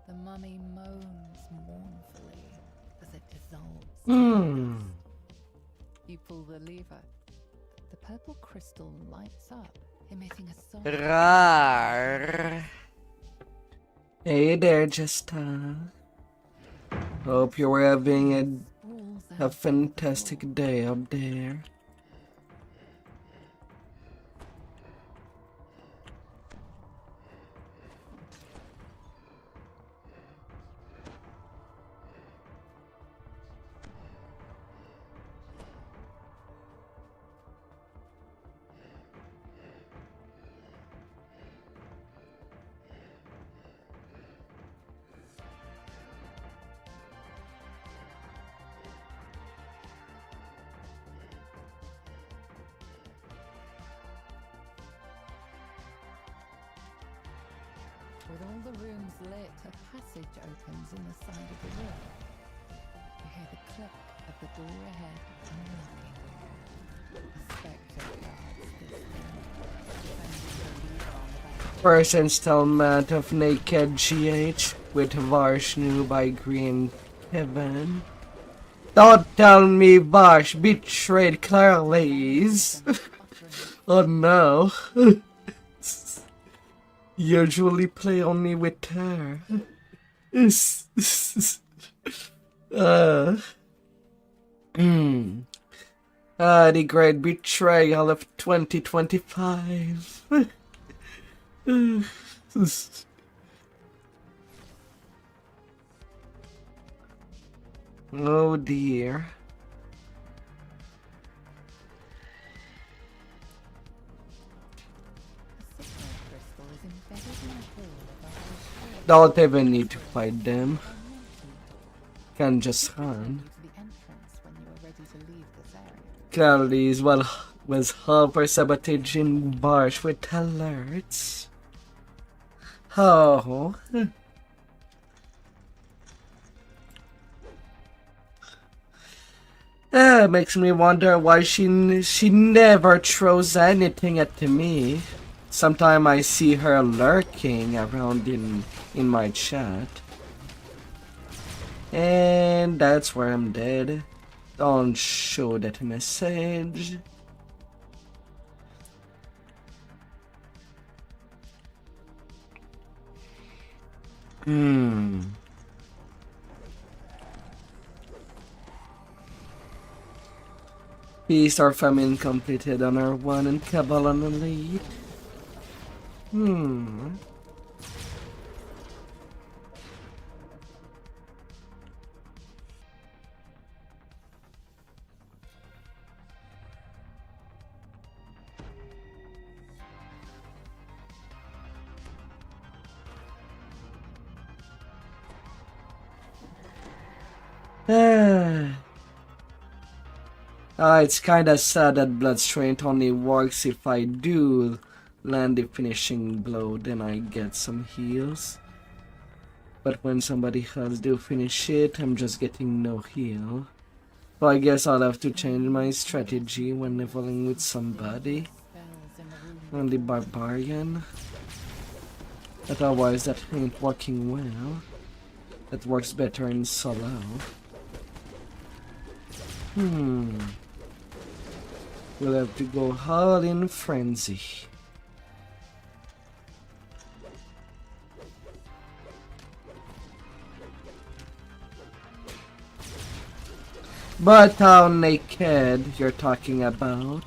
Speaker 7: The mummy moans mournfully as it dissolves. You pull the lever. The purple crystal lights up, emitting a soft
Speaker 1: Rar. Hey there, Jester. Hope you're having
Speaker 7: sprawls
Speaker 1: a
Speaker 7: out
Speaker 1: fantastic day up there.
Speaker 7: With all the rooms lit, a passage opens in the side of the room. You hear the click of the door ahead unlocking. A spectre guards this room, defending the lever on the back.
Speaker 1: First installment of Naked GH with Varshnu by Green Heaven. Don't tell me Varsh betrayed Clairlays. Oh no. Usually play only with her. Ah, the great betrayal of 2025. Oh dear.
Speaker 7: The signal crystal is embedded in a hall above the shore.
Speaker 1: Don't even need to fight them.
Speaker 7: I mentioned
Speaker 1: Can just
Speaker 7: you
Speaker 1: run.
Speaker 7: to the entrance when you were ready to leave this area.
Speaker 1: Clearly, was hyper sabotaging Barsh with alerts. Oh. Makes me wonder why she never throws anything at me. Sometimes I see her lurking around in my chat. And that's where I'm dead. Don't show that message. Peace or famine completed on our one and Cabal on the lead. It's kinda sad that Blood Strength only works if I do land the finishing blow, then I get some heals. But when somebody else do finish it, I'm just getting no heal. So I guess I'll have to change my strategy when leveling with somebody.
Speaker 7: Spells in the room.
Speaker 1: On the Barbarian. Otherwise that ain't working well. That works better in solo. We'll have to go all in frenzy. But how naked you're talking about?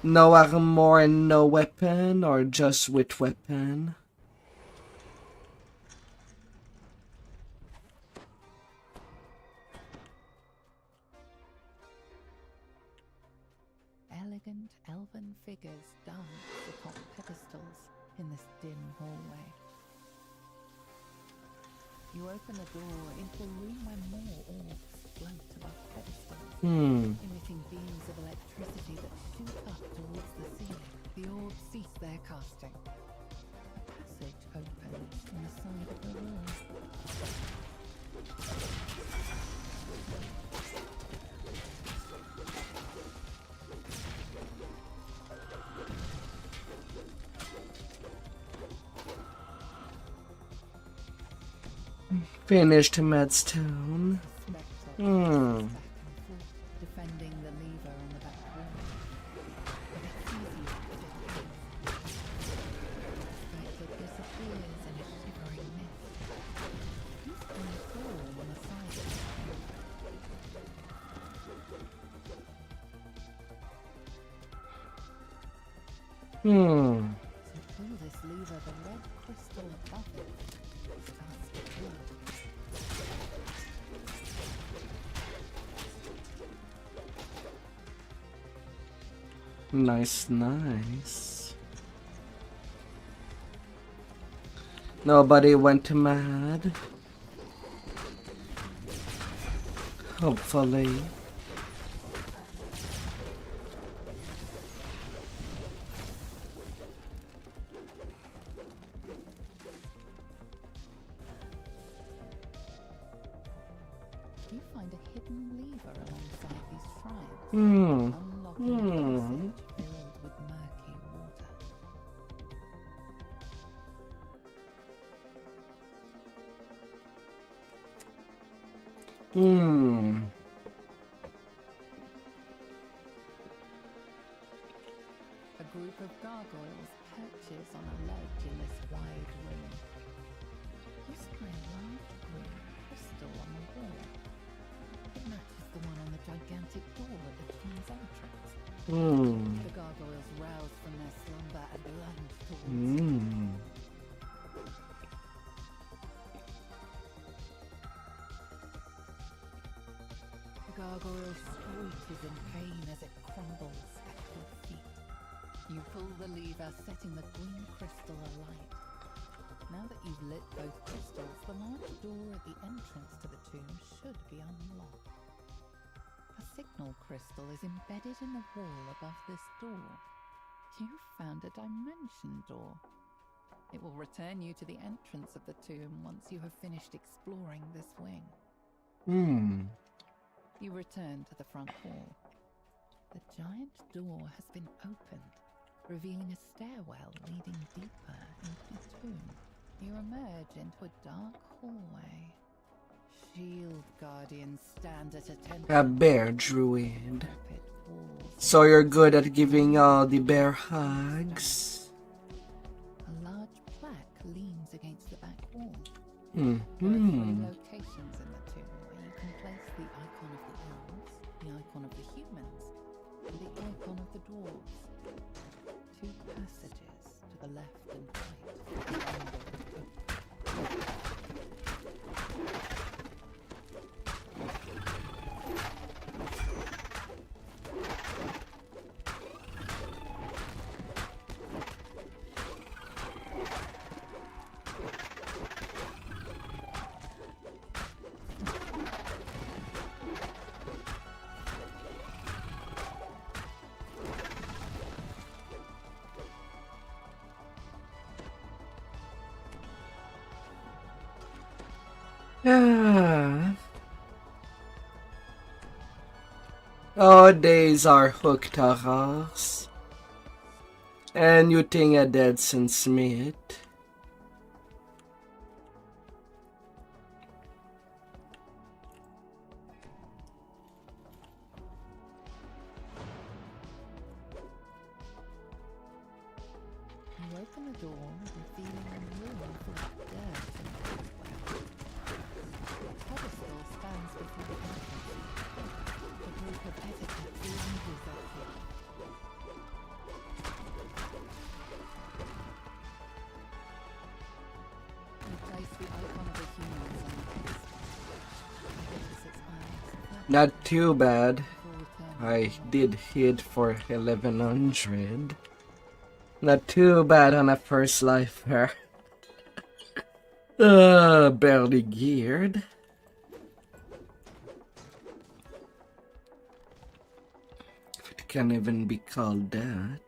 Speaker 1: No armor and no weapon, or just with weapon?
Speaker 7: Elegant elven figures dance upon pedestals in this dim hallway. You open a door into a room where more orbs float above pedestals, emitting beams of electricity that shoot up towards the ceiling. The orbs cease their casting. A passage opens in the side of the wall.
Speaker 1: Finished Madstone.
Speaker 7: Spectre back and forth, defending the lever on the back wall. But it's easier to defend. Spectre disappears in a shivering mist. He's on the floor on the side of the room. To pull this lever, the red crystal above it starts to glow.
Speaker 1: Nice, nice. Nobody went mad. Hopefully.
Speaker 7: You find a hidden lever alongside these shrines, unlocking a passage filled with murky water. A group of gargoyles perches on a ledge in this wide room. You spy a large green crystal on the wall. gigantic door at the tomb's entrance.
Speaker 1: Hmm.
Speaker 7: The gargoyles rouse from their slumber and lunge towards you.
Speaker 1: Hmm.
Speaker 7: The gargoyle's throat is in pain as it crumbles at your feet. You pull the lever, setting the green crystal alight. Now that you've lit both crystals, the large door at the entrance to the tomb should be unlocked. A signal crystal is embedded in the wall above this door. You've found a dimension door. It will return you to the entrance of the tomb once you have finished exploring this wing.
Speaker 1: Hmm.
Speaker 7: You return to the front hall. The giant door has been opened, revealing a stairwell leading deeper into the tomb. You emerge into a dark hallway. Shield guardians stand at attention.
Speaker 1: A bear druid.
Speaker 7: Carpet walls.
Speaker 1: So you're good at giving all the bear hugs.
Speaker 7: A large plaque leans against the back wall. There are
Speaker 1: Hmm.
Speaker 7: 3 locations in the tomb where you can place the icon of the elves, the icon of the humans, and the icon of the dwarves. 2 passages to the left and right.
Speaker 1: Ah. All days are hooked us. And you think a dead since Smith.
Speaker 7: You open the door, revealing a room full of dirt and cobwebs. A pedestal stands before the entrance. A group of etiquette lingers at you. You place the icon of the humans on the pedestal. You focus its eyes.
Speaker 1: Not too bad.
Speaker 7: Before returning
Speaker 1: I did hit for 1100. Not too bad on a first lifer. Barely geared. If it can even be called that.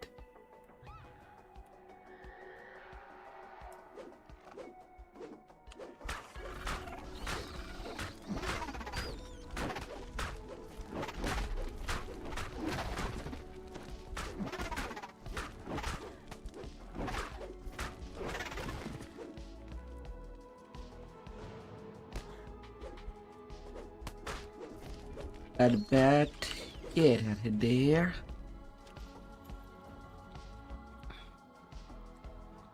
Speaker 1: Add that. Get out of there.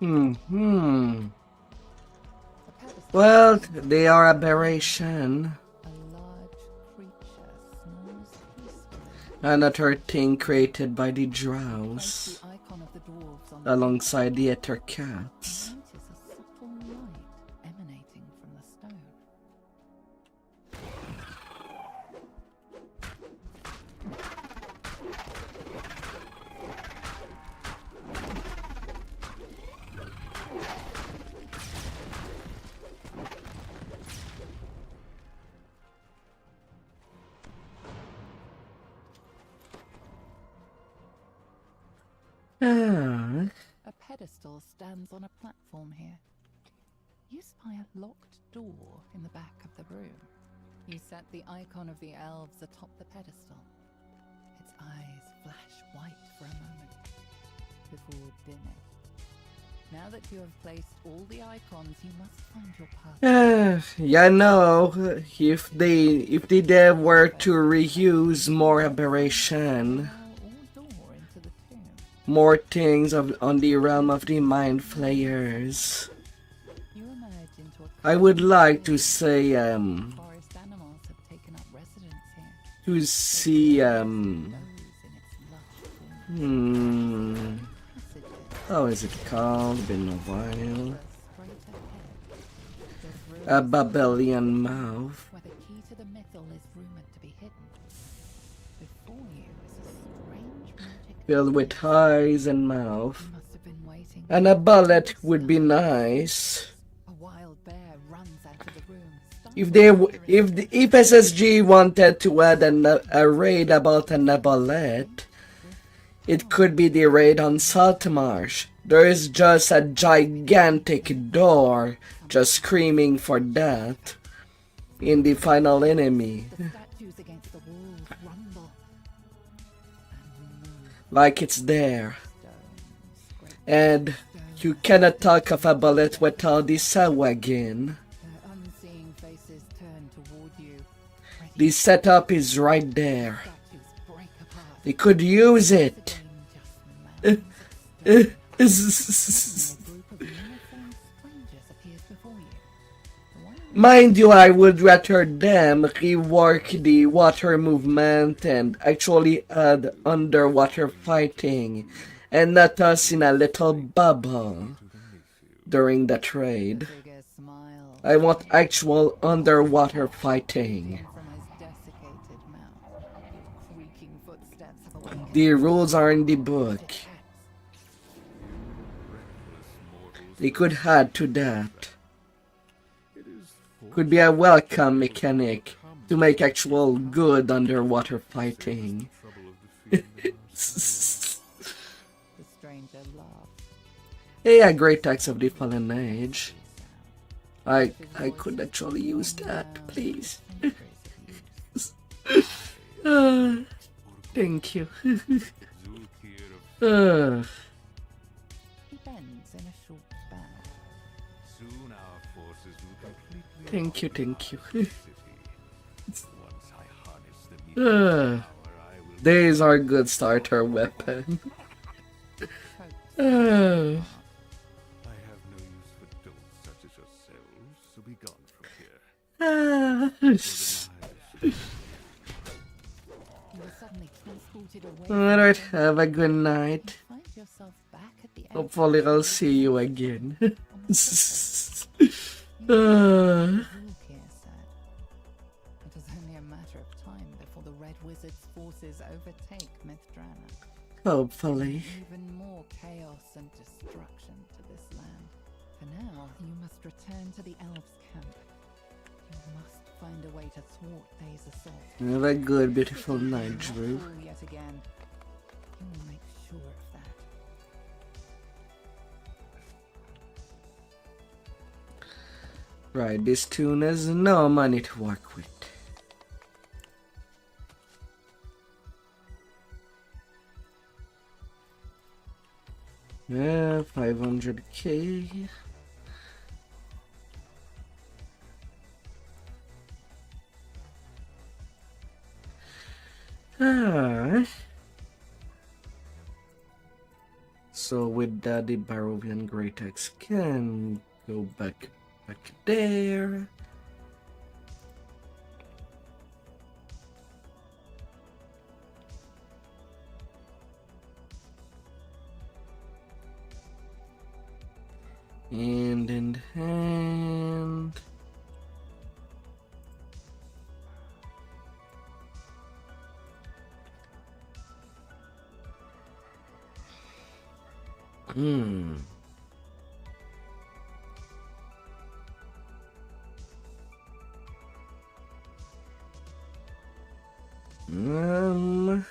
Speaker 7: the pedestal,
Speaker 1: Well, they are aberration.
Speaker 7: a large creature snores peacefully.
Speaker 1: Another thing created by the
Speaker 7: Place
Speaker 1: drows.
Speaker 7: the icon of the dwarves on the
Speaker 1: Alongside the ether cats.
Speaker 7: notice a subtle light emanating from the stone.
Speaker 1: Ah,
Speaker 7: A pedestal stands on a platform here. You spy a locked door in the back of the room. You set the icon of the elves atop the pedestal. Its eyes flash white for a moment before dimming. Now that you have placed all the icons, you must find your path.
Speaker 1: yeah, no. If the dev were to reuse more aberration,
Speaker 7: Or door into the tomb.
Speaker 1: more things on the realm of the mind flayers,
Speaker 7: You emerge into a
Speaker 1: I would like to say
Speaker 7: forest animals have taken up residents here.
Speaker 1: to see
Speaker 7: Those in its lush form.
Speaker 1: how is it called? Been a while.
Speaker 7: Straight ahead.
Speaker 1: A Babylonian mouth.
Speaker 7: Where the key to the mythal is rumored to be hidden. Before you is a strange magic.
Speaker 1: Filled with eyes and mouth.
Speaker 7: You must have been waiting.
Speaker 1: And a bullet would be nice.
Speaker 7: A wild bear runs out of the room.
Speaker 1: If they if SSG wanted to add a raid about a bullet, it could be the raid on Saltmarsh. There is just a gigantic door just screaming for death in the final enemy.
Speaker 7: The statues against the walls rumble and move.
Speaker 1: Like it's there.
Speaker 7: Stones scrape.
Speaker 1: And you cannot talk of a bullet without the wagon.
Speaker 7: Their unseeing faces turn toward you. Ready
Speaker 1: The setup is right there.
Speaker 7: statues break apart.
Speaker 1: They could use it.
Speaker 7: Again, just mounds of
Speaker 1: Mind
Speaker 7: stone. A group of uniformed strangers appears before you. One
Speaker 1: you, I would rather them rework the water movement and actually add underwater fighting and not us in a little bubble during the trade.
Speaker 7: figure smiles
Speaker 1: I want actual underwater fighting.
Speaker 7: from his desiccated mouth. Creaking footsteps have awakened.
Speaker 1: The rules are in the book. They could add to that. Could be a welcome mechanic to make actual good underwater fighting.
Speaker 7: The stranger laughs.
Speaker 1: Hey, a great axe of the fallen age. I could actually use that, please. Thank you.
Speaker 7: He bends in a short bow.
Speaker 3: Soon our forces will completely
Speaker 1: Thank you, thank you.
Speaker 3: city. Once I harness the mutant power, I will
Speaker 1: These are good starter weapon.
Speaker 7: Chokes.
Speaker 1: Uh,
Speaker 3: I have no use for dolts such as yourselves, so be gone from here.
Speaker 7: You are suddenly transported away.
Speaker 1: Alright, have a good night.
Speaker 7: Find yourself back at the end.
Speaker 1: Hopefully I'll see you again.
Speaker 7: It was only a matter of time before the Red Wizard's forces overtake Mithdrana.
Speaker 1: Hopefully.
Speaker 7: Even more chaos and destruction to this land. For now, you must return to the elves' camp. You must find a way to thwart Thay's assault.
Speaker 1: Have a good, beautiful night,
Speaker 7: Not
Speaker 1: Drew.
Speaker 7: fall yet again. You will make sure of that.
Speaker 1: Right, this tune has no money to work with. Yeah, 500k. So with that, the Barovian Great Axe can go back there. Hand in hand. Hmm. Um.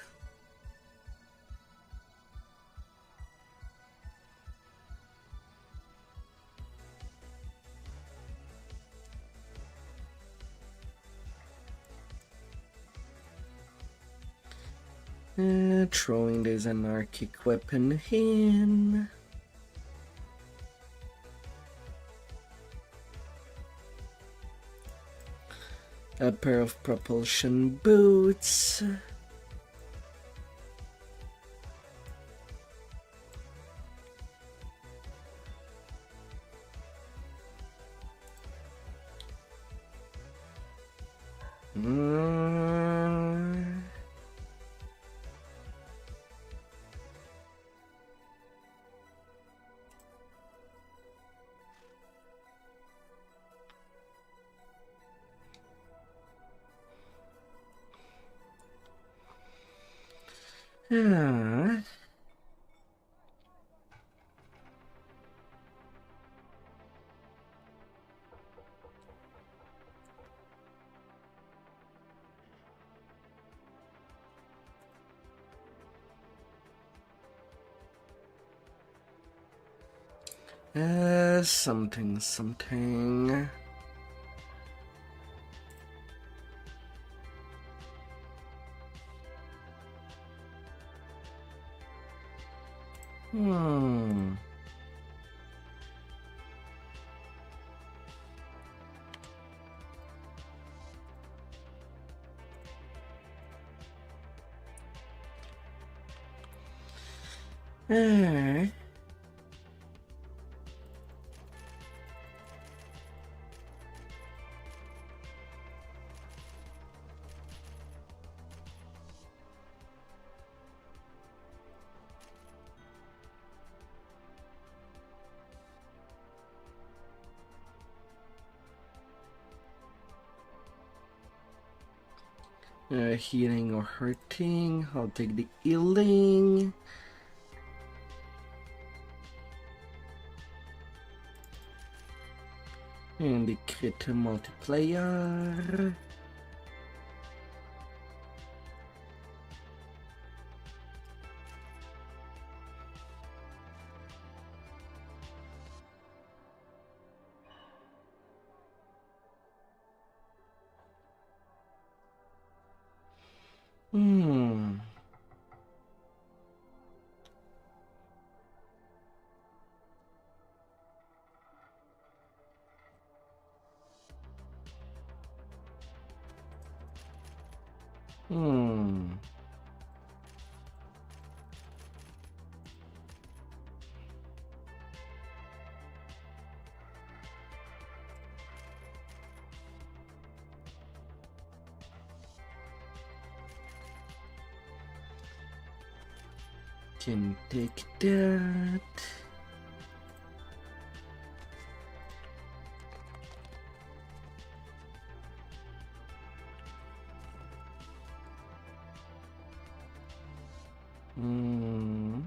Speaker 1: Throwing this anarchic weapon in. A pair of propulsion boots. Ah. Something. Hmm. Eh. Healing or hurting. I'll take the healing. And the crit multiplier. Hmm. Hmm. Can take that. Hmm.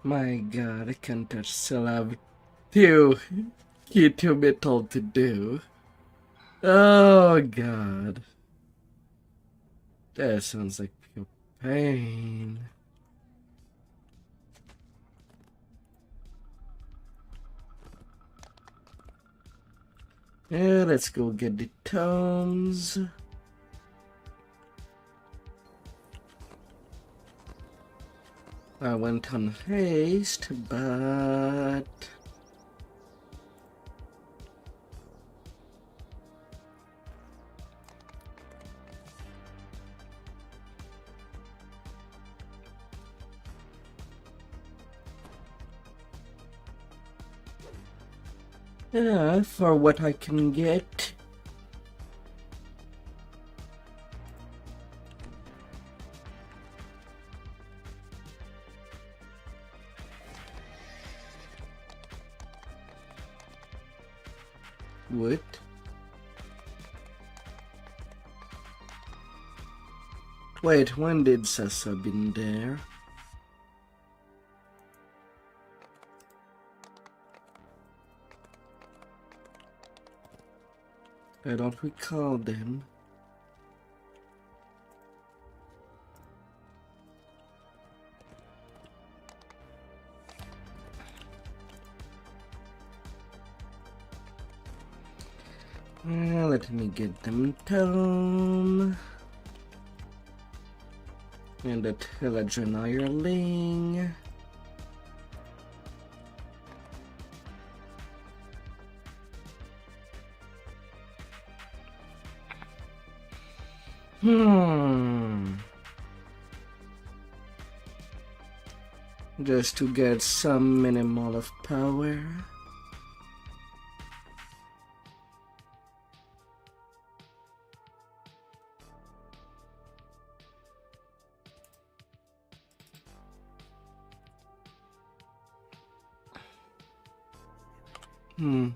Speaker 1: My god, I can't touch still have two YouTube metal to do. Oh god. That sounds like pure pain. Yeah, let's go get the tomes. I went on haste, but yeah, for what I can get. What? Wait, when did Sasa been there? I don't recall them. Let me get them tome. And the Teledron Ireling. Just to get some minimal of power. Hmm.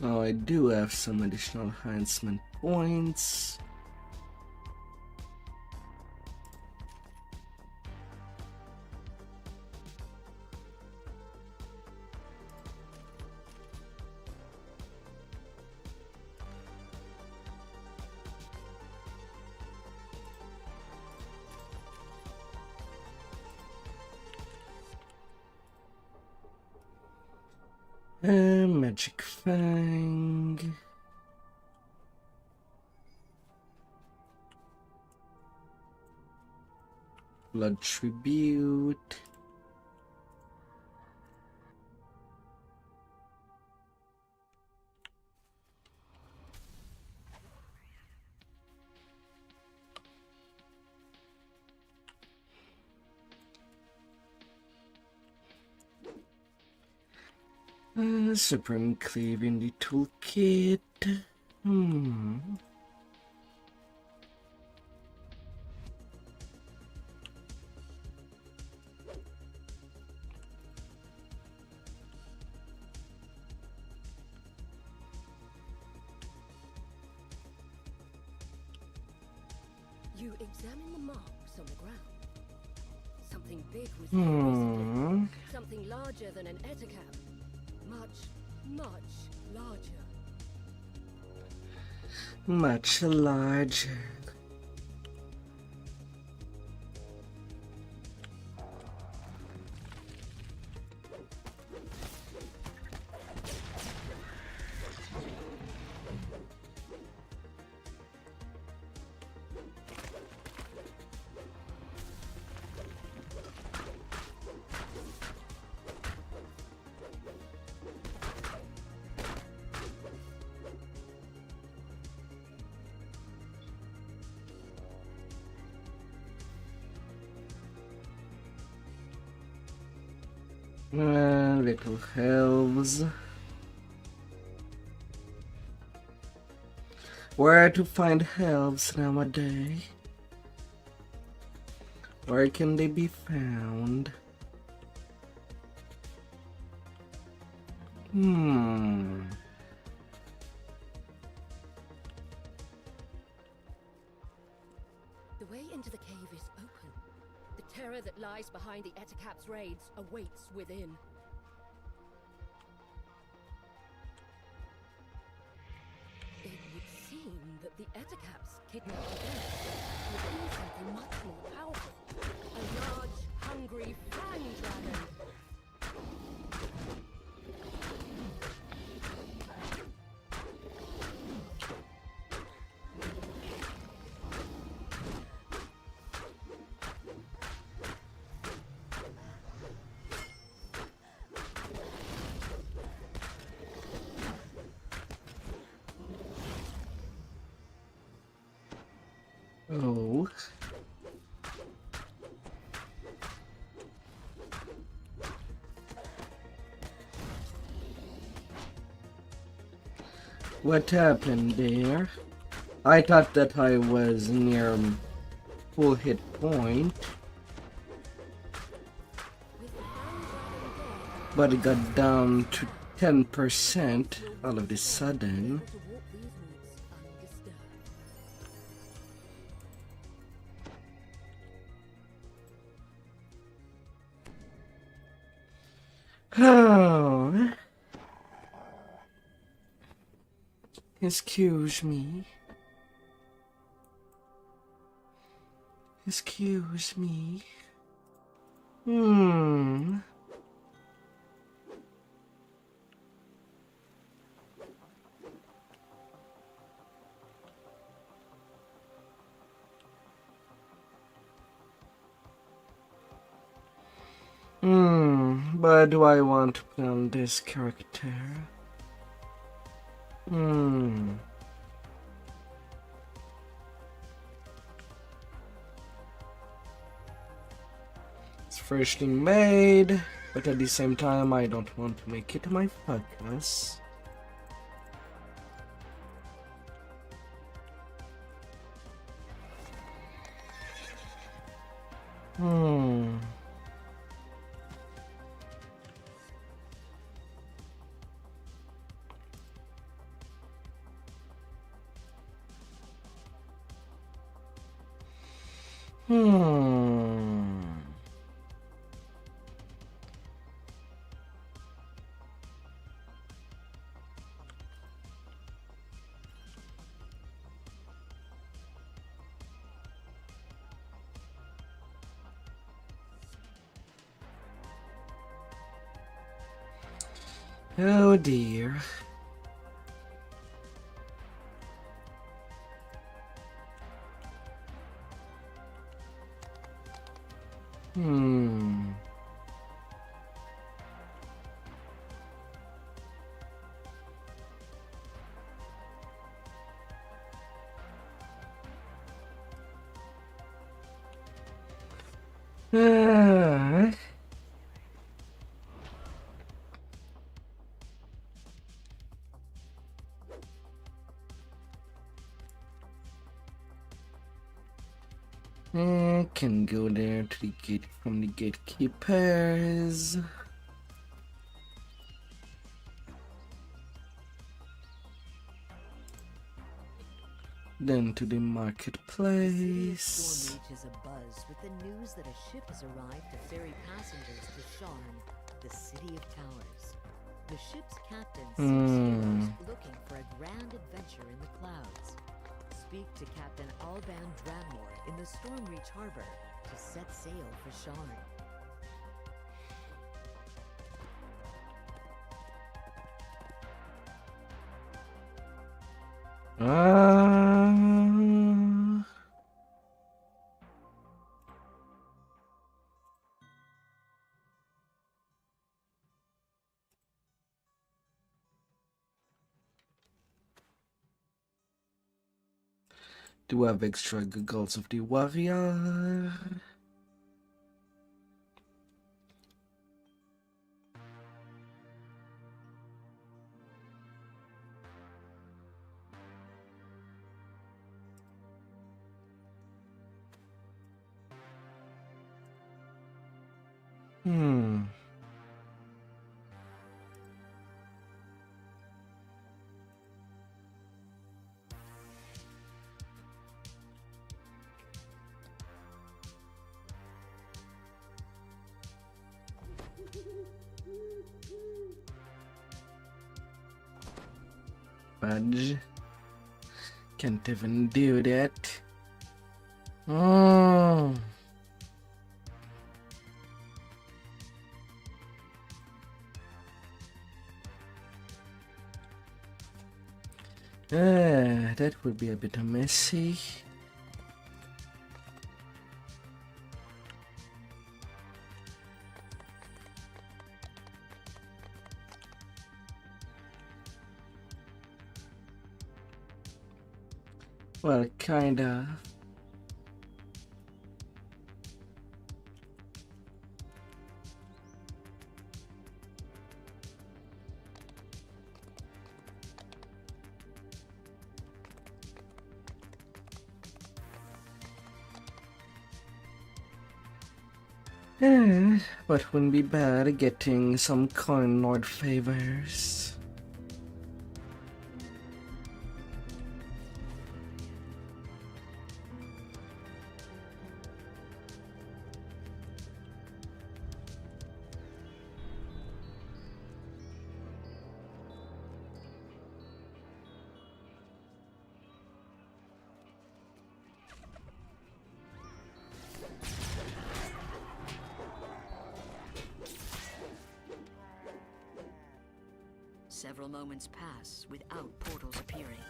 Speaker 1: Oh, I do have some additional enhancement points. Magic Fang. Blood Tribute. Supreme Cleave in the toolkit.
Speaker 8: You examine the marks on the ground. Something big was there recently. Something larger than an etacap. Much larger.
Speaker 1: Much larger. Little elves. Where to find elves nowadays? Where can they be found?
Speaker 8: The way into the cave is open. The terror that lies behind the etacap's raids awaits within. It would seem that the etacaps kidnapped the beast within something much more powerful. A large, hungry fang dragon.
Speaker 1: Oh. What happened there? I thought that I was near full hit point, but it got down to 10% all of a sudden.
Speaker 8: To walk these woods undisturbed.
Speaker 1: Oh. Excuse me. Excuse me. But do I want to play on this character? It's freshly made, but at the same time I don't want to make it my focus. Hmm. Hmm. Oh dear. Hmm. Ah. I can go there to the gate from the gatekeepers. Then to the
Speaker 6: The city of
Speaker 1: marketplace.
Speaker 6: Stormreach is abuzz with the news that a ship has arrived to ferry passengers to Sharn, the city of towers. The ship's captain seeks heroes looking for a grand adventure in the clouds. Speak to Captain Alban Dranmore in the Stormreach harbor to set sail for Sharn.
Speaker 1: Ah. Do I have extra goggles of the warrior? Hmm. Fudge. Can't even do that. Oh. That would be a bit messy. Well, kinda. But wouldn't be bad getting some coin lord favors.
Speaker 6: Several moments pass without portals appearing.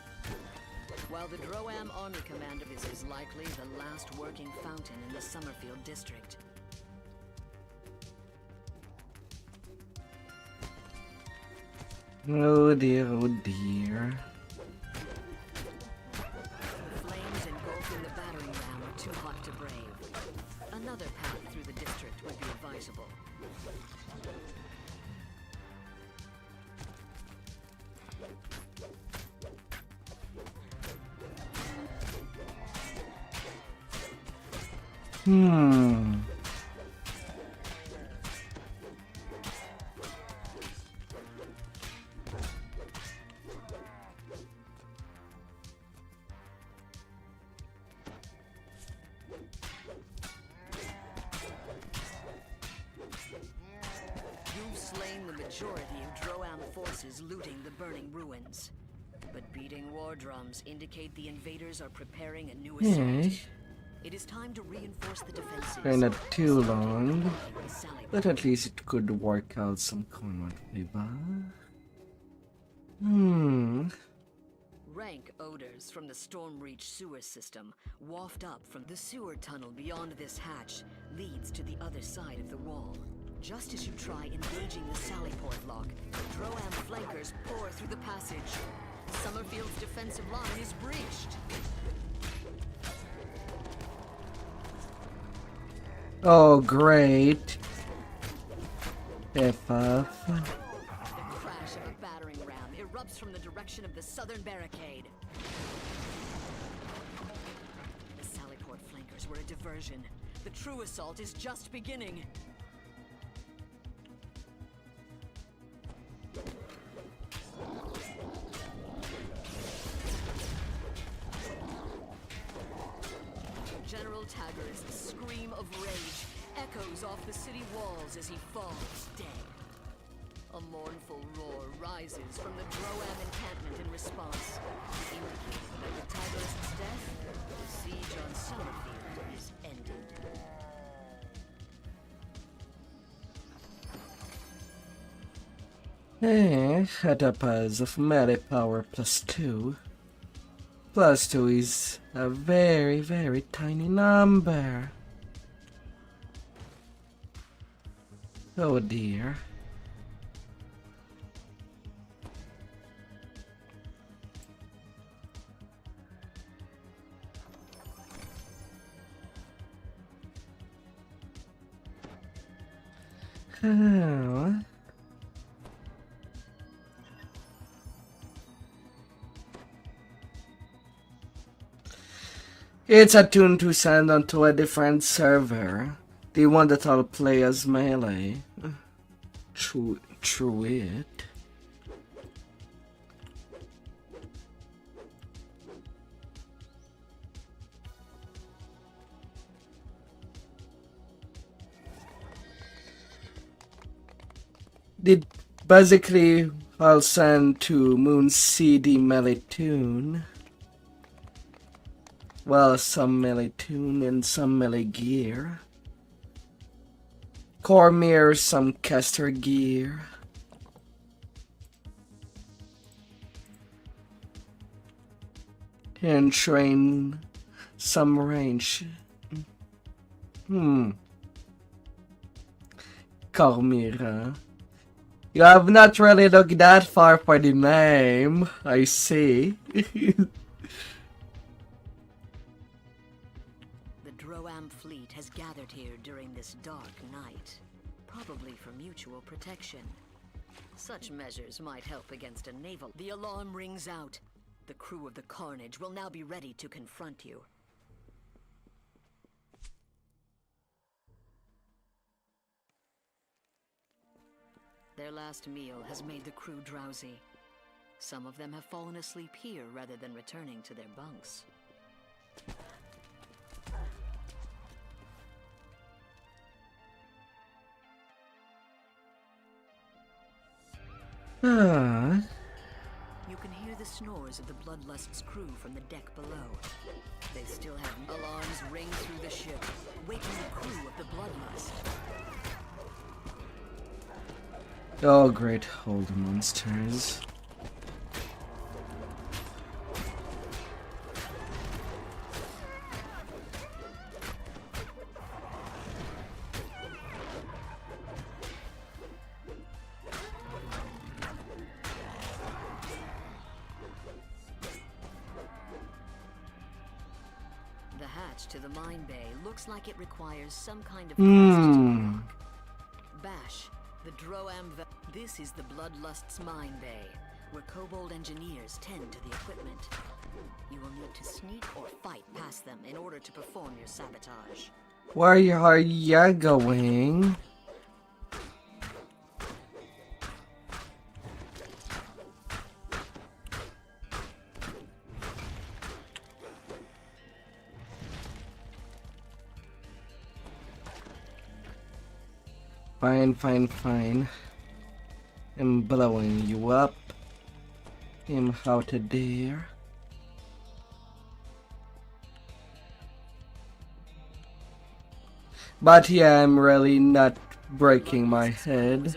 Speaker 6: While the Droam Army Commander is likely the last working fountain in the Summerfield district.
Speaker 1: Oh dear, oh dear.
Speaker 6: Flames engulfing the battering ram are too hot to brave. Another path through the district would be advisable. majority of Droam forces looting the burning ruins. But beating war drums indicate the invaders are preparing a new assault. It is time to reinforce the defenses.
Speaker 1: Kinda too long, but at least it could work out some common favor.
Speaker 6: Rank odors from the Stormreach sewer system waft up from the sewer tunnel beyond this hatch leads to the other side of the wall. Just as you try engaging the Sallyport lock, Droam flankers pour through the passage. Summerfield's defensive line is breached.
Speaker 1: Oh, great. F off.
Speaker 6: The crash of a battering ram erupts from the direction of the southern barricade. The Sallyport flankers were a diversion. The true assault is just beginning. General Taggart's scream of rage echoes off the city walls as he falls dead. A mournful roar rises from the Droam encampment in response, indicating that with Taggart's death, the siege on Summerfield is ended.
Speaker 1: At a pass of melee power +2. +2 is a very, very tiny number. Oh dear. Oh. It's attuned to send onto a different server. The one that I'll play as melee. True it. Basically, I'll send to Moon CD melee tune. Well, some melee tune and some melee gear. Cormier, some caster gear. And train some range. Cormier. You have not really looked that far for the name, I see.
Speaker 6: The Droam fleet has gathered here during this dark night, probably for mutual protection. Such measures might help against a naval. The alarm rings out. The crew of the Carnage will now be ready to confront you. Their last meal has made the crew drowsy. Some of them have fallen asleep here rather than returning to their bunks. You can hear the snores of the Bloodlust's crew from the deck below. They still have alarms ring through the ship, waking the crew of the Bloodlust.
Speaker 1: Oh, great, hold monsters.
Speaker 6: The hatch to the mine bay looks like it requires some kind of constant lock. Bash, the Droam. This is the Bloodlust's mine bay, where Kobold engineers tend to the equipment. You will need to sneak or fight past them in order to perform your sabotage.
Speaker 1: Where are you going? Fine. I'm blowing you up. I'm out of there. But yeah, I'm really not breaking my head.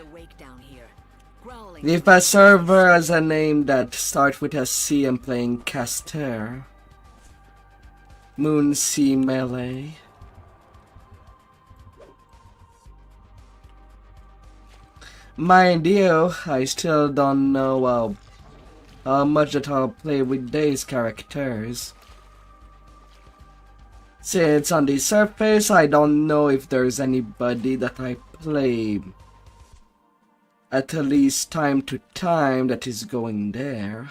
Speaker 1: If a server has a name that starts with a C, I'm playing Caster. Moon Sea Melee. Mind you, I still don't know how much that I'll play with these characters. Since on the surface, I don't know if there's anybody that I play at least time to time that is going there.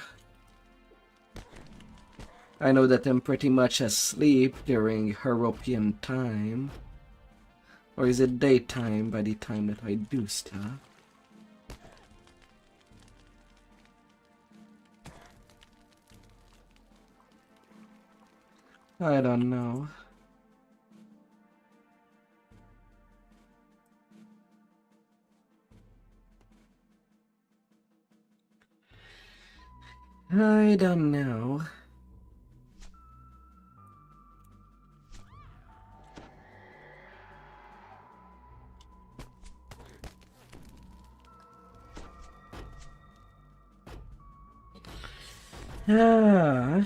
Speaker 1: I know that I'm pretty much asleep during European time. Or is it daytime by the time that I do stuff? I don't know. I don't know. Ah.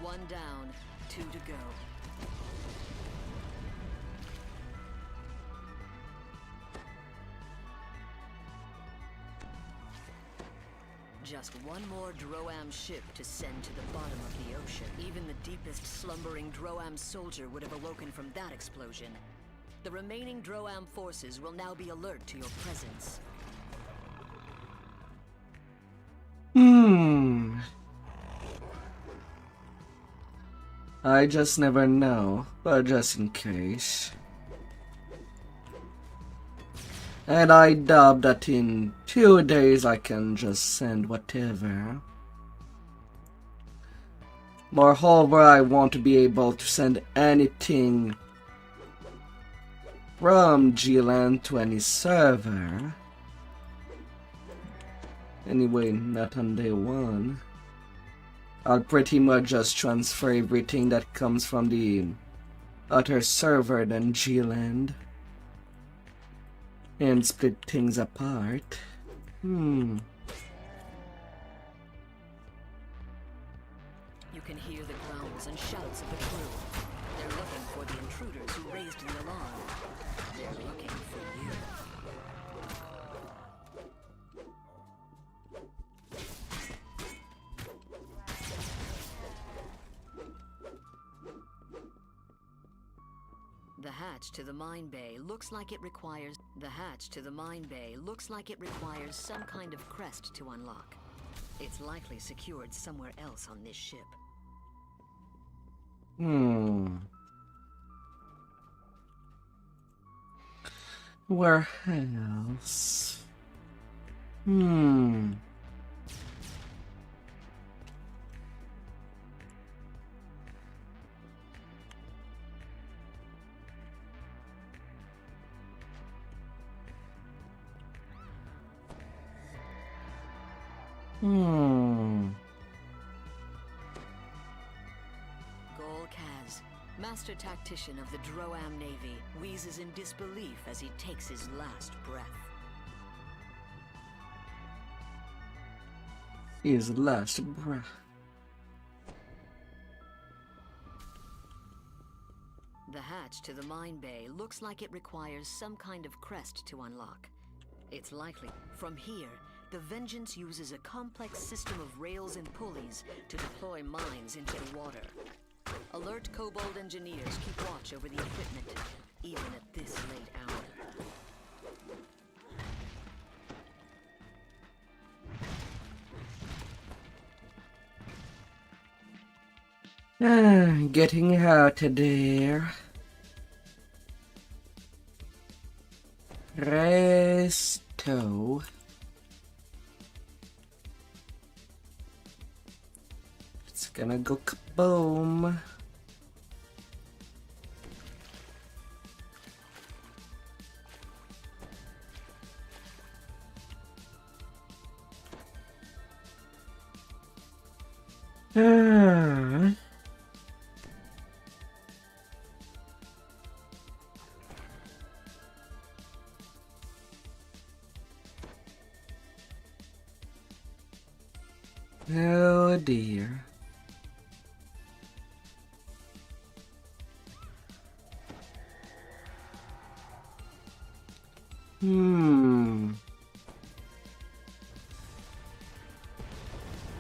Speaker 6: One down, 2 to go. Just one more Droam ship to send to the bottom of the ocean. Even the deepest slumbering Droam soldier would have awoken from that explosion. The remaining Droam forces will now be alert to your presence.
Speaker 1: I just never know, but just in case. And I doubt that in 2 days I can just send whatever. Moreover, I want to be able to send anything from G-Land to any server. Anyway, not on day 1. I'll pretty much just transfer everything that comes from the other server than G-Land. And split things apart. You
Speaker 6: can hear the growls and shouts of the crew. They're looking for the intruders who raised the alarm. They're looking for you. The hatch to the mine bay looks like it requires some kind of crest to unlock. It's likely secured somewhere else on this ship.
Speaker 1: Where else?
Speaker 6: Golkaz, master tactician of the Droam Navy, wheezes in disbelief as he takes his last breath.
Speaker 1: His last breath.
Speaker 6: The hatch to the mine bay looks like it requires some kind of crest to unlock. It's likely. From here, the Vengeance uses a complex system of rails and pulleys to deploy mines into the water. Alert Kobold engineers keep watch over the equipment, even at this late hour.
Speaker 1: getting out of there. Resto. It's gonna go kaboom. Ah. Oh dear.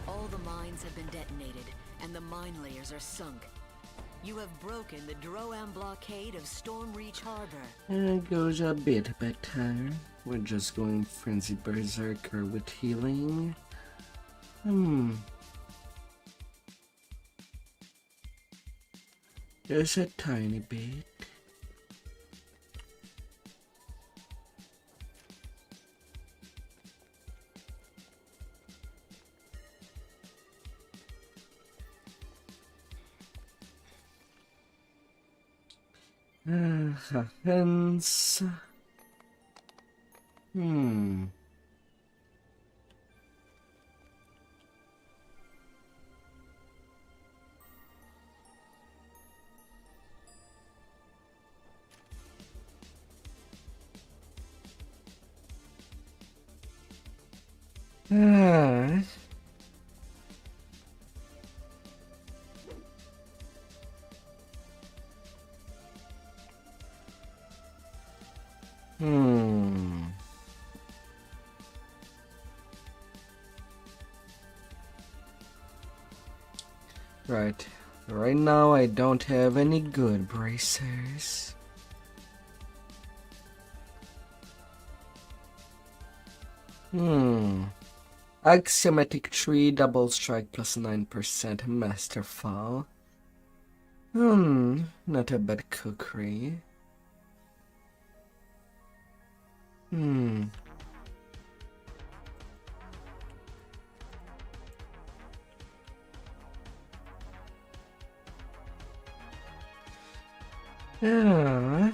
Speaker 6: All the mines have been detonated, and the mine layers are sunk. You have broken the Droam blockade of Stormreach Harbor.
Speaker 1: It goes a bit better. We're just going frenzy berserker with healing. Just a tiny bit. Hence. Right. Right now I don't have any good bracers. Axiomatic tree, double strike plus 9% masterfall. Not a bad cookery. Yeah.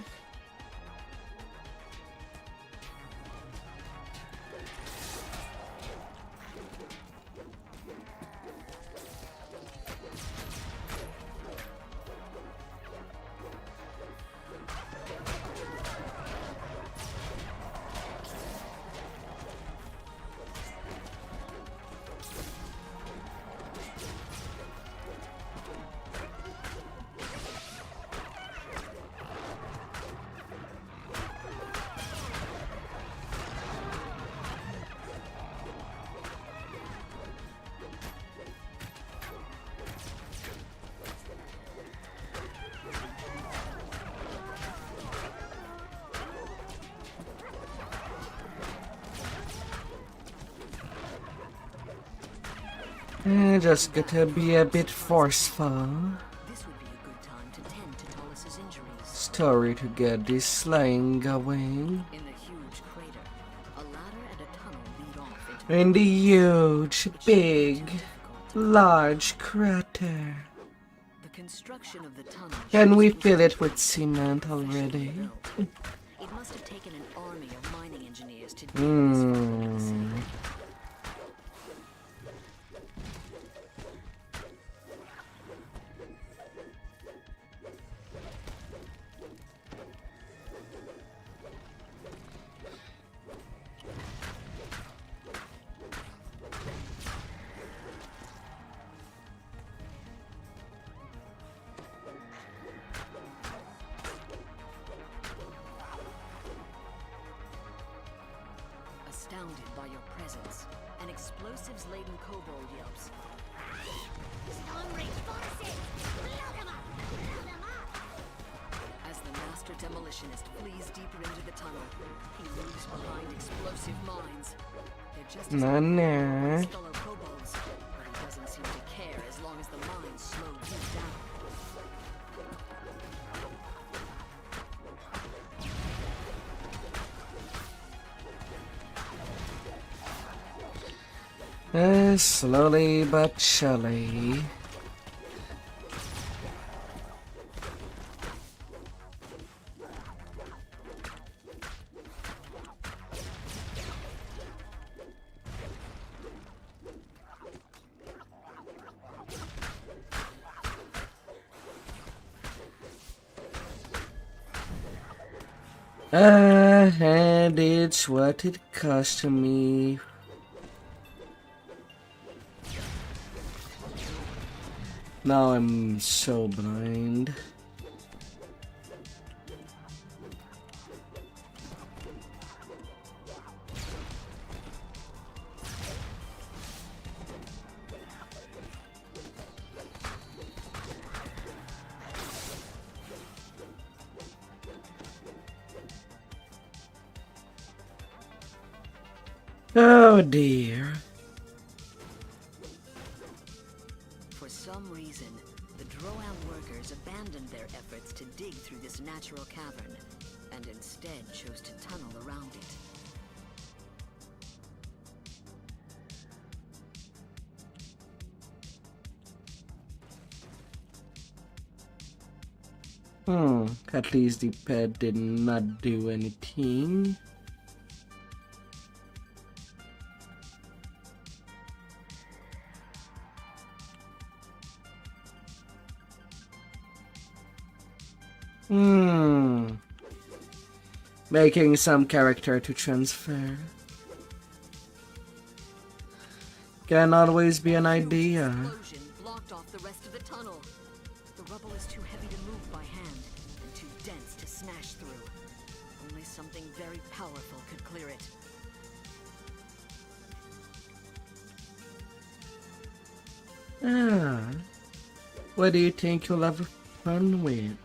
Speaker 1: Just gotta be a bit forceful.
Speaker 6: This would be a good time to tend to Tullis's injuries.
Speaker 1: Story to get this slaying going.
Speaker 6: In the huge crater, a ladder and a tunnel lead off into
Speaker 1: In the huge, big, large crater.
Speaker 6: the construction of the tunnel.
Speaker 1: Can we fill it with cement already?
Speaker 6: It must have taken an army of mining engineers to do this for us. Astounded by your presence, an explosives-laden kobold yelps. As the master demolitionist flees deeper into the tunnel, he moves behind explosive mines. They're just as
Speaker 1: Nah.
Speaker 6: his fellow kobolds, but he doesn't seem to care as long as the mines slow him down.
Speaker 1: Slowly but surely. And it's what it cost me. Now I'm so blind. Oh dear.
Speaker 6: For some reason, the Droam workers abandoned their efforts to dig through this natural cavern, and instead chose to tunnel around it.
Speaker 1: At least the pet did not do anything. Making some character to transfer can always be an idea.
Speaker 6: Explosion blocked off the rest of the tunnel. The rubble is too heavy to move by hand and too dense to smash through. Only something very powerful could clear it.
Speaker 1: What do you think you'll have fun with?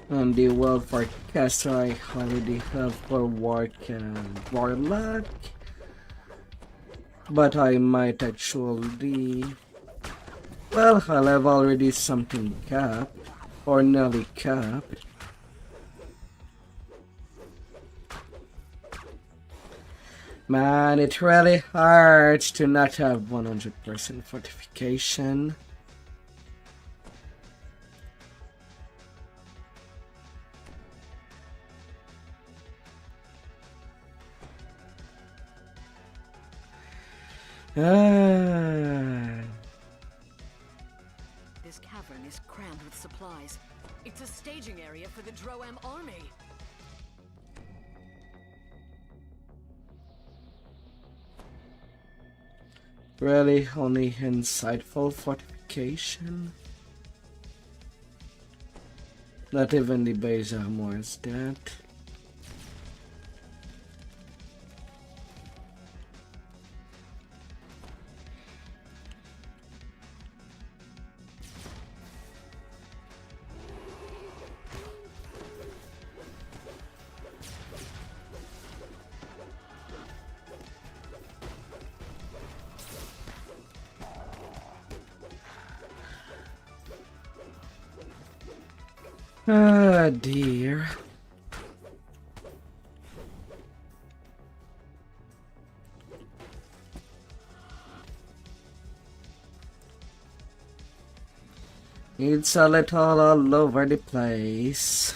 Speaker 1: On the world forecaster, I already have for Warlock, but I might actually, well, I'll have already something capped, or nearly capped. Man, it really hurts to not have 100% fortification.
Speaker 6: This cavern is crammed with supplies. It's a staging area for the Droam army.
Speaker 1: Really, only insightful fortification? Not even the base armor is that. Ah, dear. It's a little all over the place.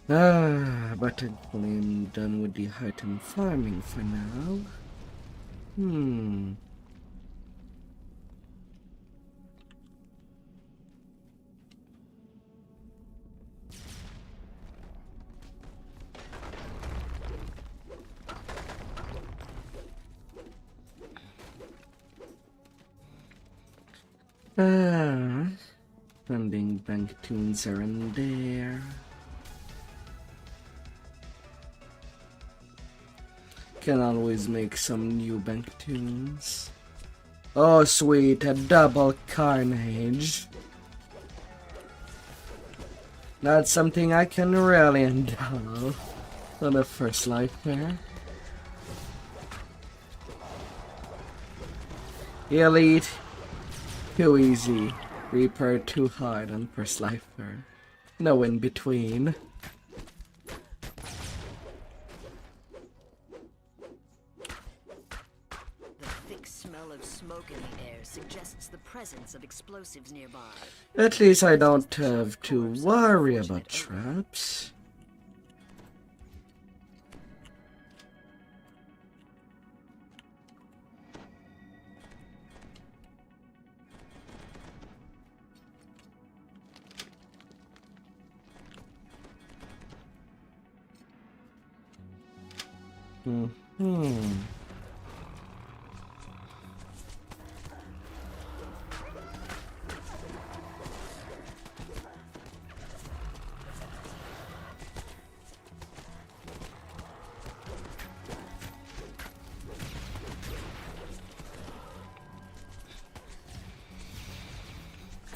Speaker 1: But I'm done with the item farming for now. Funding bank tunes here and there. Can always make some new bank tunes. Oh sweet, a double carnage. That's something I can really enjoy on the first life there. Elite, too easy. Reaper, too hard. And press lifer. No in between.
Speaker 6: The thick smell of smoke in the air suggests the presence of explosives nearby.
Speaker 1: At least I don't have to worry about traps.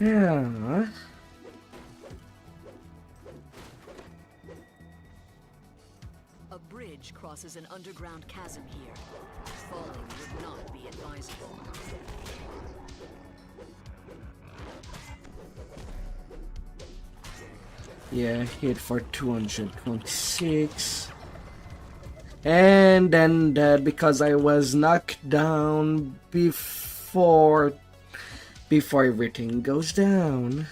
Speaker 1: Yeah.
Speaker 6: A bridge crosses an underground chasm here. Falling would not be advisable.
Speaker 1: Yeah, hit for 226. And then that because I was knocked down before everything goes down.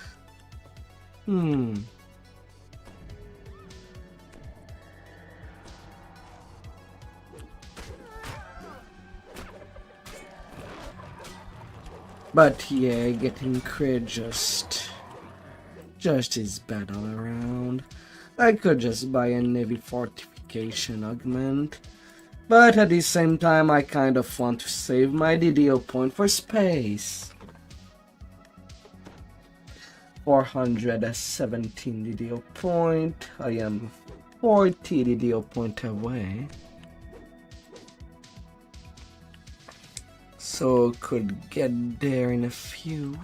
Speaker 1: But yeah, getting crit just is bad all around. I could just buy a navy fortification augment, but at the same time I kind of want to save my DDO point for space. 417 DDO point. I am 40 DDO point away. So could get there in a few.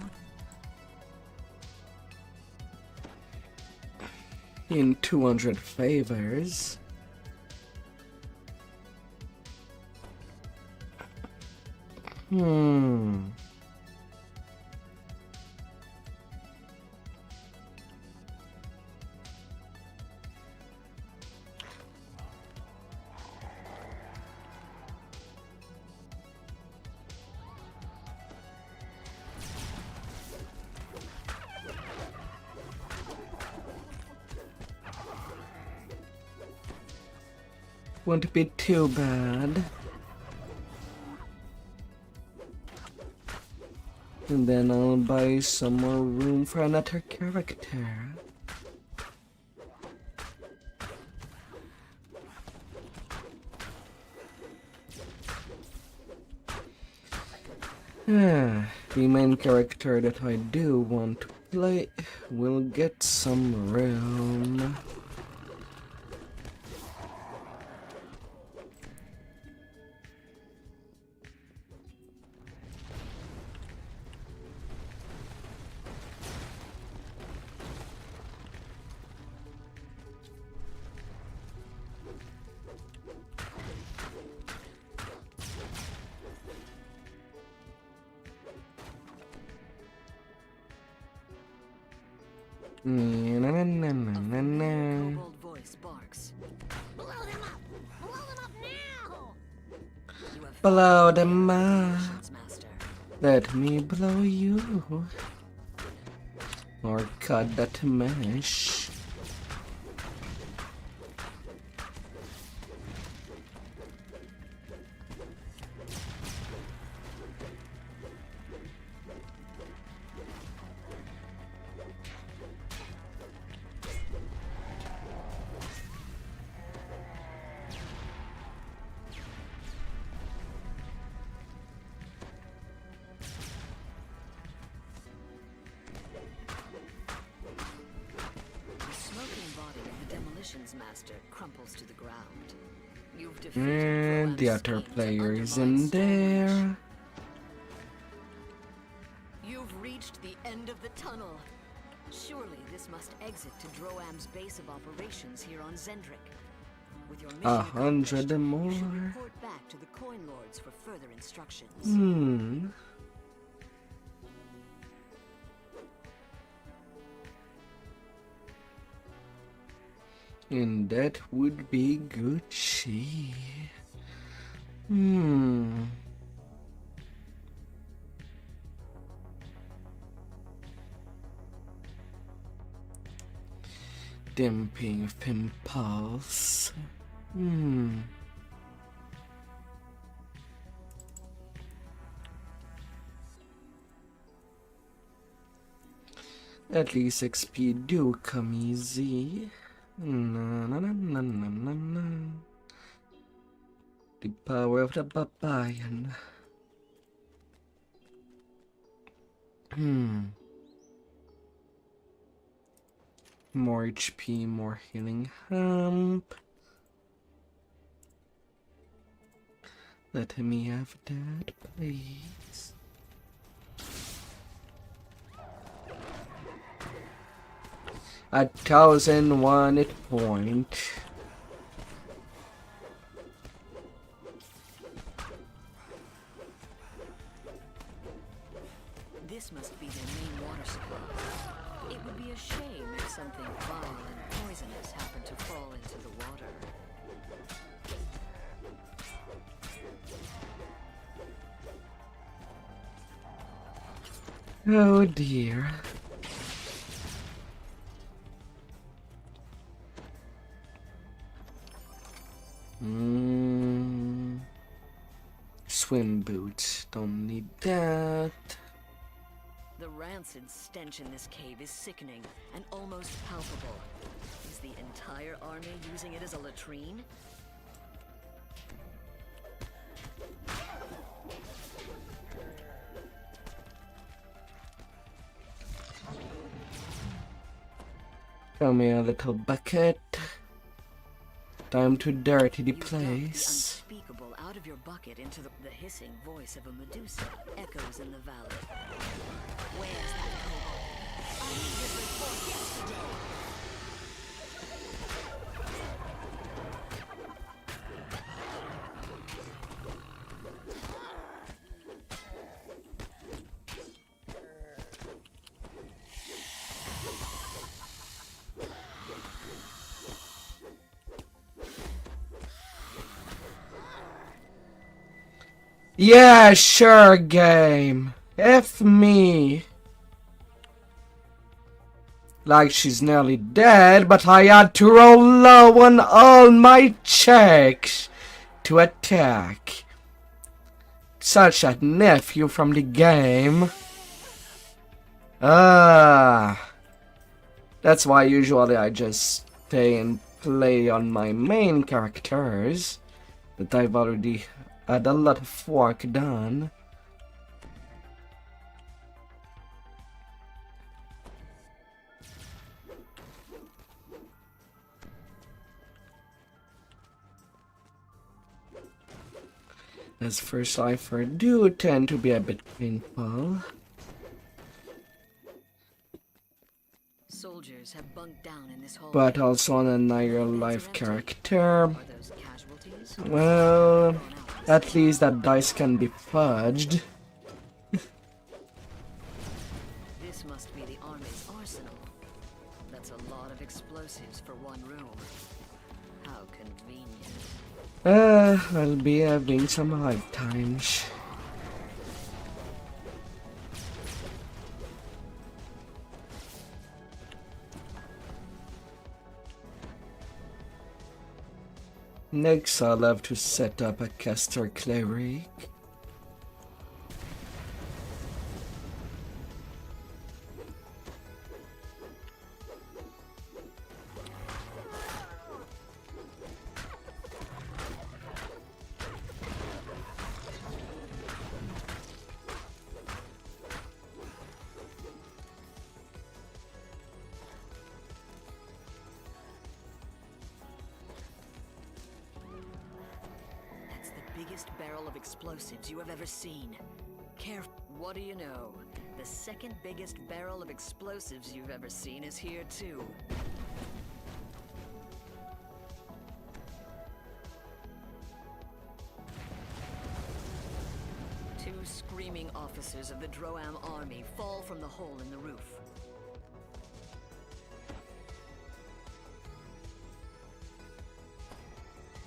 Speaker 1: In 200 favors. Won't be too bad. And then I'll buy some more room for another character. The main character that I do want to play will get some room.
Speaker 6: Kobold voice barks.
Speaker 8: Blow them up! Blow them up now!
Speaker 6: You have
Speaker 1: Blow them up.
Speaker 6: master.
Speaker 1: Let me blow you. Or cut that mesh.
Speaker 6: Master crumples to the ground. You've defeated
Speaker 1: And the other player is in there.
Speaker 6: You've reached the end of the tunnel. Surely this must exit to Droam's base of operations here on Zendrik. With your mission
Speaker 1: 100 and
Speaker 6: accomplished, you should
Speaker 1: more.
Speaker 6: report back to the Coin Lords for further instructions.
Speaker 1: And that would be Gucci. Damping of impulse. At least XP do come easy. Na, na, na, na, na, na, na. The power of the Babayan. More HP, more healing hump. Let me have that, please. A 1001 hit point.
Speaker 6: This must be their main water supply. It would be a shame if something vile and poisonous happened to fall into the water.
Speaker 1: Oh dear. Swim boots, don't need that.
Speaker 6: The rancid stench in this cave is sickening and almost palpable. Is the entire army using it as a latrine?
Speaker 1: Come here, little bucket. Time to dirty the
Speaker 6: You dump
Speaker 1: place.
Speaker 6: the unspeakable out of your bucket into the hissing voice of a Medusa echoes in the valley. Where's that kobold? I need his report yesterday.
Speaker 1: Yeah, sure, game. F me. Like she's nearly dead, but I had to roll low on all my checks to attack. Such a nephew from the game. That's why usually I just stay and play on my main characters. But I've already had a lot of work done. As first cipher do tend to be a bit painful.
Speaker 6: Soldiers have bunked down in this hole.
Speaker 1: But also on another life character.
Speaker 6: Are those casualties?
Speaker 1: Well, at least that dice can be fudged.
Speaker 6: This must be the army's arsenal. That's a lot of explosives for one room. How convenient.
Speaker 1: I'll be having some hard times. Next, I'll have to set up a caster cleric.
Speaker 6: Biggest barrel of explosives you have ever seen. Careful. What do you know? The second biggest barrel of explosives you've ever seen is here too. Two screaming officers of the Droam army fall from the hole in the roof.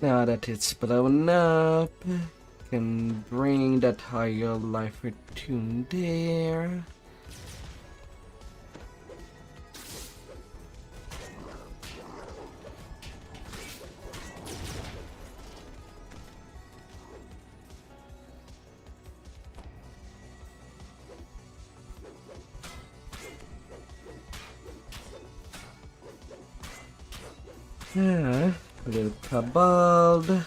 Speaker 1: Now that it's blown up, can bring that higher life tune there. Yeah, a little kobold.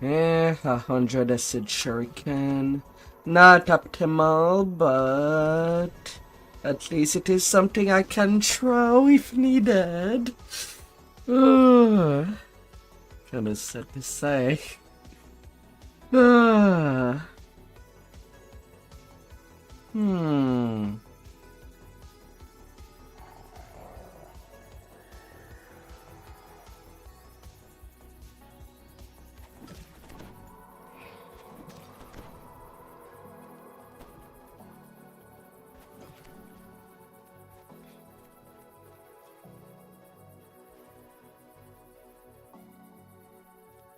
Speaker 1: Yeah, 100 acid shuriken. Not optimal, but at least it is something I can throw if needed. Kind of sad to say.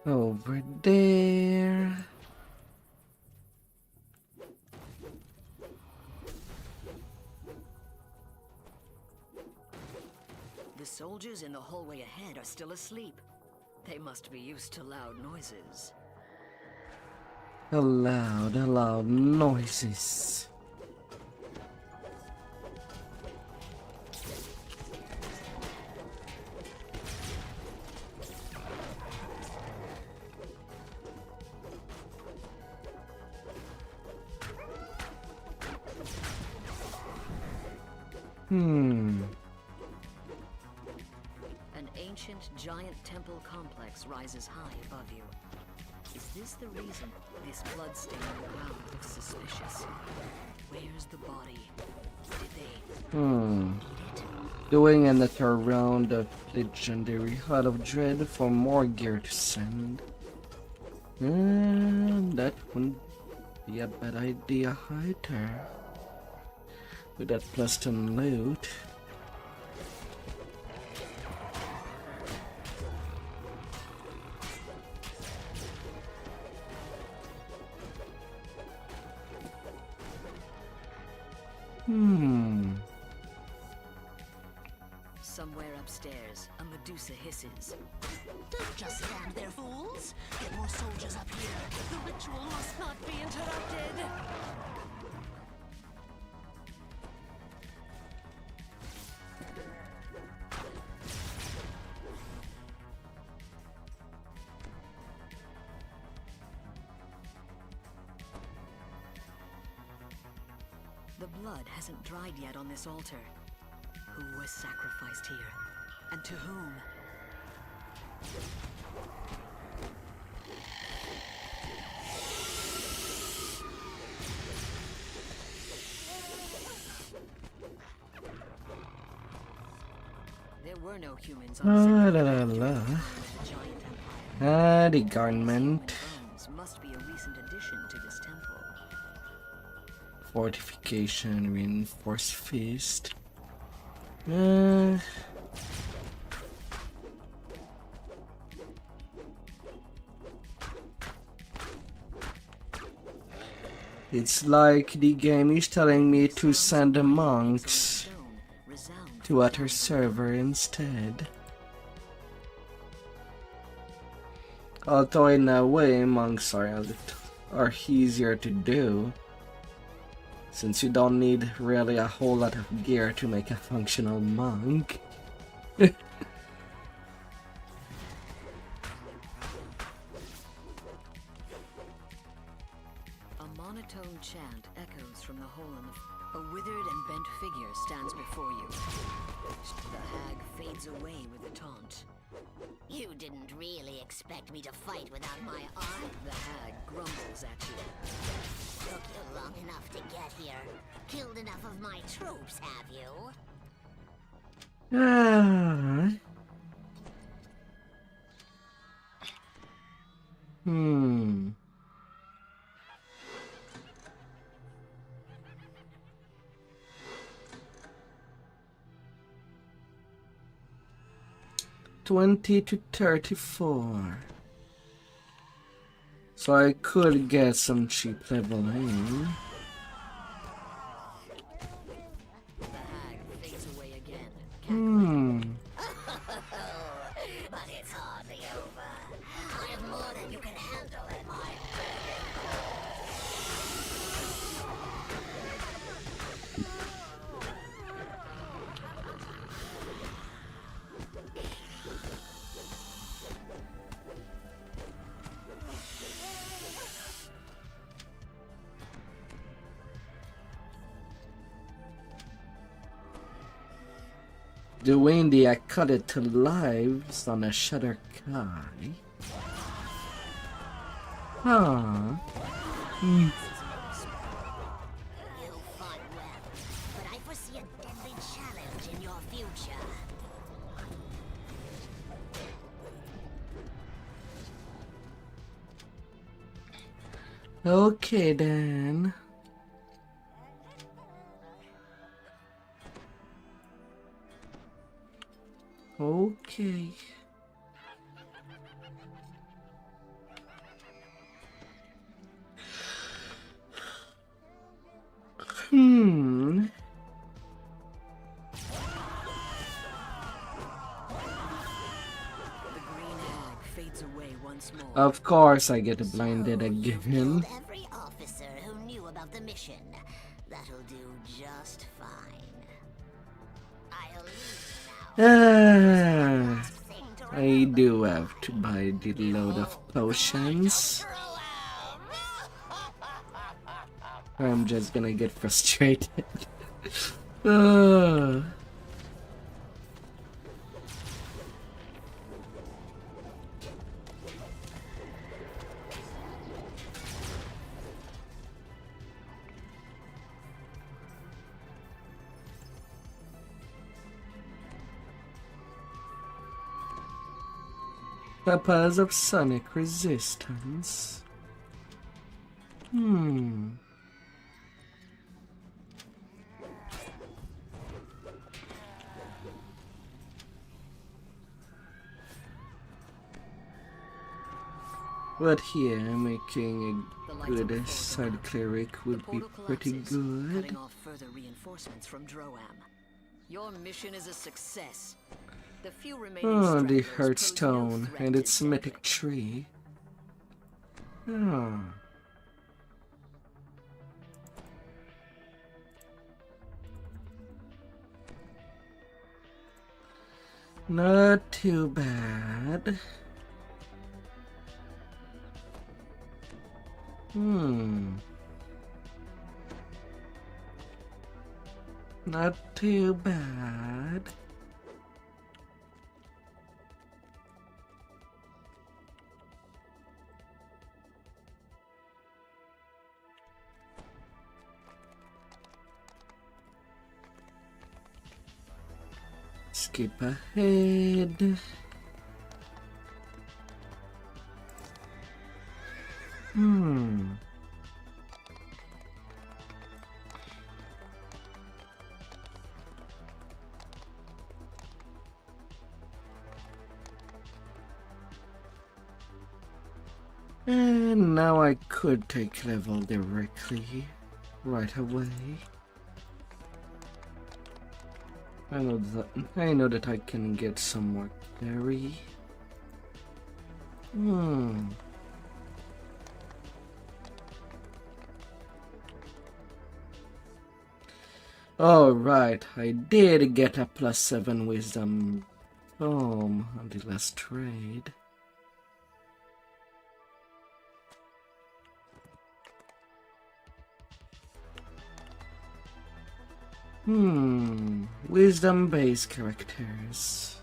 Speaker 1: Over there.
Speaker 6: The soldiers in the hallway ahead are still asleep. They must be used to loud noises.
Speaker 1: Loud noises.
Speaker 6: An ancient giant temple complex rises high above you. Is this the reason this bloodstain on the ground looks suspicious? Where's the body? Did they eat it?
Speaker 1: Doing another round of legendary Heart of Dread for more gear to send. That wouldn't be a bad idea either. With that plus 10 loot.
Speaker 6: Somewhere upstairs, a Medusa hisses.
Speaker 8: Don't just stand there, fools! Get more soldiers up here! The ritual must not be interrupted!
Speaker 6: The blood hasn't dried yet on this altar. Who was sacrificed here? And to whom? There were no humans on the giant empire.
Speaker 1: The garment.
Speaker 6: Bones must be a recent addition to this temple.
Speaker 1: Fortification, reinforced fist. It's like the game is telling me to send the monks to other server instead. Although in a way, monks are easier to do, since you don't need really a whole lot of gear to make a functional monk.
Speaker 6: A monotone chant echoes from the hole in the... A withered and bent figure stands before you. The hag fades away with a taunt.
Speaker 8: You didn't really expect me to fight without my arm?
Speaker 6: The hag grumbles at you.
Speaker 8: Took you long enough to get here. Killed enough of my troops, have you?
Speaker 1: Ah. Hmm. $20 to $34. So I could get some cheap leveling.
Speaker 6: The hag fades away again.
Speaker 1: Hmm.
Speaker 9: But it's hardly over. I have more than you can handle at my
Speaker 1: Doing the I cut it to lives on a Shutter Kai. Huh.
Speaker 9: You'll fight well, but I foresee a deadly challenge in your future.
Speaker 1: Okay then. Okay. Hmm.
Speaker 6: The green hag fades away once more.
Speaker 1: Of course I get blinded
Speaker 9: You've
Speaker 1: again.
Speaker 9: killed every officer who knew about the mission. That'll do just fine. I'll leave now.
Speaker 1: I do have to buy the load of potions. I'm just gonna get frustrated. Ah. Papas of Sonic Resistance. Hmm. But here, making a good side cleric would be pretty good.
Speaker 6: Cutting off further reinforcements from Droam. Your mission is a success. The few remaining
Speaker 1: Oh, the
Speaker 6: stragglers pose no
Speaker 1: Hearthstone
Speaker 6: threat
Speaker 1: and
Speaker 6: to
Speaker 1: its
Speaker 6: Cedric.
Speaker 1: mythic tree. Oh. Not too bad. Not too bad. Skip ahead. And now I could take level directly, right away. I know that I can get some more carry. Alright, I did get a +7 wisdom on the last trade. Wisdom-based characters.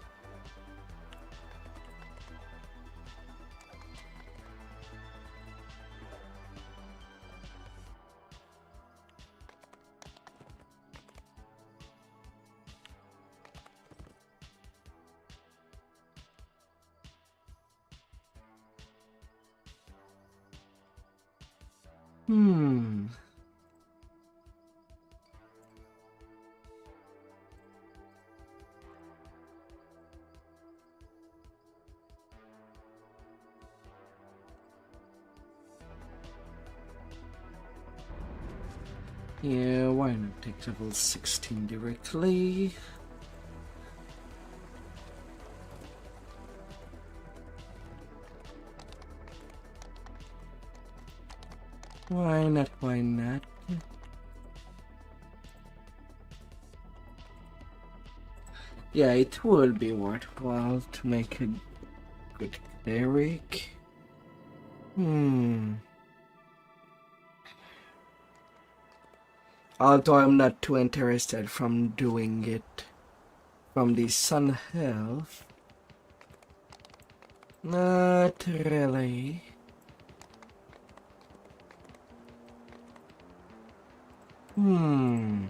Speaker 1: Hmm. Yeah, why not take level 16 directly? Why not? Why not? Yeah, it would be worthwhile to make a good cleric. Although I'm not too interested from doing it from the sun health. Not really. Hmm.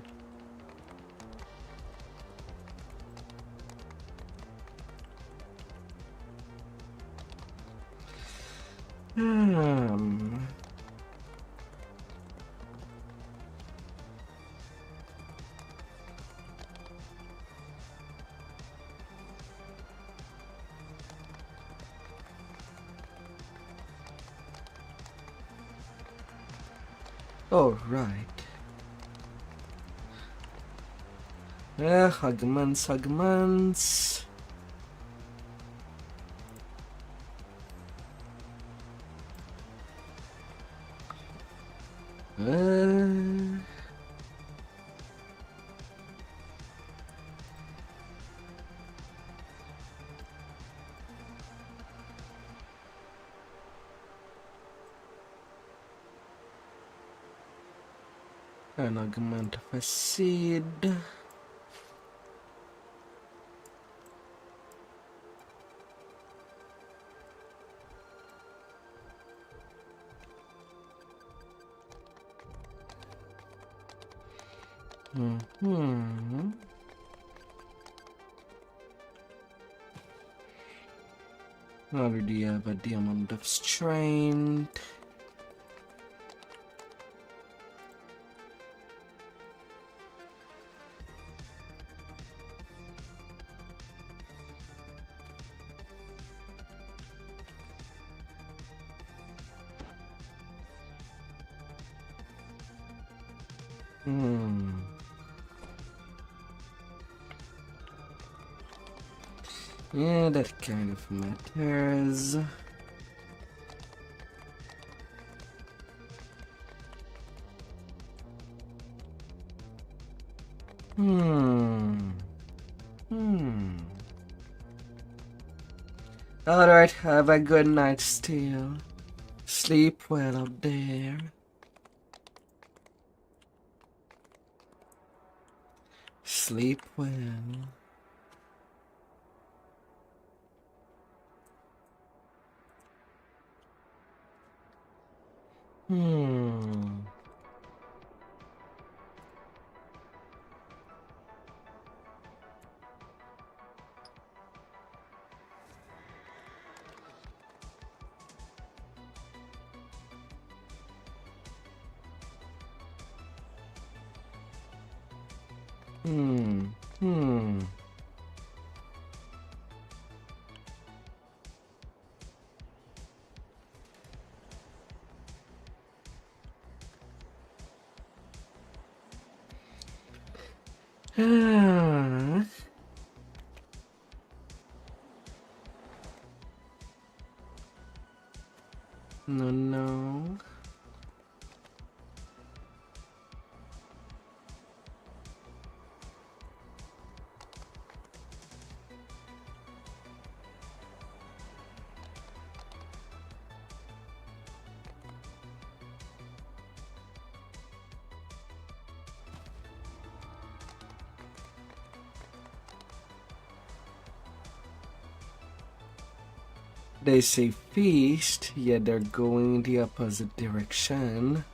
Speaker 1: All right. Hugmans. An augment of a seed. Already have a diamond of strength. Yeah, that kind of matters. Alright, have a good night still. Sleep well out there. Sleep well. No. They say feast, yet they're going the opposite direction.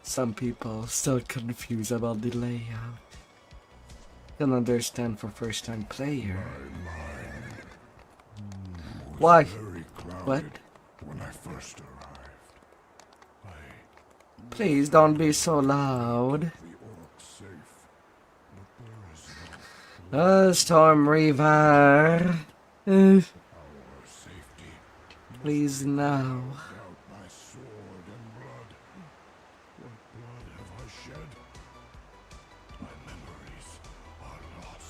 Speaker 1: Some people still confused about the layout. Can understand for first-time player.
Speaker 5: Was
Speaker 1: Why?
Speaker 5: very crowded
Speaker 1: What?
Speaker 5: when I first arrived.
Speaker 1: Please don't be so loud.
Speaker 5: The orc safe, but there is no
Speaker 1: Storm Reaver.
Speaker 5: our safety.
Speaker 1: Please now.
Speaker 5: Out my sword and blood. What blood have I shed? My memories are lost.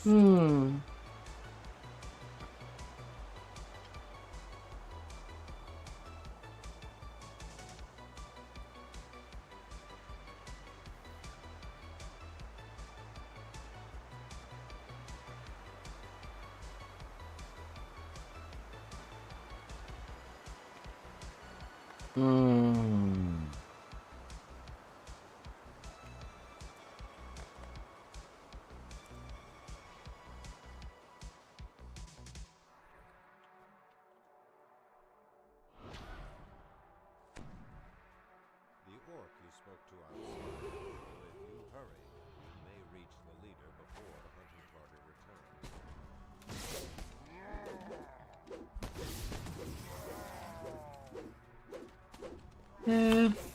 Speaker 10: The orc you spoke to outside. If you hurry, you may reach the leader before the hunting party returns.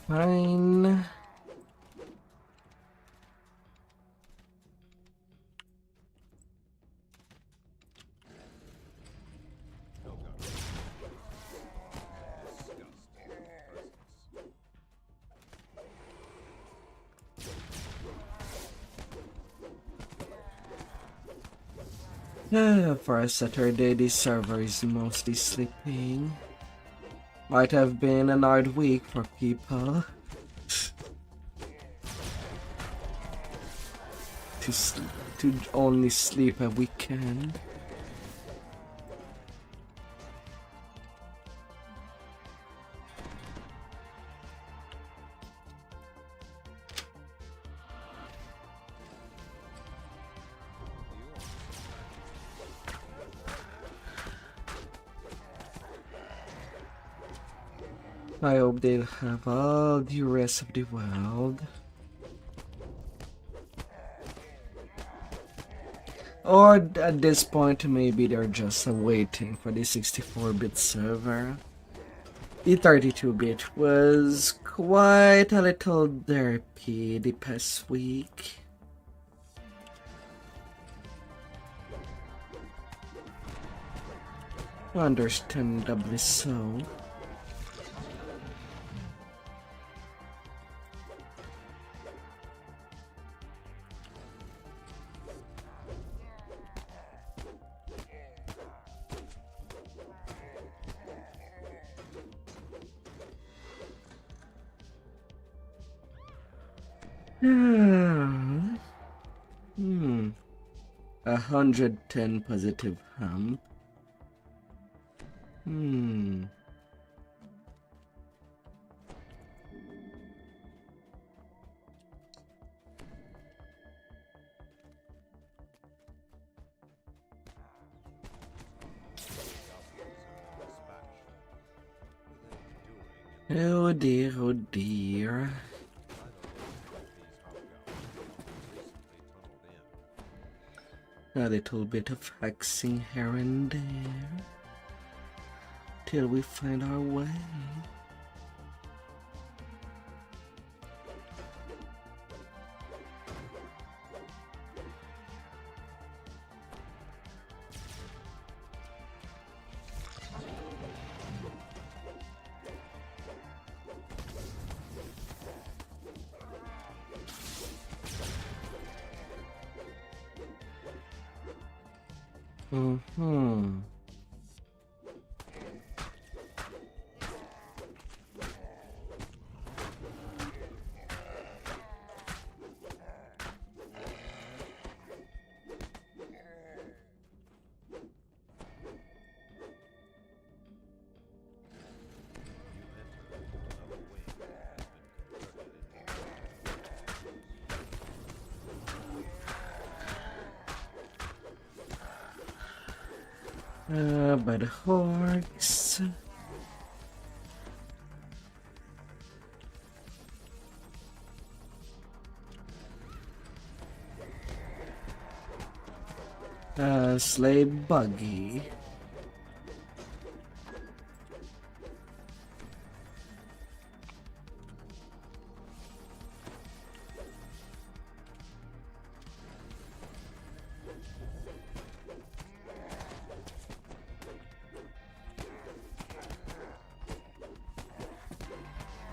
Speaker 1: Fine. For a Saturday, this server is mostly sleeping. Might have been an hard week for people. To only sleep a weekend. I hope they'll have all the rest of the world. Or at this point, maybe they're just waiting for the 64-bit server. The 32-bit was quite a little derpy the past week. Understandably so. Hmm. 110 positive hump. Oh dear, oh dear. A little bit of hexing here and there till we find our way. By the horse. Sleigh buggy.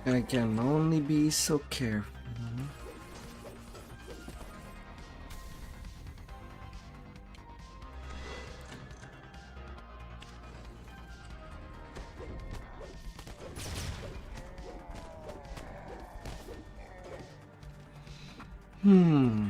Speaker 1: I can only be so careful. Hmm.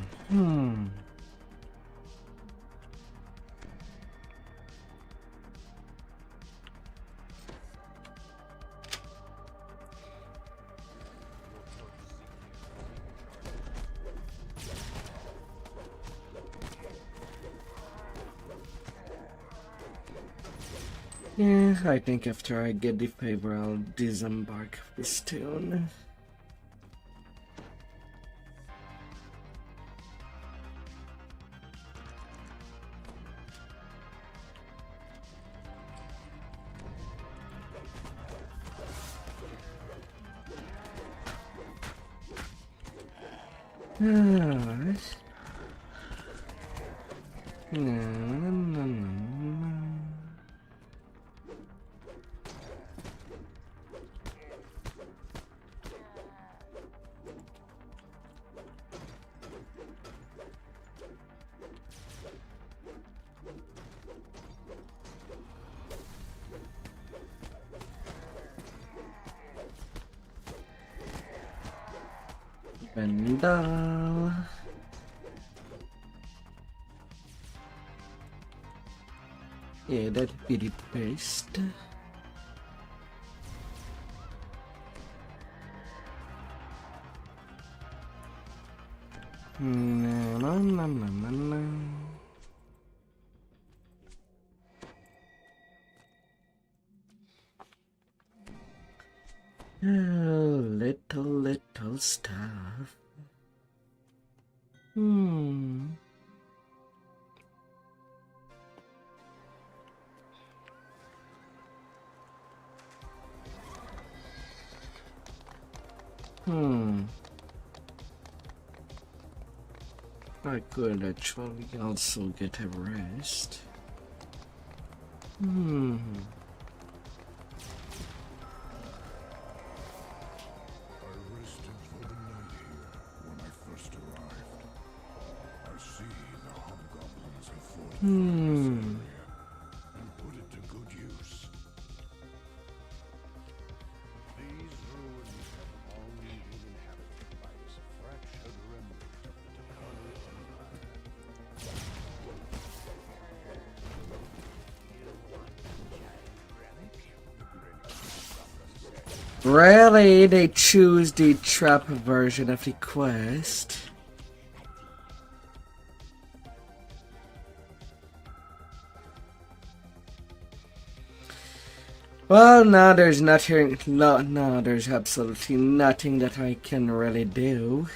Speaker 1: Yeah, I think after I get the favor, I'll disembark this tune. Alright. Vandal. Yeah, that'd be the best. Little stuff. I could actually also get a rest.
Speaker 5: I rested for the night here when I first arrived. I see the hobgoblins have fortified this area and put it to good use.
Speaker 10: These ruins have long been inhabited by this fractured remnant of the Takano Empire.
Speaker 1: Really? They choose the trap version of the quest? Well, now there's nothing. No, there's absolutely nothing that I can really do.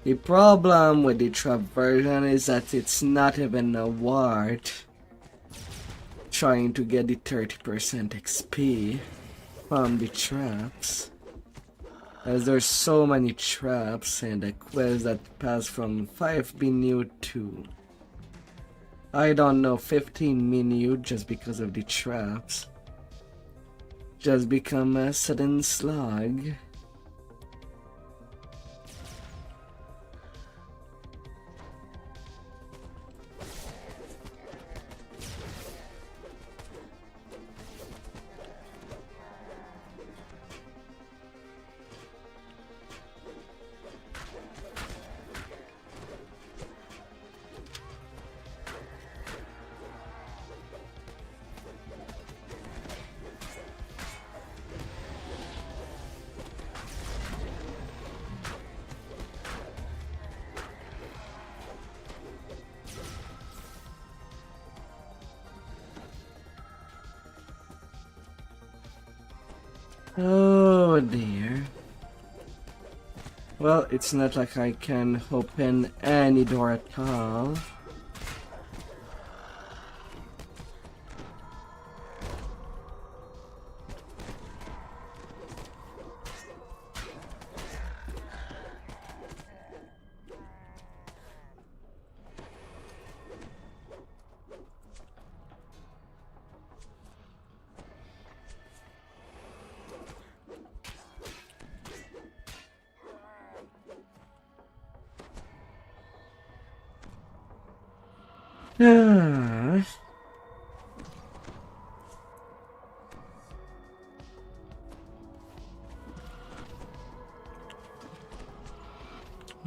Speaker 1: The problem with the trap version is that it's not even a ward. Trying to get the 30% XP from the traps, as there's so many traps and the quests that pass from 5 minute to, I don't know, 15 minute just because of the traps. Just become a sudden slog. Oh dear. Well, it's not like I can open any door at all. Ah.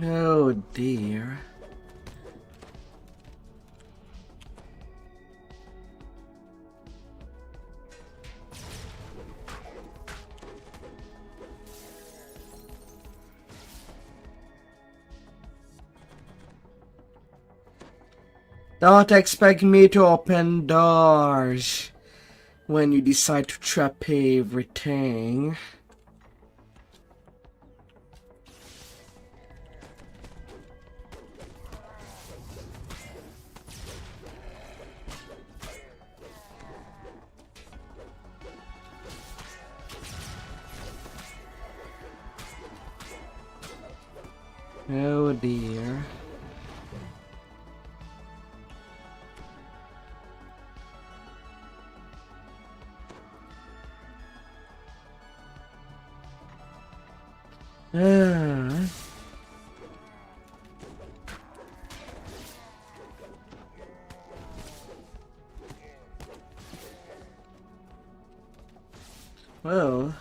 Speaker 1: Oh dear. Don't expect me to open doors when you decide to trap everything. Oh dear. Ah. Well,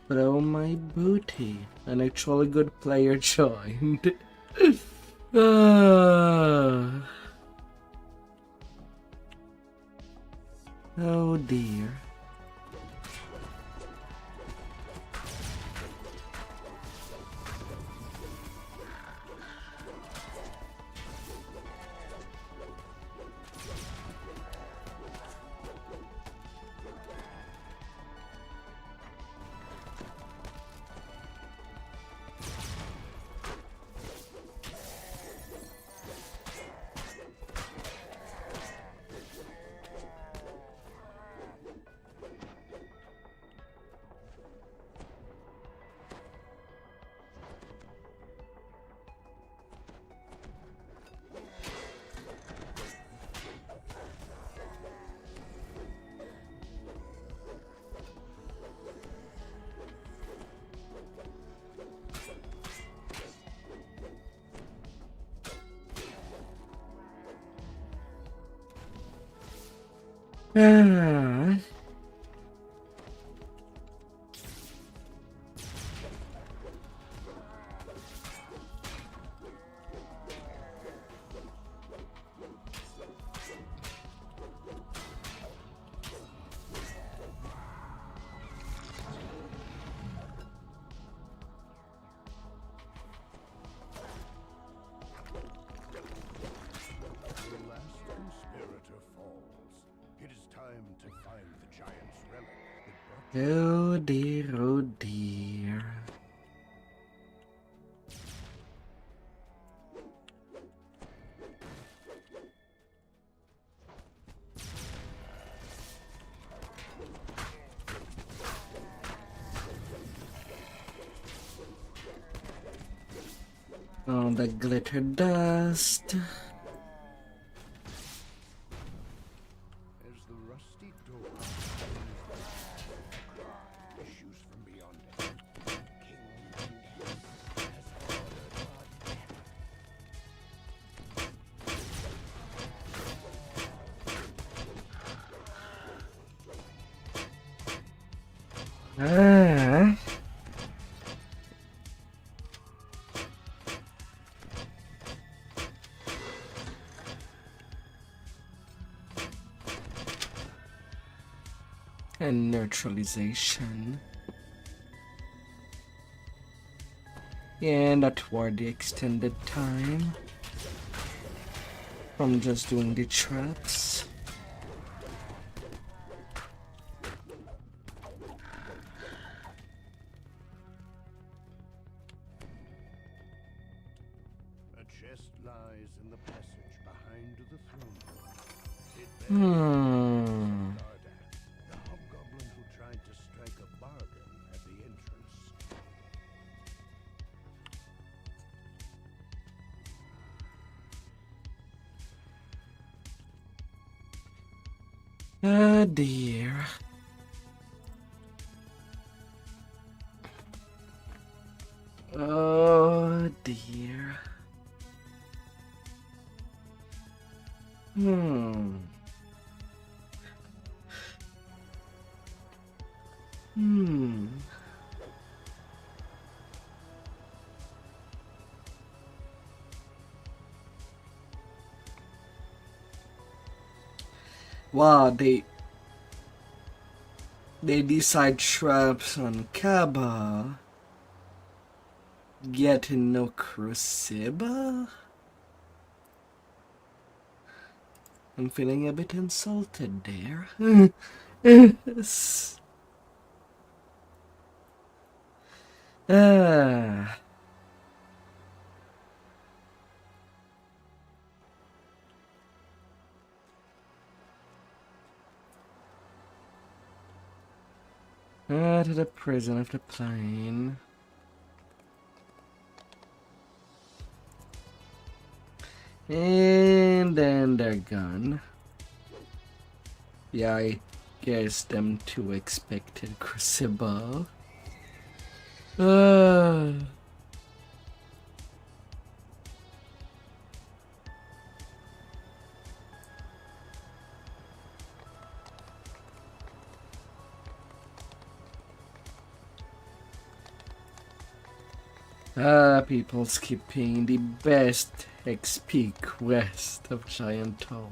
Speaker 1: throw my booty. An actually good player joined. Ah. Oh dear. Ah.
Speaker 5: The last conspirator falls. It is time to find the giant's relic that brought
Speaker 1: Oh dear, oh dear. Oh, the glitter dust.
Speaker 5: as the rusty door issues from beyond it. King Mendes has ordered our death.
Speaker 1: Ah. And neutralization. And that were the extended time from just doing the traps.
Speaker 10: chest lies in the passage behind the throne room. It bears
Speaker 1: Hmm.
Speaker 10: Gardak, the hobgoblin who tried to strike a bargain at the entrance.
Speaker 1: Oh dear. Oh dear. Hmm. Hmm. Wow, they decide traps on Kaba. Getting no crucible? I'm feeling a bit insulted there. Yes. Ah. To the prison of the plane. And then they're gone. Yeah, I guess them two expected crucible. People skipping the best XP quest of Giant Toll.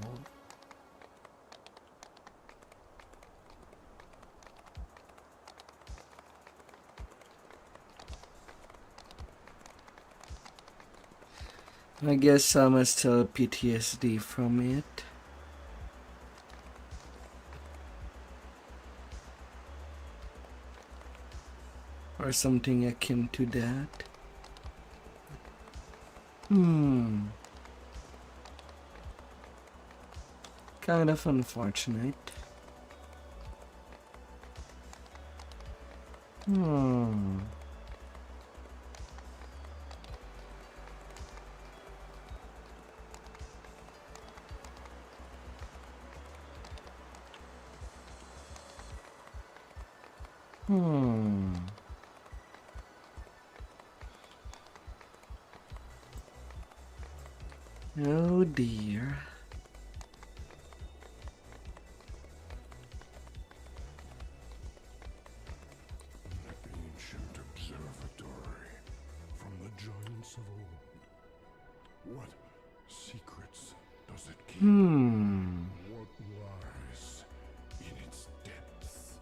Speaker 1: I guess some are still PTSD from it. Or something akin to that. Kind of unfortunate. Oh dear.
Speaker 5: Ancient observatory from the giants of old. What secrets does it keep? What lies in its depths?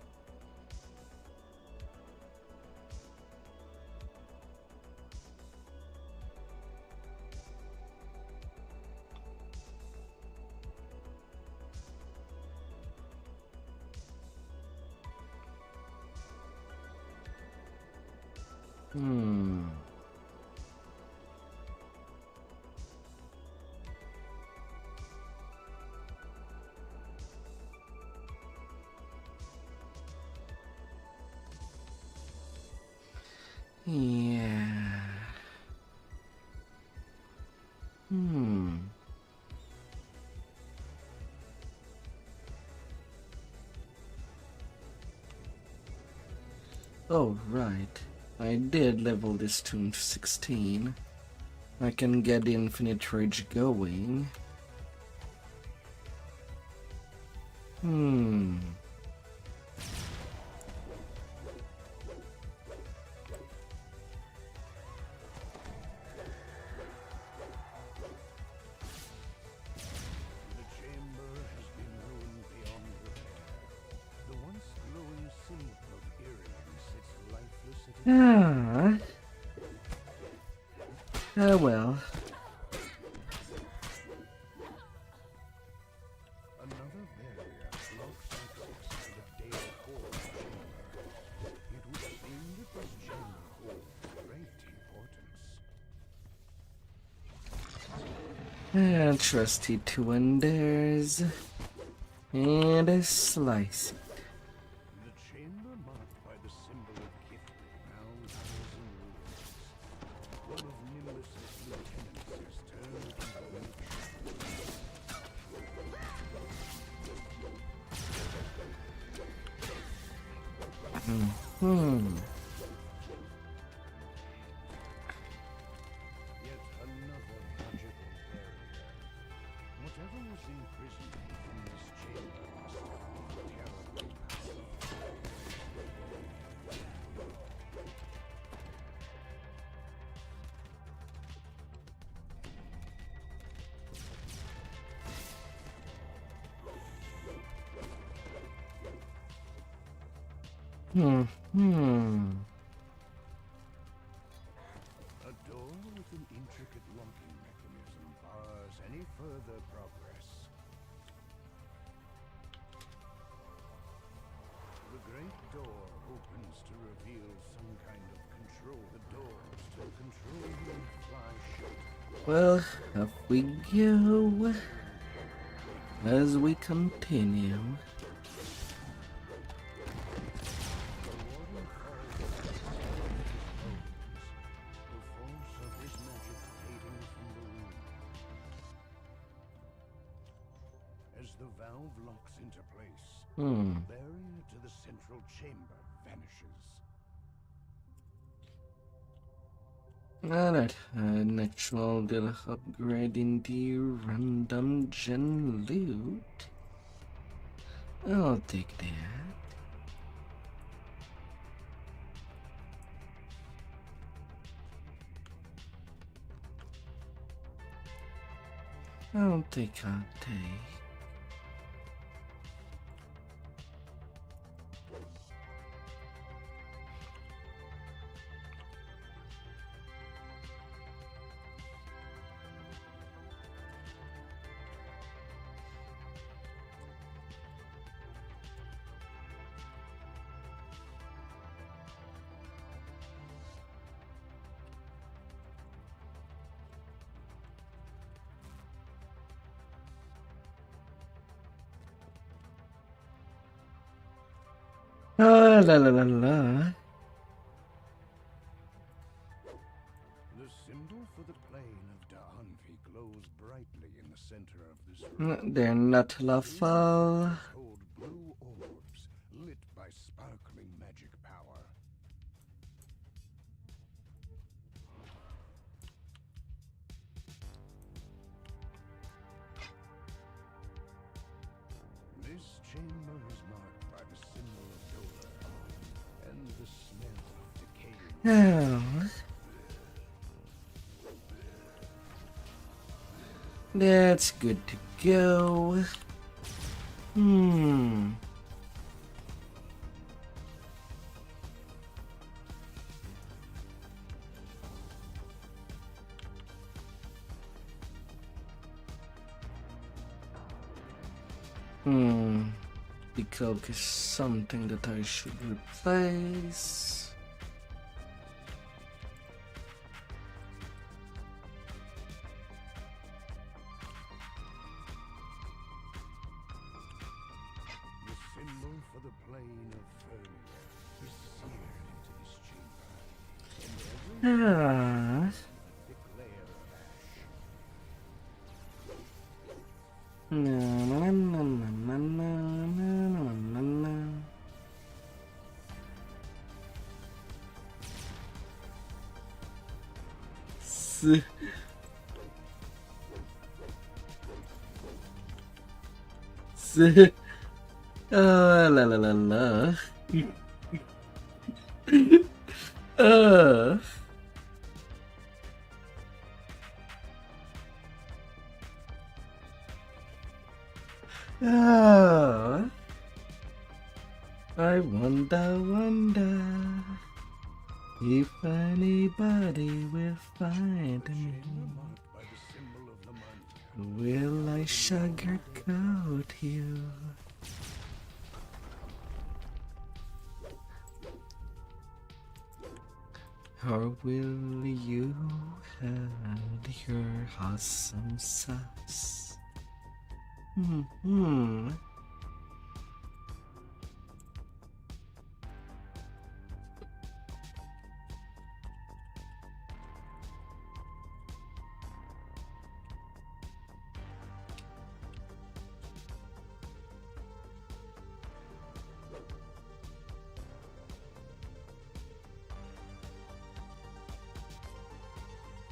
Speaker 1: Yeah. Oh, right. I did level this tune to 16. I can get the infinite rage going.
Speaker 10: The chamber has been ruined beyond repair. The once glowing symbol of Irian sits lifeless at its
Speaker 1: Oh well.
Speaker 10: Another barrier blocks access to the DDO core chamber. It would seem that this chamber holds great importance.
Speaker 1: And trusty two wonders. And a slice.
Speaker 10: The chamber marked by the symbol of gift now lies in ruins. One of Nimbus's lieutenants has turned into a Yet another magical barrier. Whatever was imprisoned in this chamber must have been terribly A door with an intricate locking mechanism bars any further progress. The great door opens to reveal some kind of control. The doors to control them fly shut.
Speaker 1: Well, up we go. As we continue.
Speaker 10: As the valve locks into place, the barrier to the central chamber vanishes.
Speaker 1: Alright, an actual little upgrade in the random gen loot. I'll take that. I'll take. Oh, la la la la.
Speaker 10: The symbol for the plane of Da'anfi glows brightly in the center of this room.
Speaker 1: They're not lawful.
Speaker 10: Hold blue orbs lit by sparkling magic power. This chamber is marked by the symbol of Dover and the smell of decaying.
Speaker 1: Oh. That's good to go. The cloak is something that I should replace.
Speaker 10: The symbol for the plane of Fernia is seared into this chamber. And every thick layer of ash.
Speaker 1: Na, na, na, na, na, na, na, na, na. S- S- la la la la. I wonder if anybody will find me.
Speaker 10: Marked by the symbol of the month.
Speaker 1: Will I sugarcoat you? Or will you have your awesome sauce? Hmm.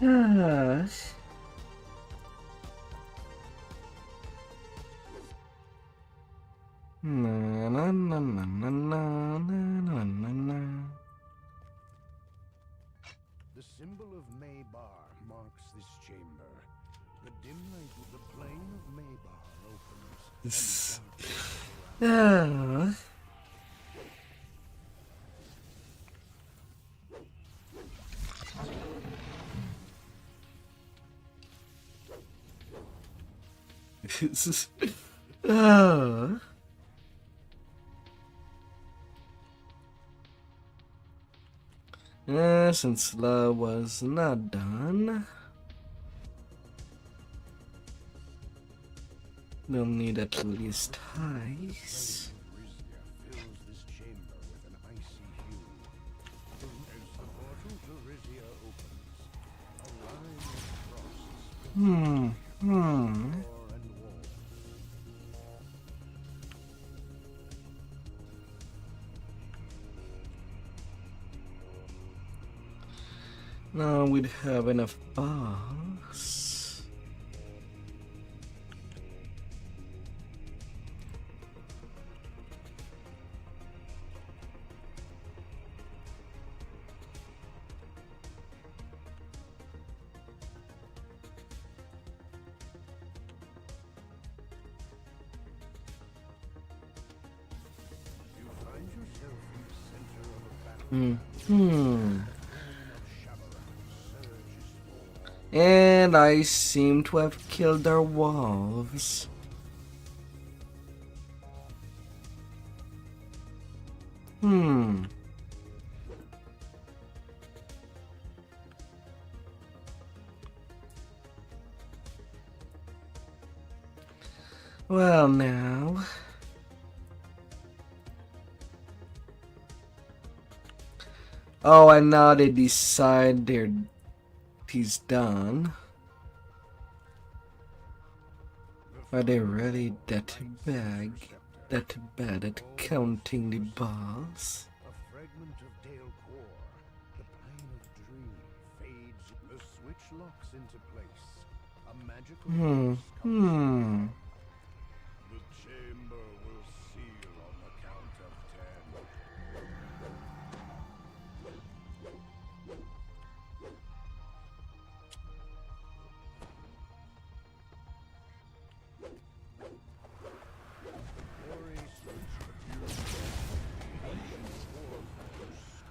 Speaker 1: Yes. Na na na na na na na na na.
Speaker 10: The symbol of Maybar marks this chamber. The dim light of the plane of Maybar opens, and darkness surrounds.
Speaker 1: Yeah. This is. Since love was not done, they'll need at least ice.
Speaker 10: Risia fills this chamber with an icy hue. As the portal to Risia opens, a line of frost splits floor and wall.
Speaker 1: Now we'd have enough bars.
Speaker 10: You find yourself in the center of a battle.
Speaker 1: And I seem to have killed our wolves. Well, now. Oh, and now they decide he's done. Are they really that bad at counting the balls?
Speaker 10: A fragment of Dale core. The plane of dream fades. The switch locks into place. A magical The chamber will seal on the count of 10. Ori switch appears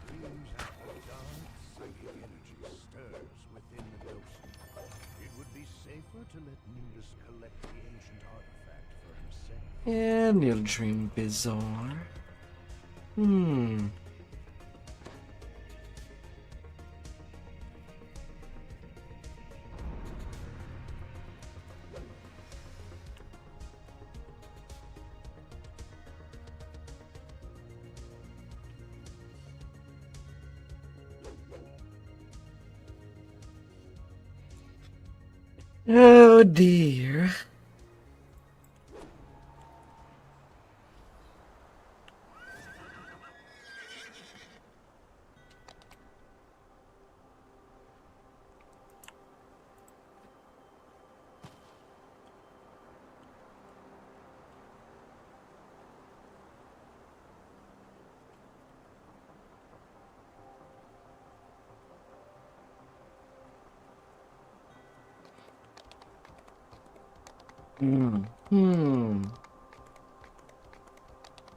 Speaker 10: screams out the dark psychic energy stirs within the ghost. It would be safer to let Nimbus collect the ancient artifact for himself.
Speaker 1: And you'll dream bizarre. Oh dear.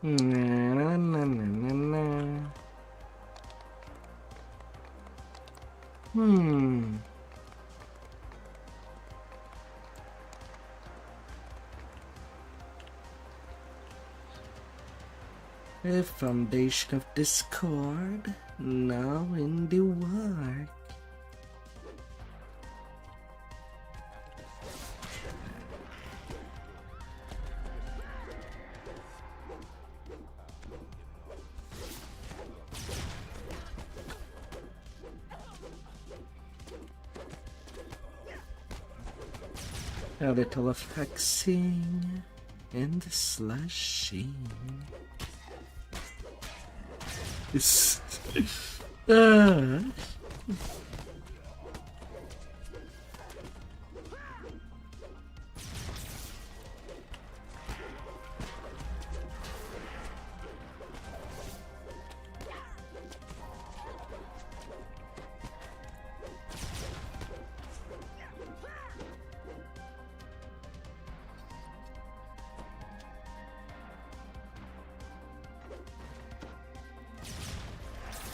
Speaker 1: Na na na na na. The foundation of discord. Now in the work. A little of hexing and slashing. Ah.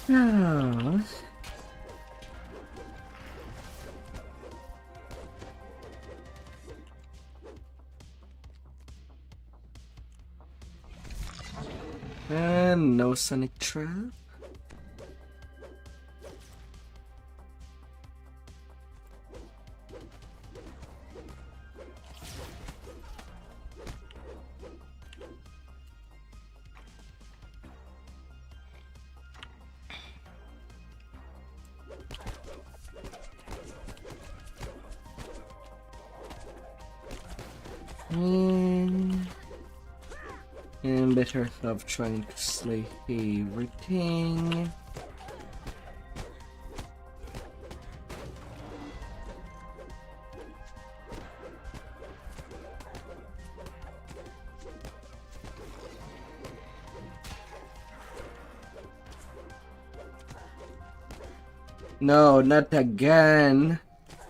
Speaker 1: Ah. And no sonic trap. And better of trying to slay everything. No, not again.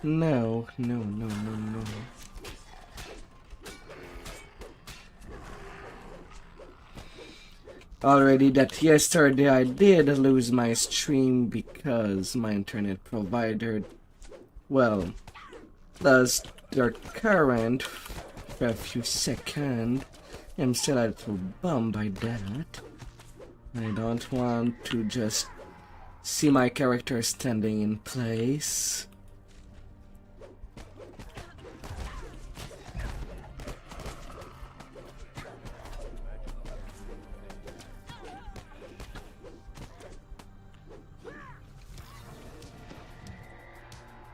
Speaker 1: No, no, no, no, no. Already that yesterday I did lose my stream because my internet provider, well, lost their current for a few seconds. I'm still a little bummed by that. I don't want to just see my character standing in place.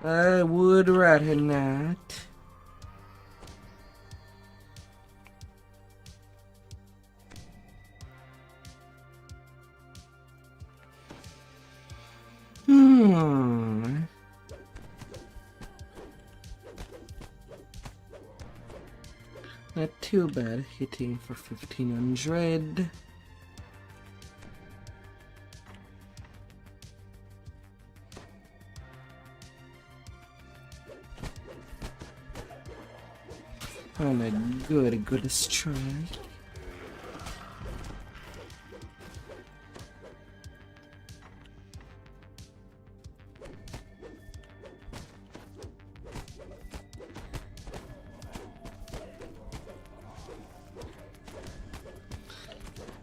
Speaker 1: I would rather not. Not too bad, hitting for 1500. And a good strike.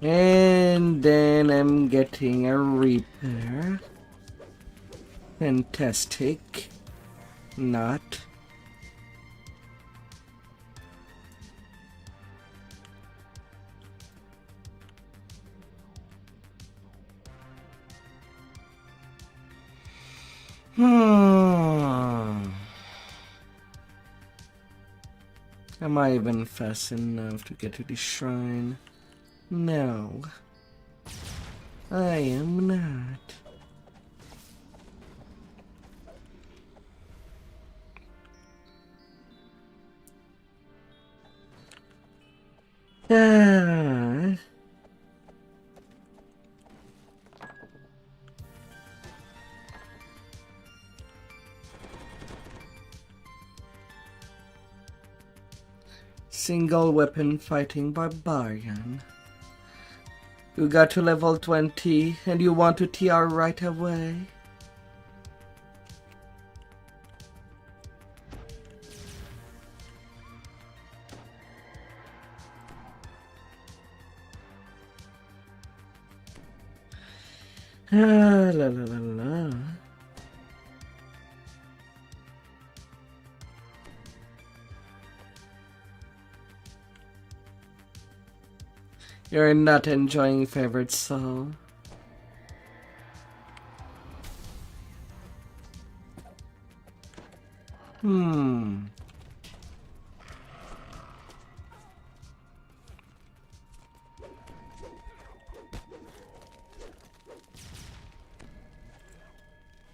Speaker 1: And then I'm getting a repair. Fantastic. Not. Am I even fast enough to get to the shrine? No, I am not. Ah. Single weapon fighting barbarian. You got to level 20 and you want to TR right away? La la la la. You're not enjoying favorite song.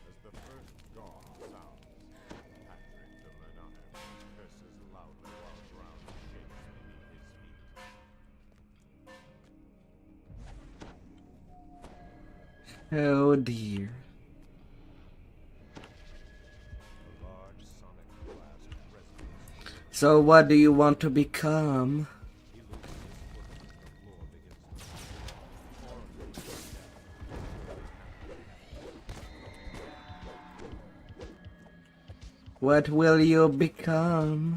Speaker 10: As the first gong sounds, Patrick de Lenahem curses loudly while ground shakes beneath his feet.
Speaker 1: Oh dear.
Speaker 10: A large sonic blast resonates.
Speaker 1: So what do you want to become?
Speaker 10: He loses his footing, the floor begins to
Speaker 1: What will you become?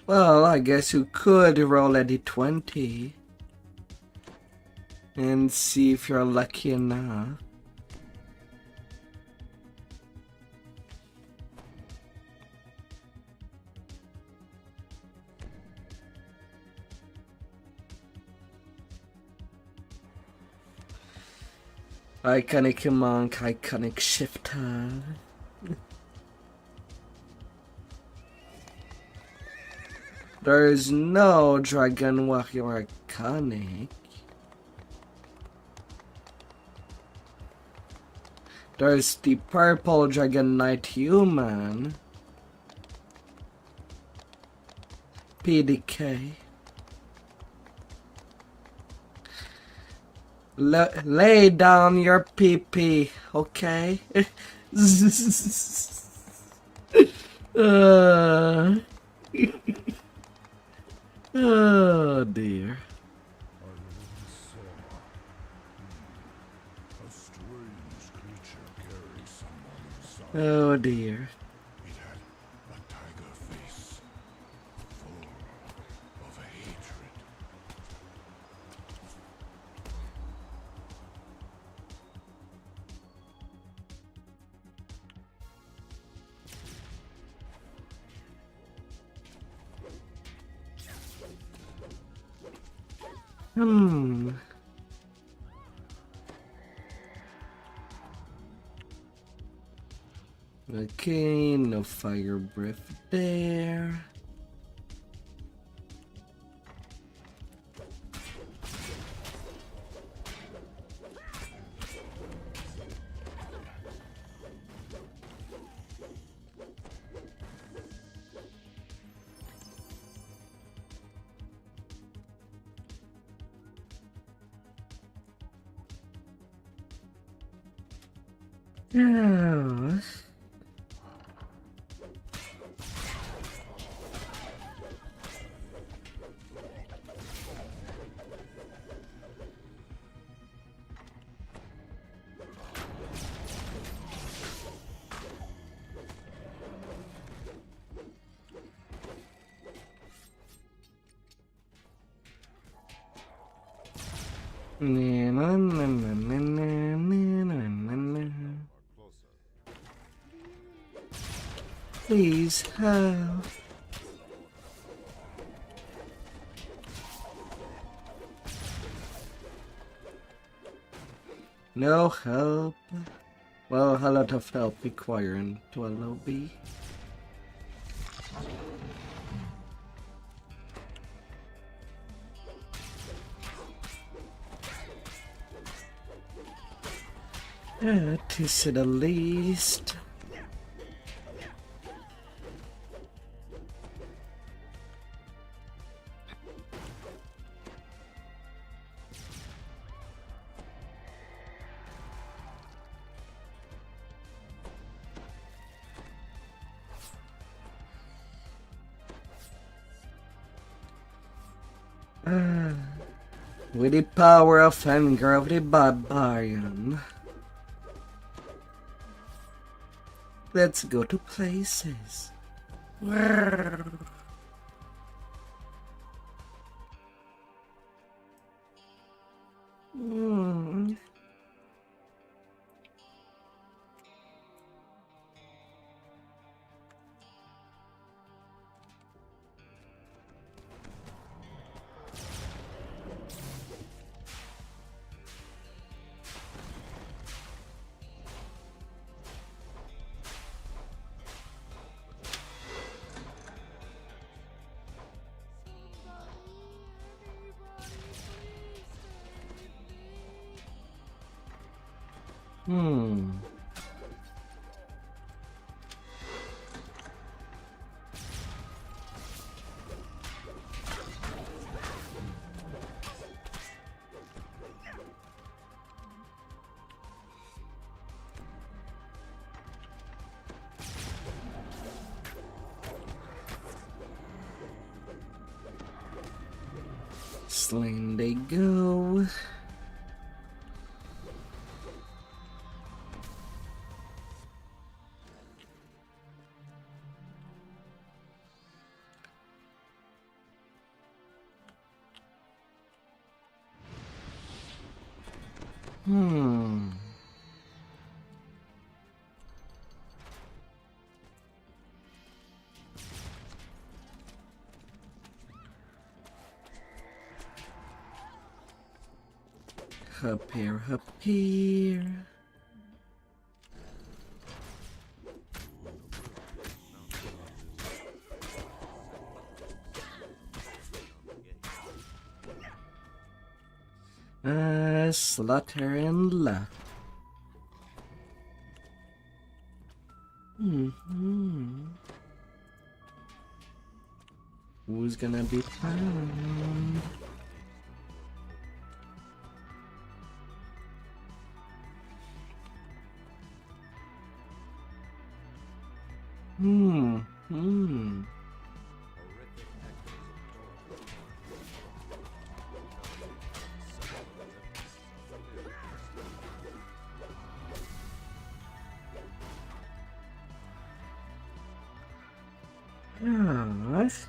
Speaker 1: Well, I guess you could roll a d20 and see if you're lucky enough. Iconic monk, iconic shifter. There is no dragon warrior iconic. There's the purple dragon knight human. PDK. Lay down your pee-pee, okay? Oh dear.
Speaker 5: I once saw a strange creature carry someone inside.
Speaker 1: Oh dear.
Speaker 5: It had a tiger face, full of hatred.
Speaker 1: Okay, no fire breath there. Oh. Please help. No help. Well, a lot of help required to a lobby. To say the least. With the power of anger of the barbarian. Let's go to places. Hmm. Hmm. Slain they go. Hmm. Up here, up here. Slaughter and luck. Who's gonna be found? Yes.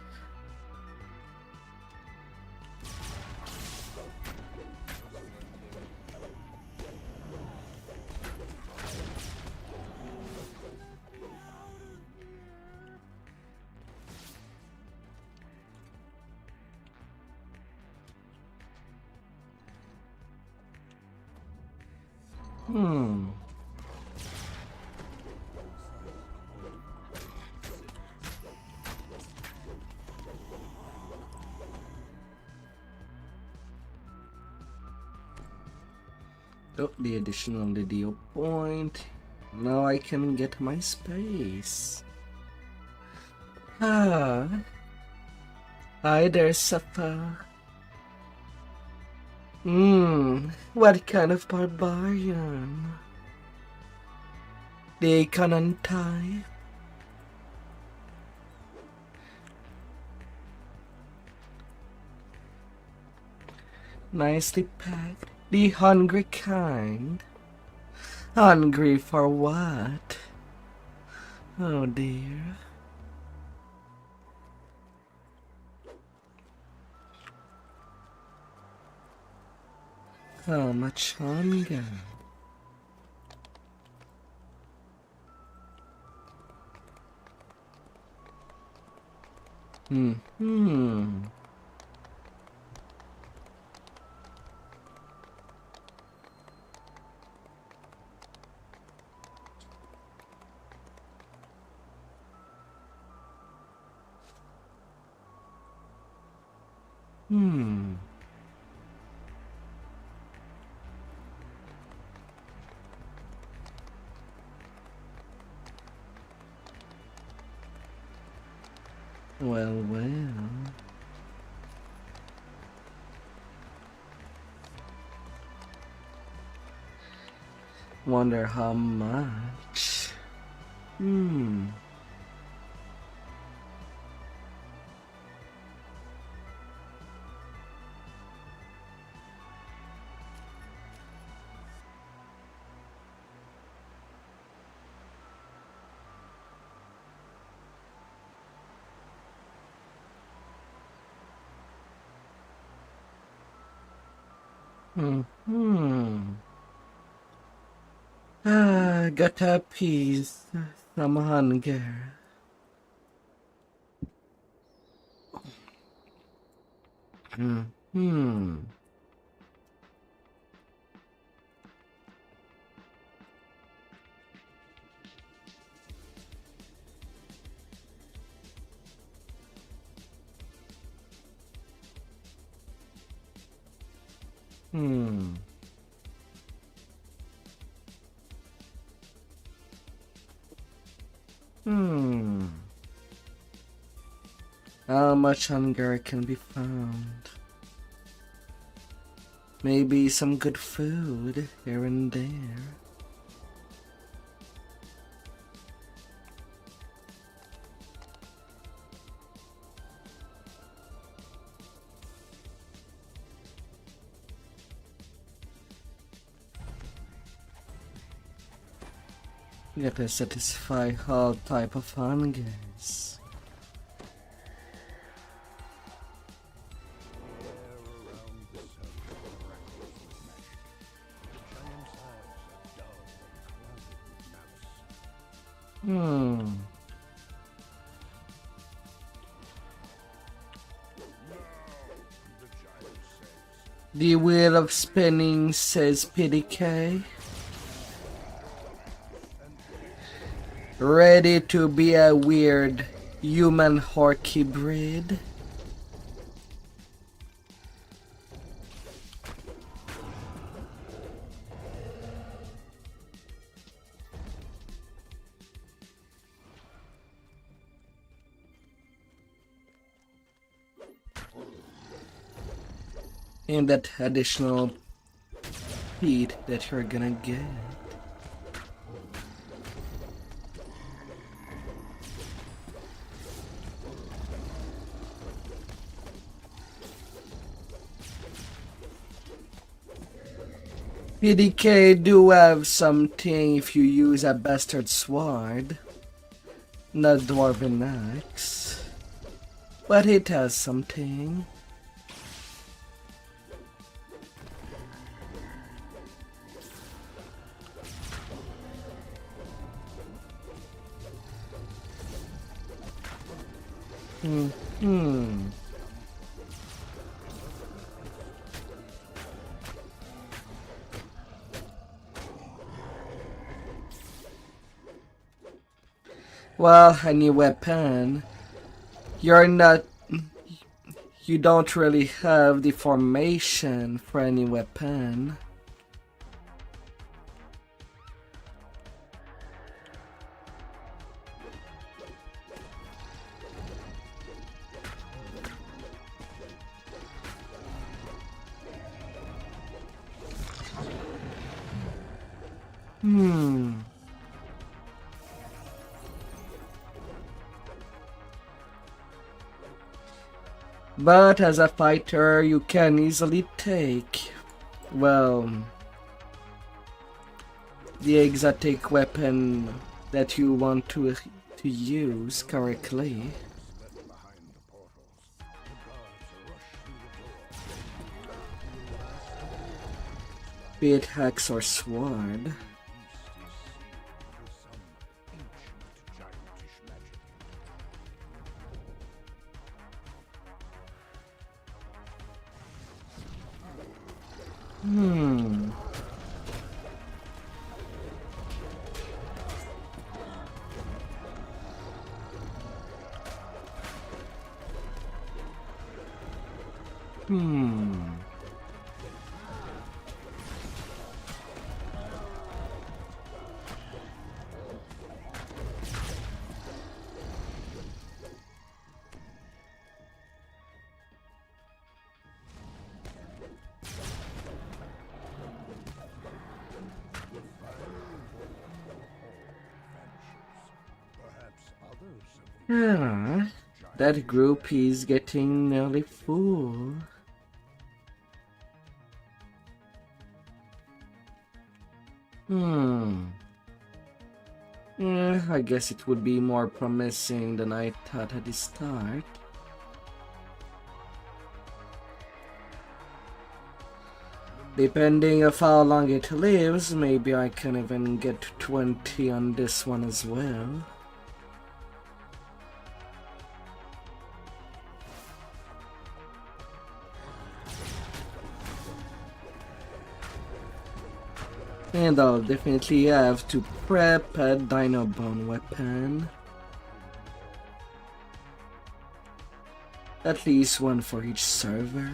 Speaker 1: Oh, the additional DDO point. Now I can get my space. Ah. Hi there, Supper. What kind of barbarian? The canon type? Nicely packed. The hungry kind. Hungry for what? Oh dear. How much hunger? Hmm. Well, well. Wonder how much. Gotta appease some hunger. Hmm. How much hunger can be found? Maybe some good food here and there. Gotta satisfy all type of hungers. The wheel of spinning, says PDK. Ready to be a weird human horky breed. And that additional speed that you're gonna get. PDK do have something if you use a bastard sword, not dwarven axe, but it has something. Well, a new weapon. You don't really have the formation for any weapon. But as a fighter, you can easily take, well, the exotic weapon that you want to use correctly. Be it axe or sword. That group is getting nearly full. I guess it would be more promising than I thought at the start. Depending of how long it lives, maybe I can even get to 20 on this one as well. And I'll definitely have to prep a Dino Bone weapon. At least one for each server.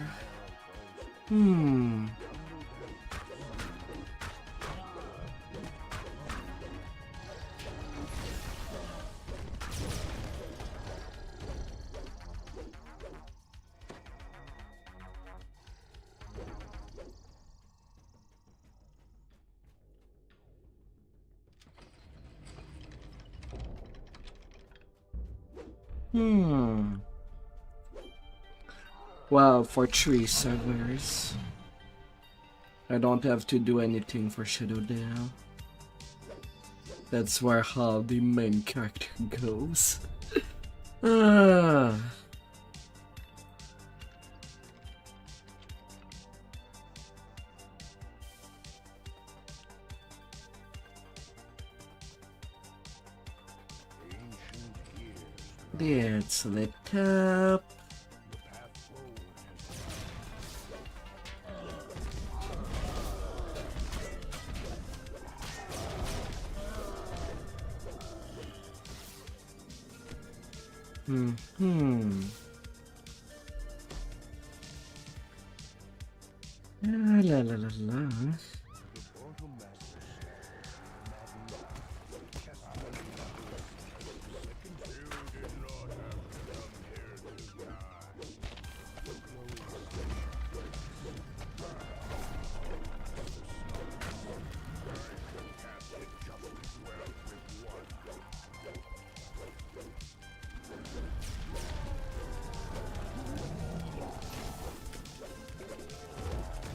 Speaker 1: Well, for 3 servers, I don't have to do anything for Shadow Dale. That's where how the main character goes. Let's lit up. La la la la.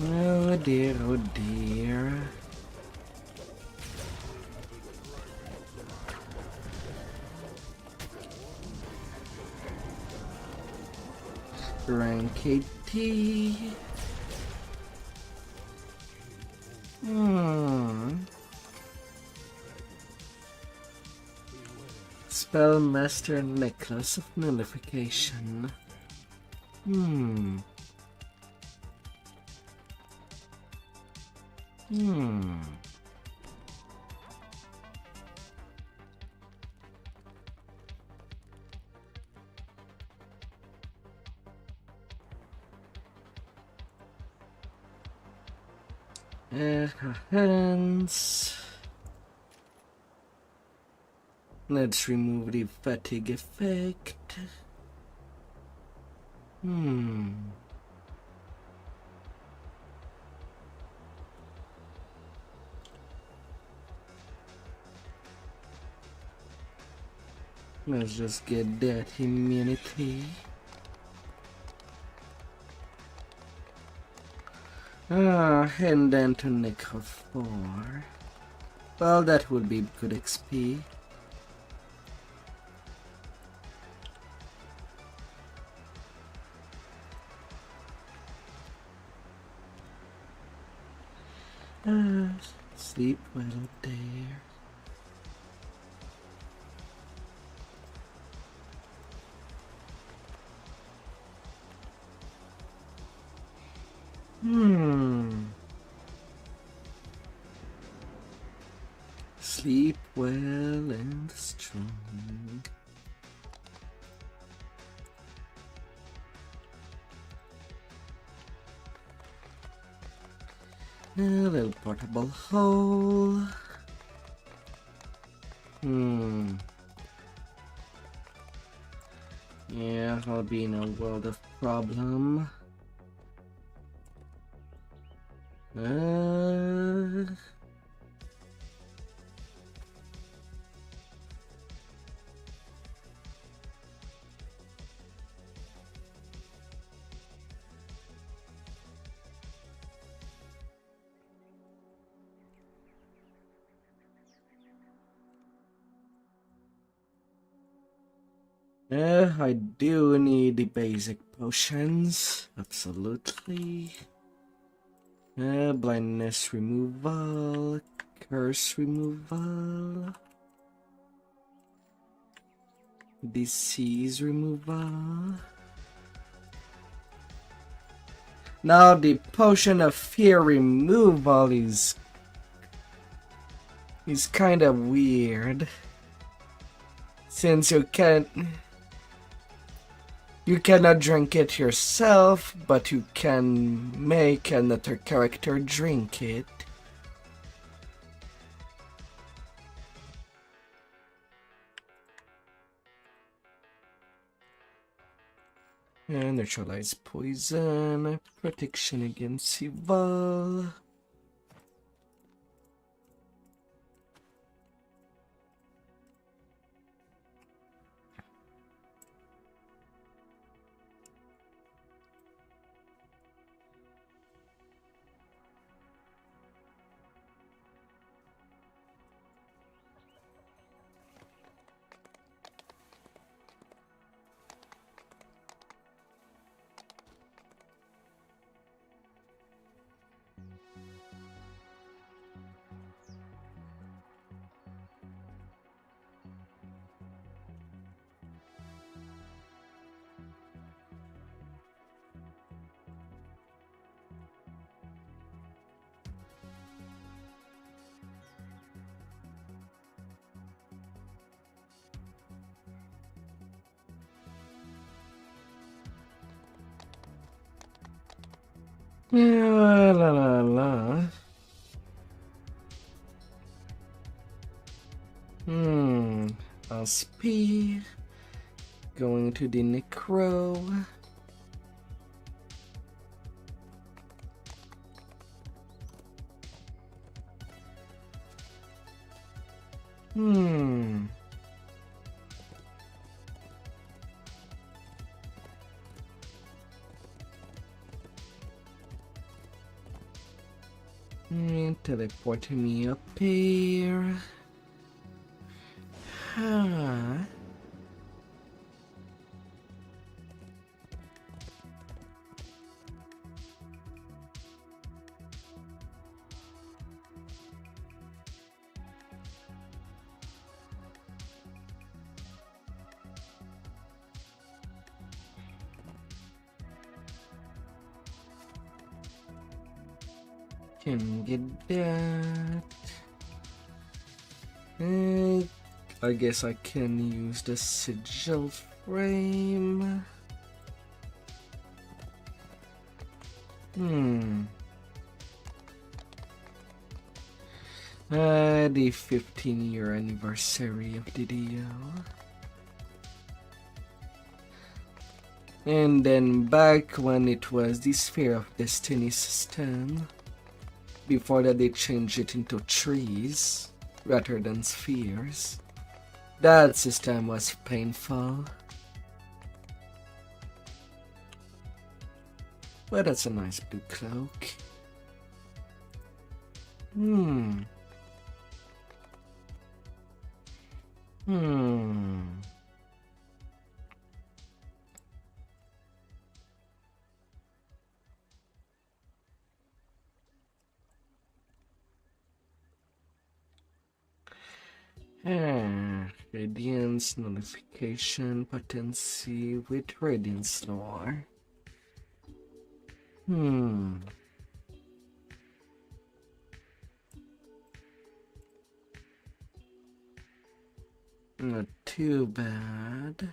Speaker 1: Oh dear, oh dear. Rank 80. Spellmaster Necklace of Nullification. Hands. Let's remove the fatigue effect. Let's just get that immunity. And then to Necro 4. Well, that would be good XP. Sleep well up there. Sleep well and strong. A little portable hole. Yeah, I'll be in a world of problem. I do need the basic potions, absolutely. Blindness removal, curse removal, disease removal. Now the potion of fear removal is kind of weird, since you cannot drink it yourself, but you can make another character drink it. And neutralize poison, protection against evil. La la la la. I'll speed. Going to the necro. Teleporting me up here. Can get that. I guess I can use the sigil frame. The 15-year anniversary of DDO. And then back when it was the Sphere of Destiny system, before that they changed it into trees rather than spheres. That system was painful. But that's a nice blue cloak. Radiance nullification potency with Radiance lore. Not too bad.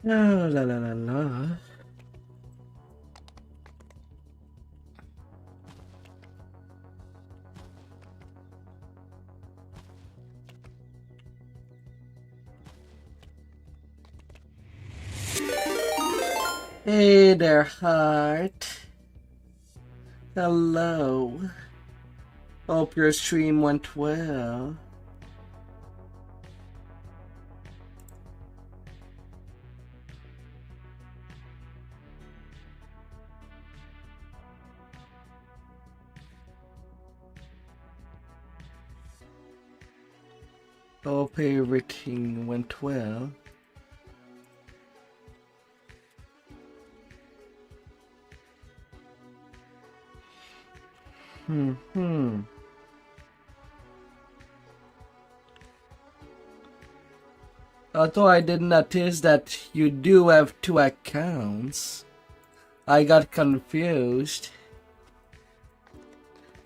Speaker 1: La la la la la. Hey there, heart. Hello. Hope your stream went well. Hope everything went well. Although I did notice that you do have 2 accounts, I got confused.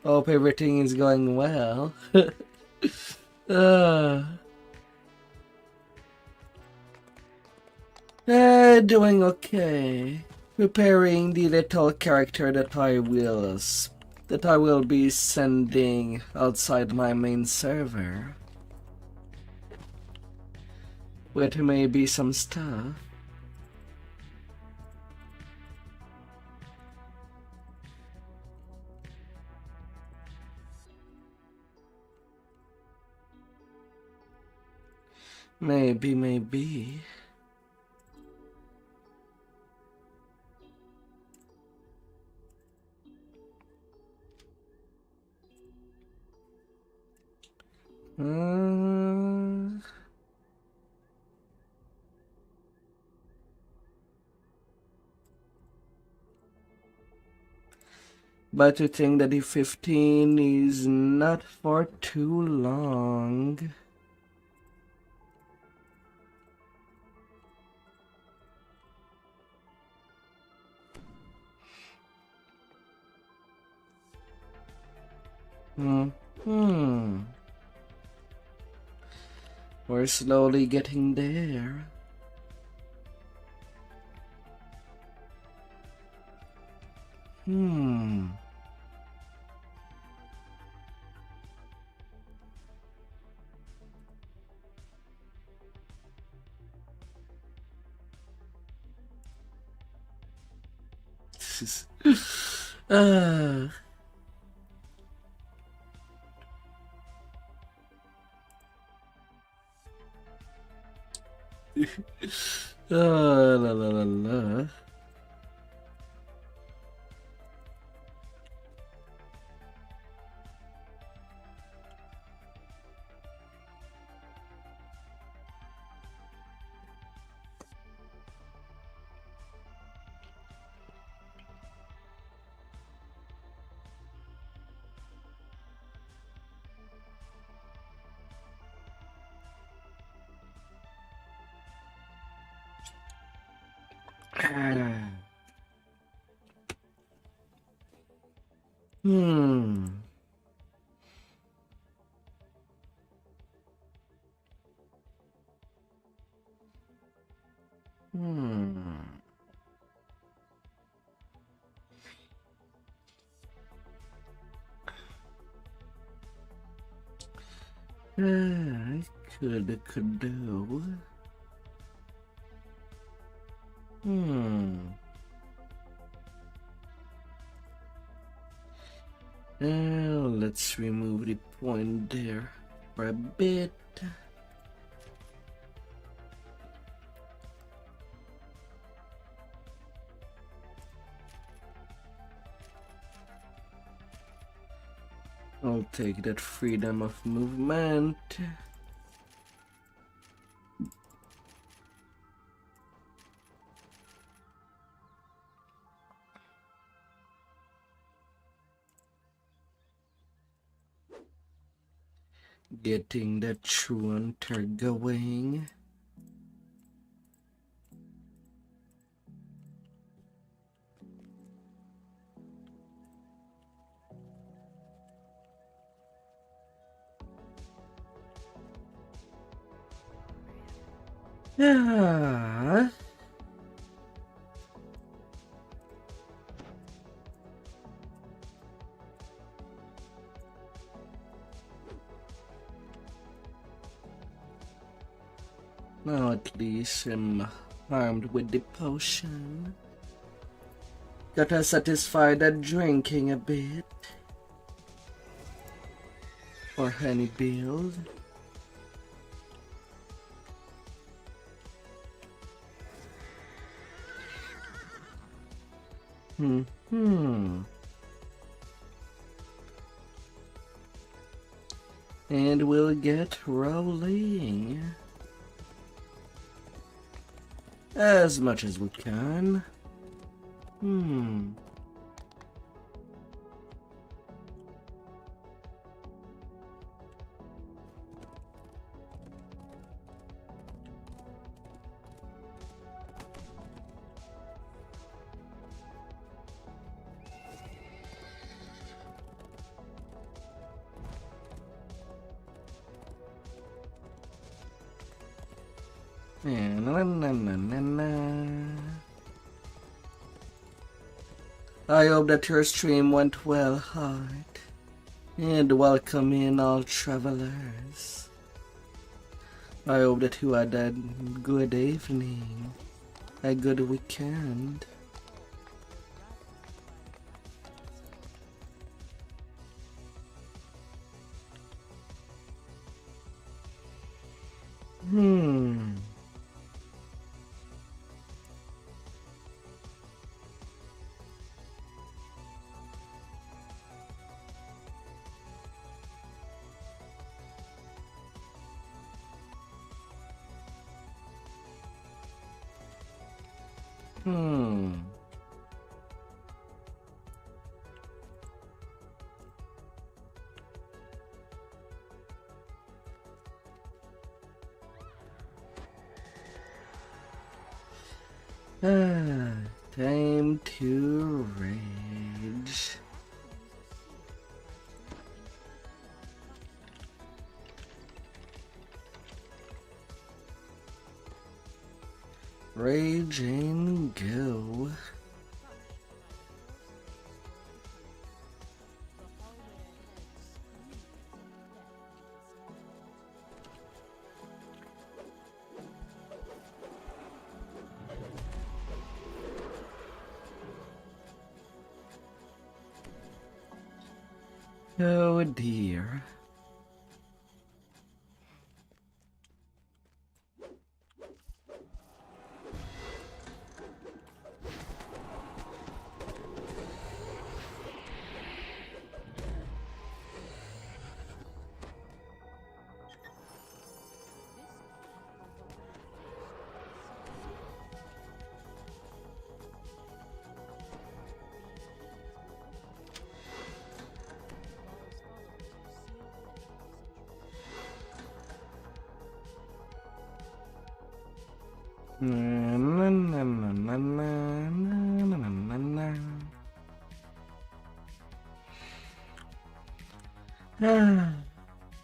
Speaker 1: Hope everything is going well. Doing okay. Preparing the little character that I will be sending outside my main server. With maybe some stuff. Maybe. But to think that the 15 is not for too long. We're slowly getting there. La la la la. I could do. Let's remove the point there for a bit. I'll take that freedom of movement. Getting that true hunter going. Yeah. Now at least I'm armed with the potion. Gotta satisfy that drinking a bit. For honey build. And we'll get rolling. As much as we can. I hope that your stream went well, heart. And welcome in all travelers. I hope that you had a good evening, a good weekend. Time to rage. Rage and go. Oh dear.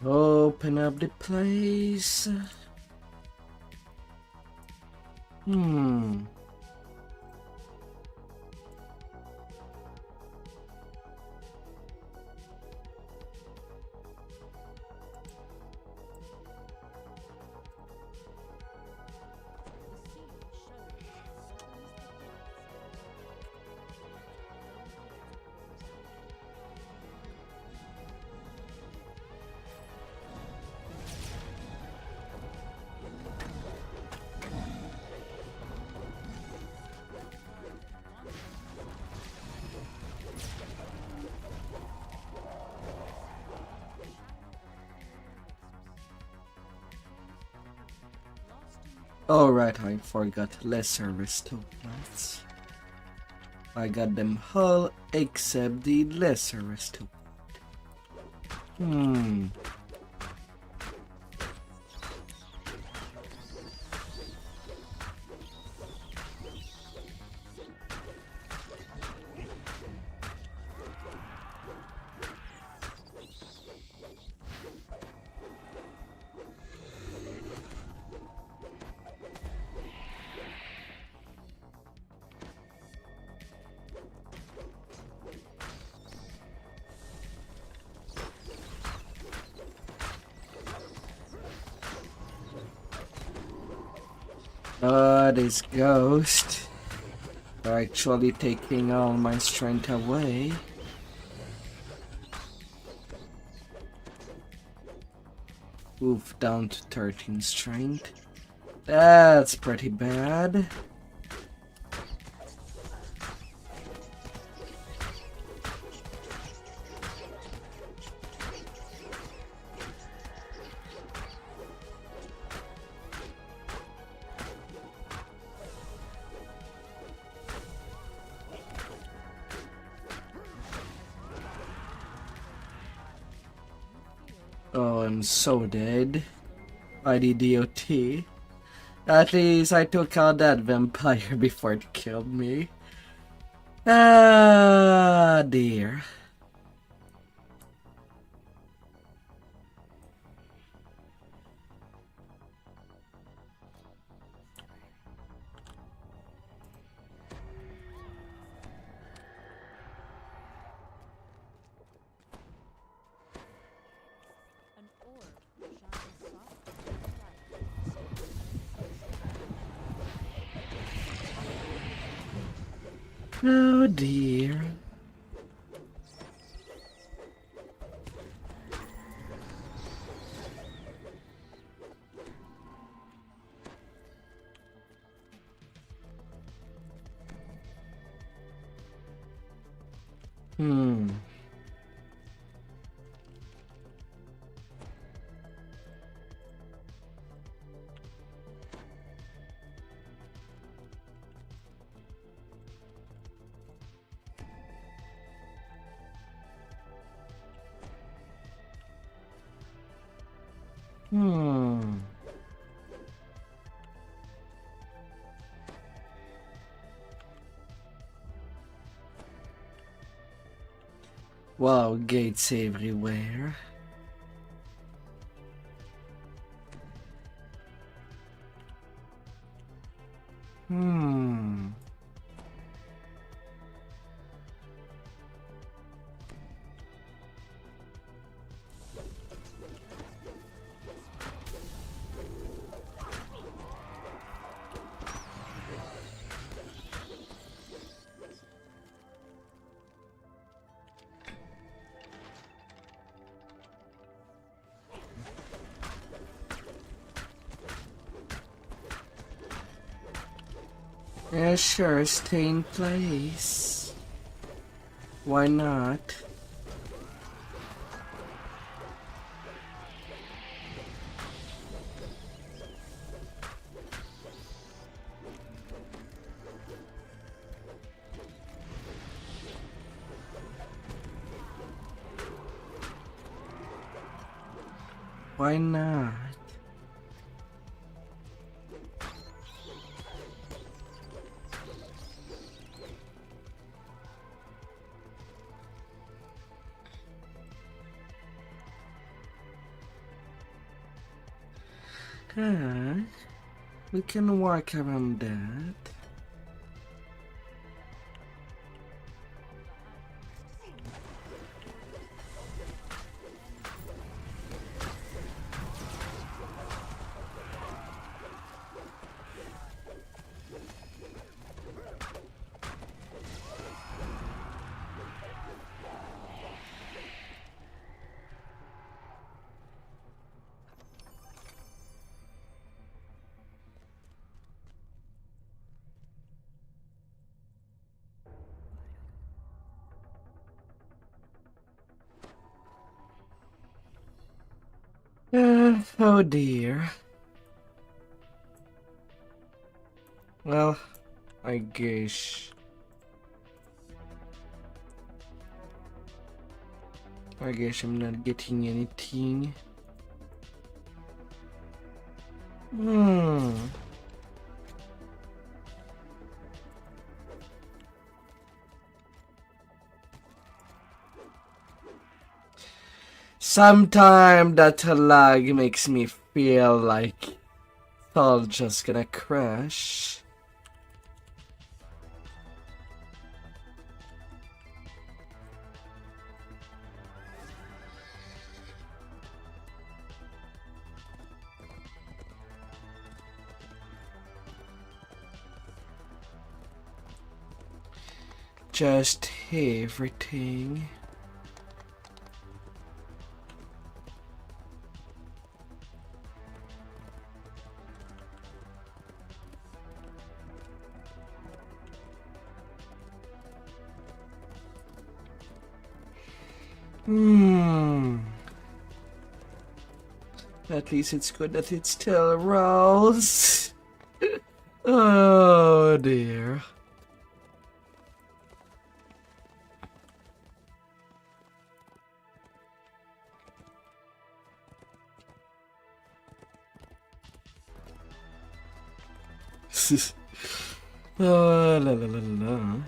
Speaker 1: Open up the place. Oh right, I forgot lesser restaurants. I got them all except the lesser restaurant. These ghosts are actually taking all my strength away. Oof, down to 13 strength. That's pretty bad. Oh, I'm so dead. By the DOT. At least I took out that vampire before it killed me. Ah, dear.
Speaker 11: An orb shines softly in the light.
Speaker 1: Oh dear. Hmm. Hmm. Wow, gates everywhere. Hmm. Yeah, sure, stay in place. Why not? Why not? Good. We can work around that. Oh dear. Well, I guess. I guess I'm not getting anything. Hmm. Sometimes that lag makes me feel like it's all just gonna crash. Just everything. At least it's good that it's still Rose. Oh dear. Oh, la la la la.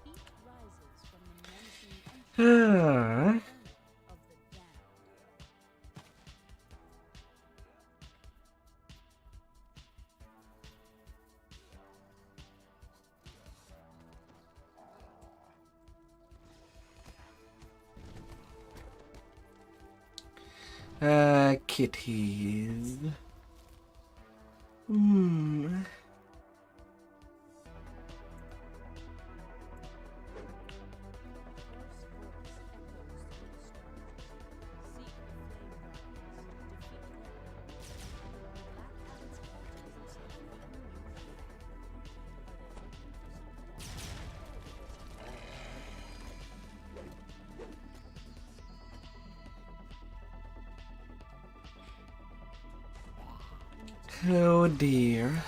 Speaker 11: Heat rises from the menacing entrance
Speaker 1: Ah.
Speaker 11: of the dam.
Speaker 1: Kitties. Hmm. Oh dear.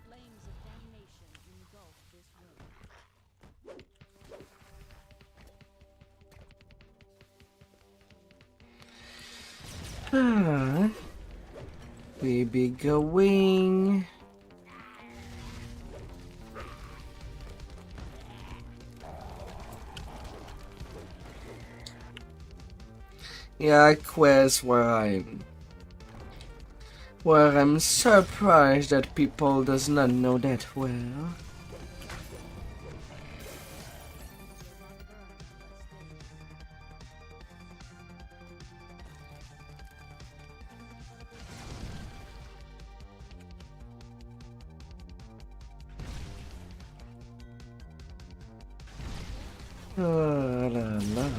Speaker 11: Flames of damnation engulf this room.
Speaker 1: Ah. We be going. Yeah, quest where I'm surprised that people does not know that well. La la.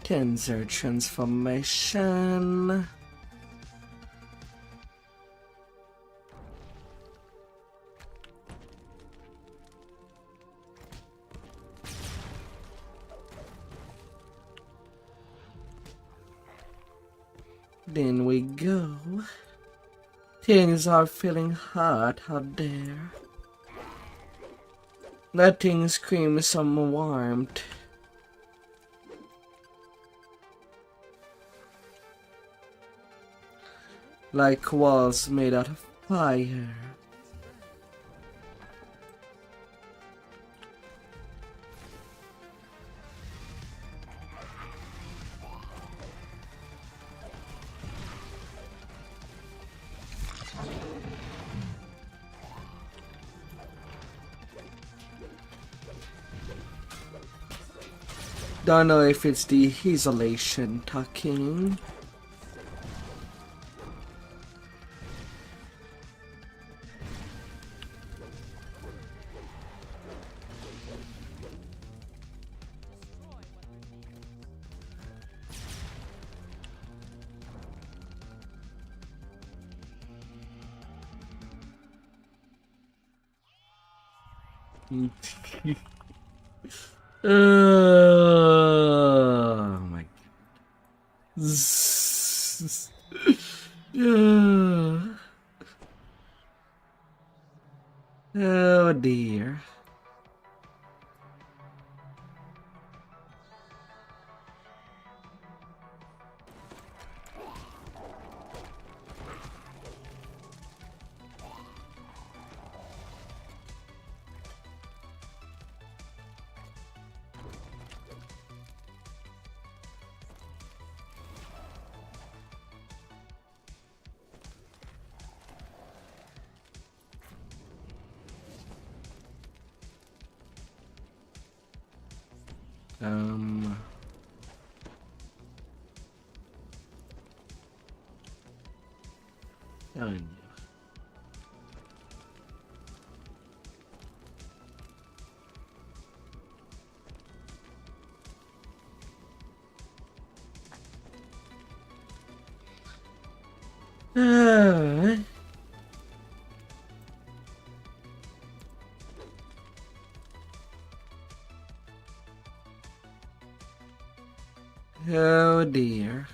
Speaker 1: Tensor transformation. Then we go. Things are feeling hot out there. Nothing screams some warmth. Like walls made out of fire. Don't know if it's the isolation talking. Oh my god. Yeah. Oh dear. Um. Telling you. Oh dear.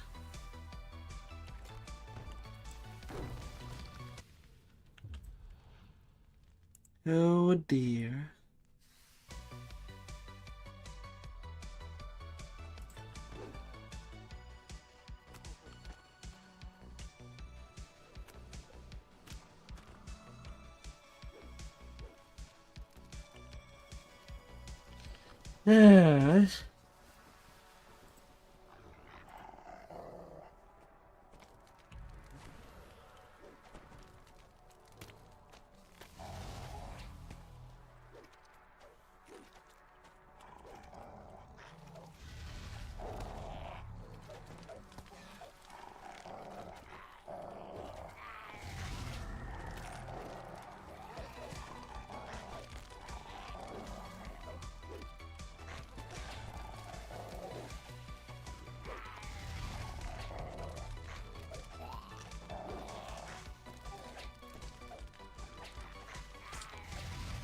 Speaker 1: Oh dear. Yes.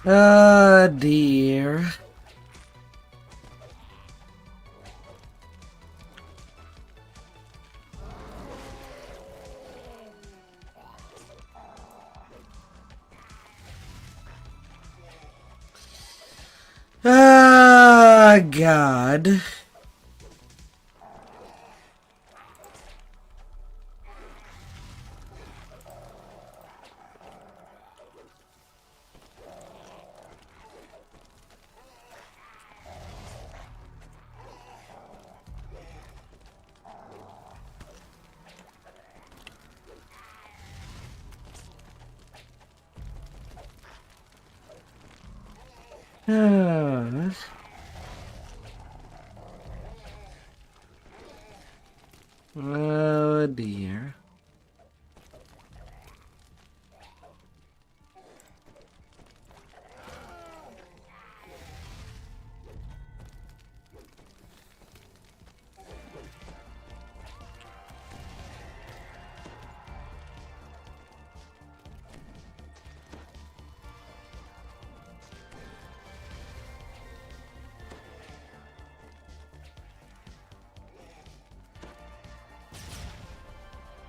Speaker 1: Oh dear. Ah, God. Ah. Oh dear.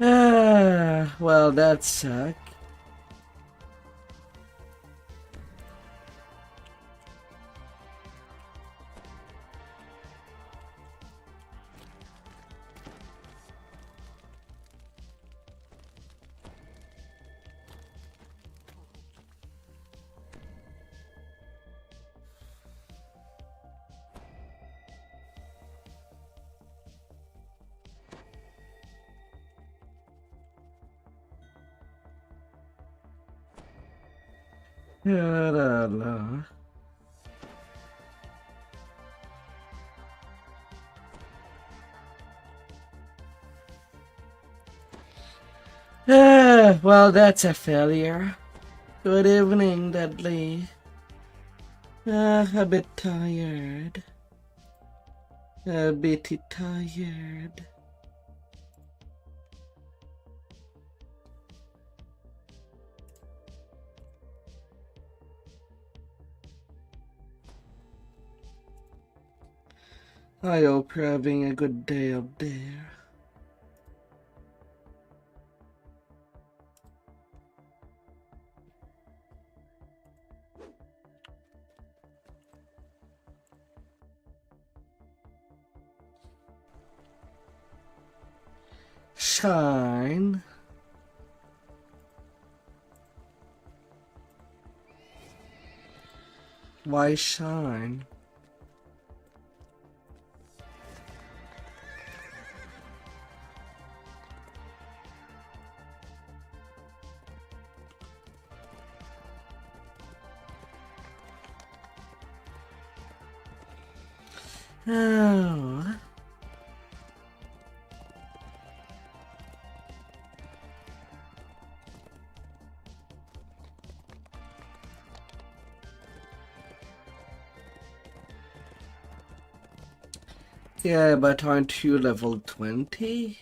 Speaker 1: Ah, well, that sucked. La. Ah, well, that's a failure. Good evening, Dudley. A bit tired. A bit tired. I hope you're having a good day up there. Shine. Why shine? Oh. Yeah, but aren't you level 20?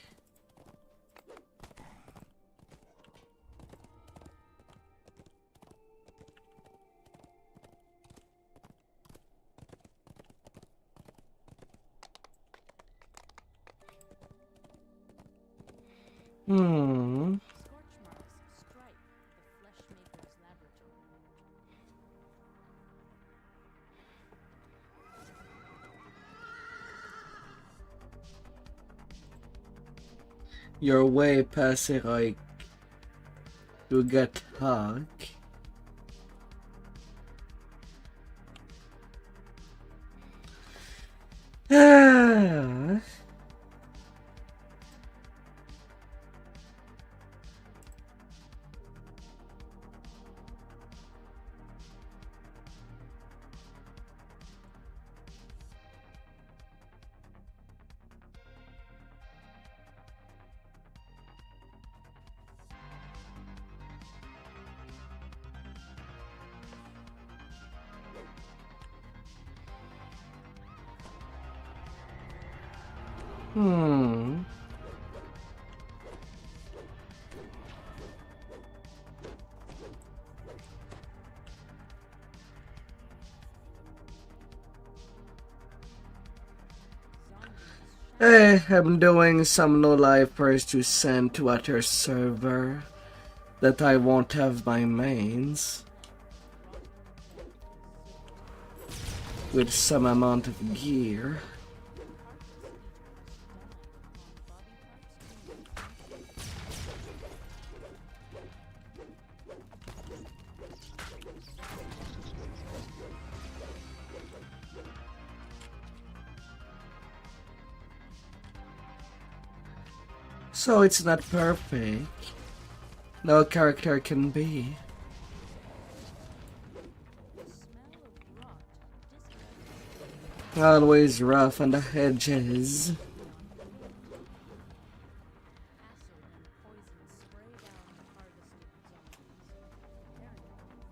Speaker 1: Hmm.
Speaker 11: Scorch marks stripe the fleshmaker's laboratory.
Speaker 1: You're way past heroic to get hacked. Ah. Hmm. Hey, I'm doing some no-lifers to send to other server that I won't have my mains with some amount of gear. So it's not perfect. No character can be. Always rough on the edges.
Speaker 11: Acid and poison spray down the harvested zombies.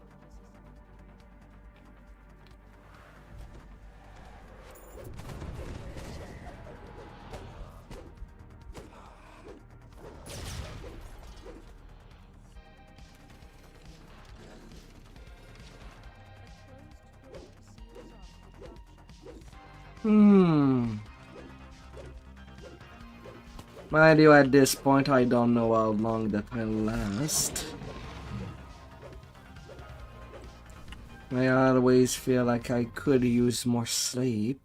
Speaker 11: Very
Speaker 1: Mind you, at this point, I don't know how long that will last. I always feel like I could use more sleep.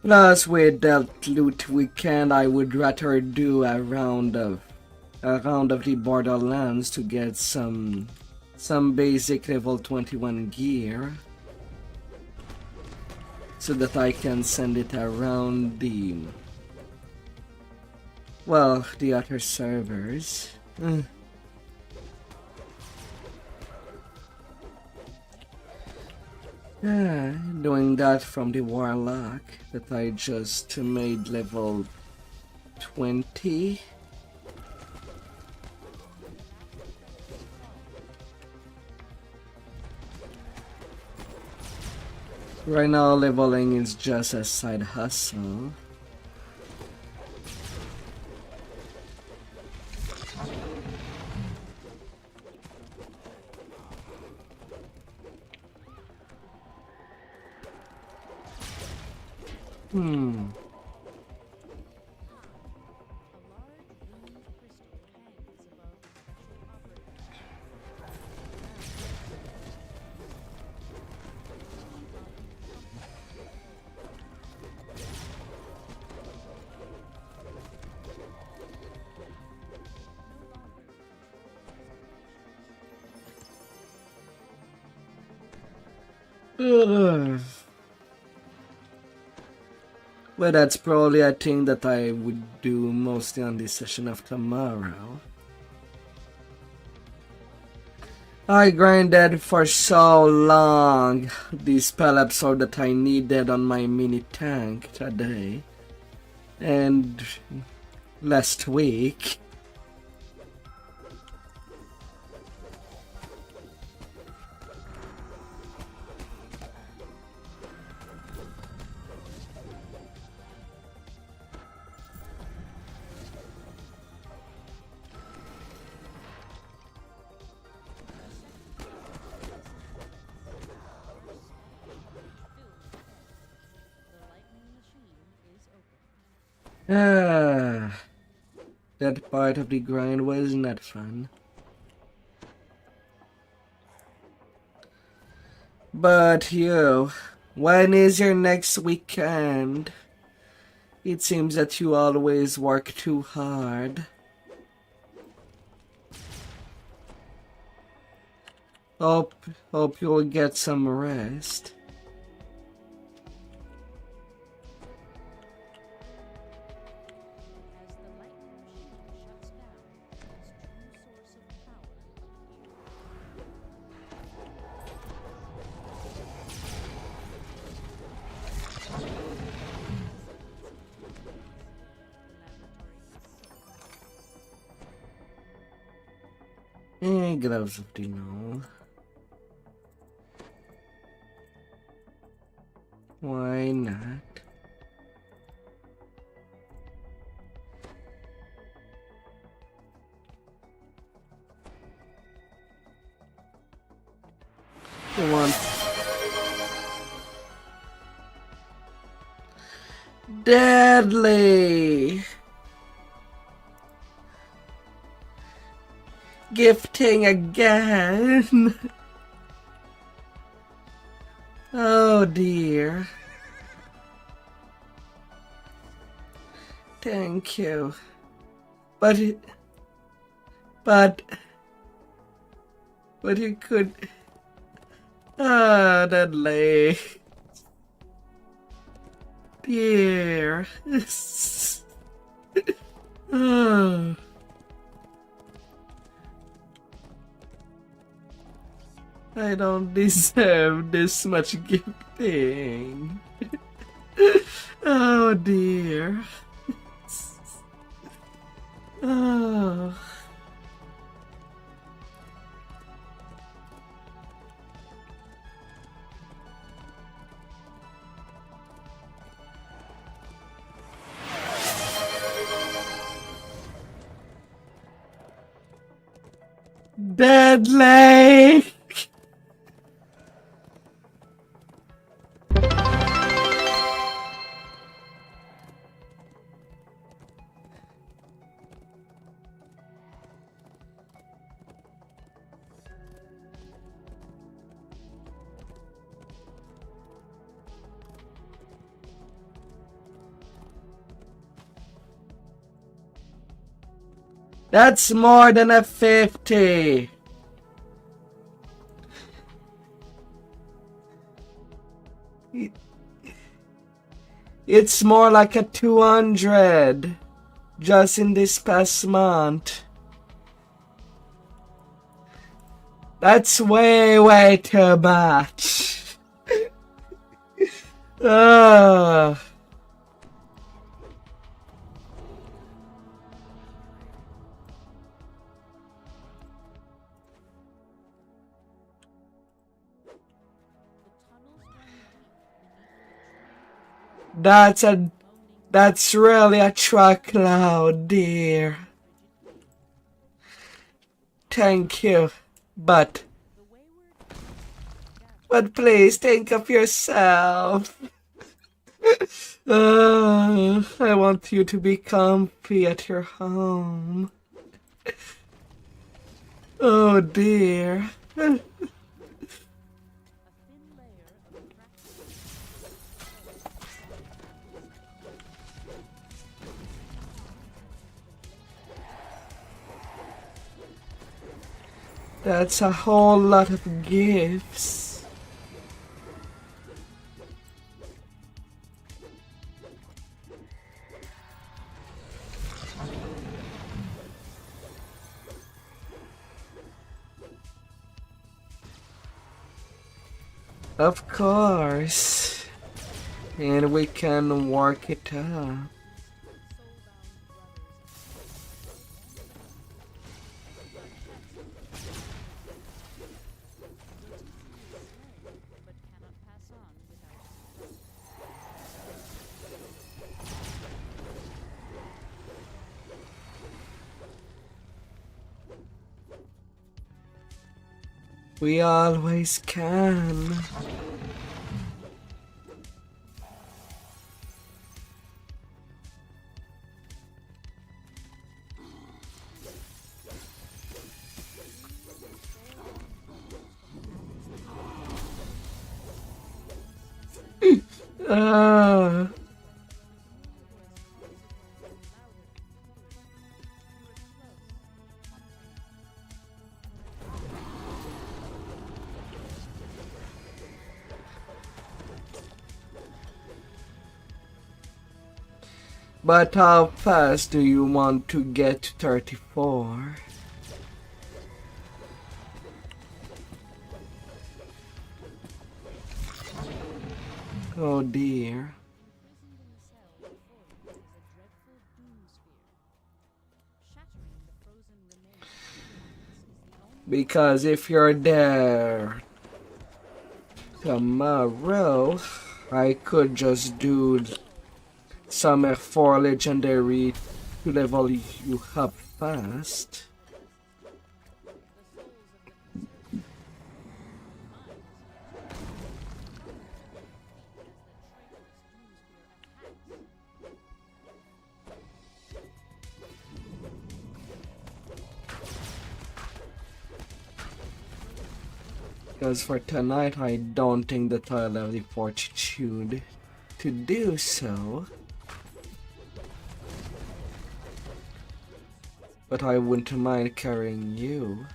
Speaker 1: Plus, with that loot weekend, I would rather do a round of the Borderlands to get some basic level 21 gear, so that I can send it around the other servers. Doing that from the Warlock that I just made level 20. Right now, leveling is just a side hustle. Well, that's probably a thing that I would do mostly on the session of tomorrow. I grinded for so long these spell episode that I needed on my mini tank today and last week. Ah, that part of the grind was not fun. But you, when is your next weekend? It seems that you always work too hard. Hope you'll get some rest. Gloves of Dino. Why not? Come on. Deadly! Gifting again. Oh dear. Thank you. But you could. Ah, Dudley. Dear. Oh. I don't deserve this much gifting. Oh dear. Oh. Deadly! That's more than a 50. It's more like a 200 just in this past month. That's way too much. Ugh. That's really a truckload, dear. Thank you, but please think of yourself. I want you to be comfy at your home. Oh dear. That's a whole lot of gifts. Of course. And we can work it out.
Speaker 11: but cannot pass on without
Speaker 1: We always can. Ah. But how fast do you want to get to 34? Oh dear.
Speaker 11: imprisoned in the cell before you is a dreadful doom sphere. Shattering the frozen remains is the only
Speaker 1: Because if you're there tomorrow, I could just do some F4 legendary to level you up fast. Because for tonight, I don't think that I'll have the fortitude to do so. But I wouldn't mind carrying you.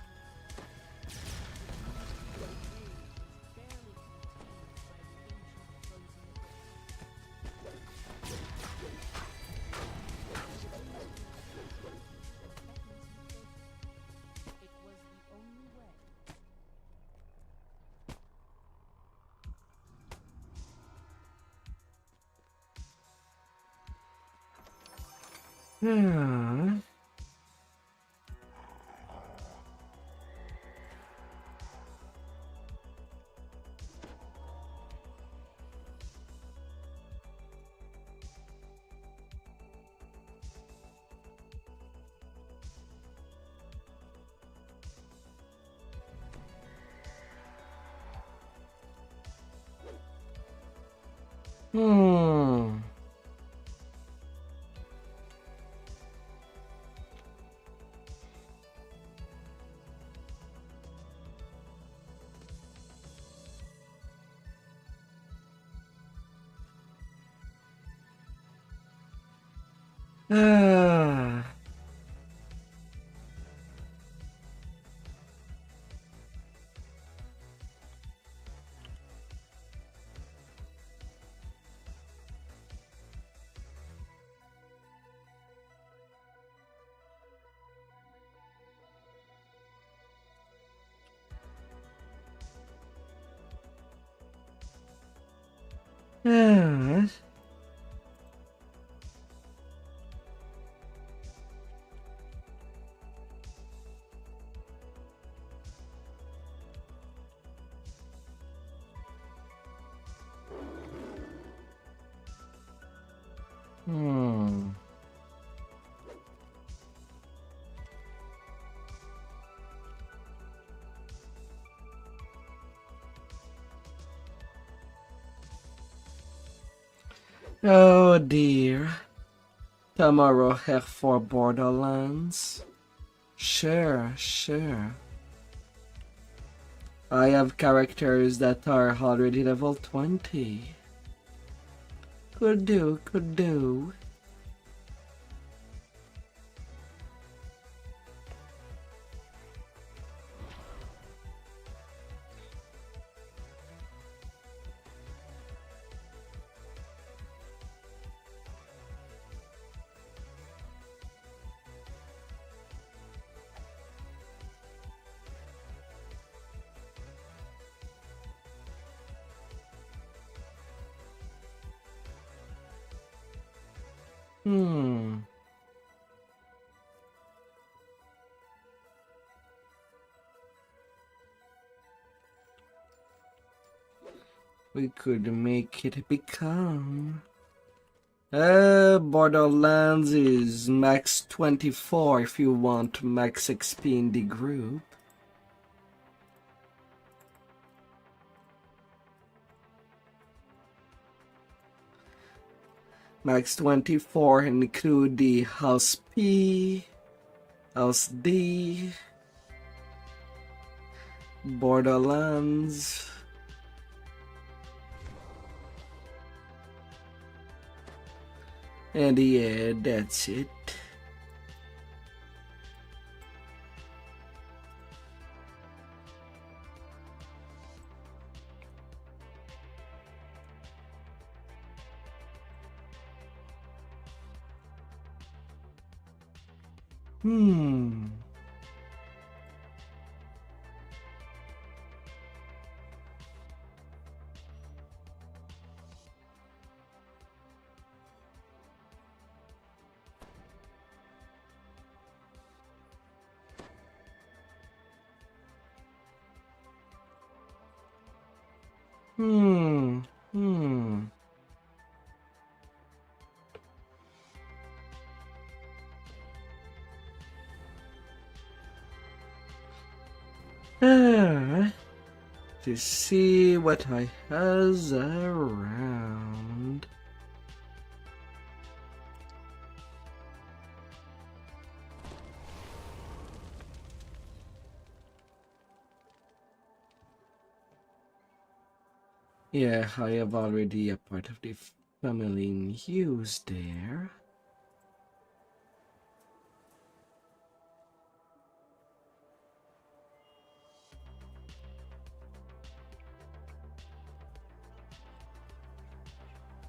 Speaker 1: Yeah. Hmm. Ah. Ah. Hmm. Oh dear. Tomorrow head for Borderlands. Sure, sure. I have characters that are already level 20. Could do, could do. Hmm. We could make it become. Borderlands is max 24 if you want max XP in the group. Max 24 include the House P, House D, Borderlands. And yeah, that's it. Hmm. Hmm. Hmm. Ah, to see what I has around. Yeah, I have already a part of the family in use there.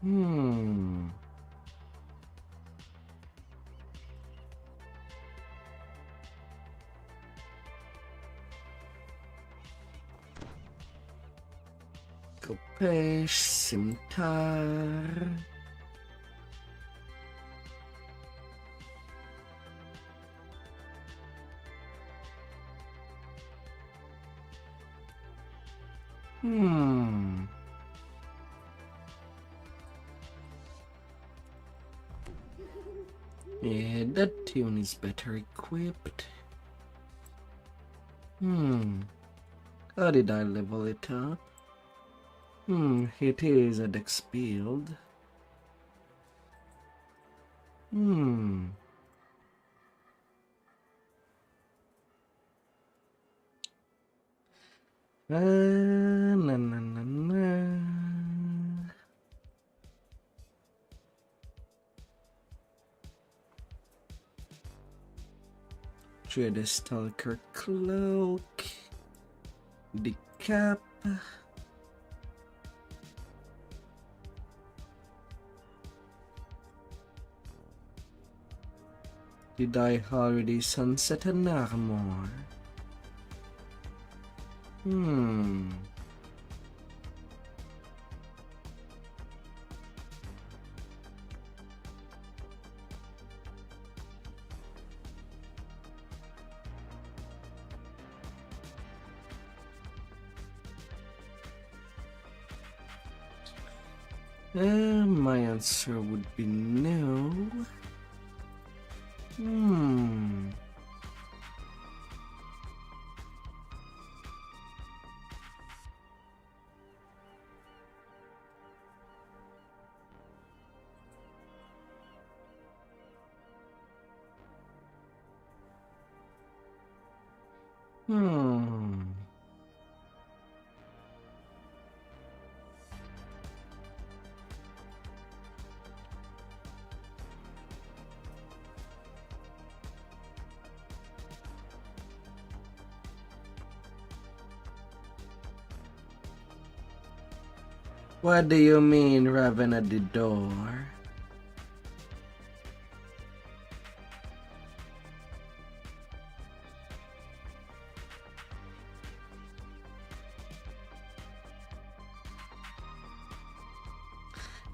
Speaker 1: Hmm. Kopesh, Simtar. Hmm. Yeah, that tune is better equipped. Hmm. How did I level it up? It is a dex build. Na, na, na, na. Trade the Stalker Cloak. The cap. Did I already sunset an armor? My answer would be no. What do you mean, Raven at the door?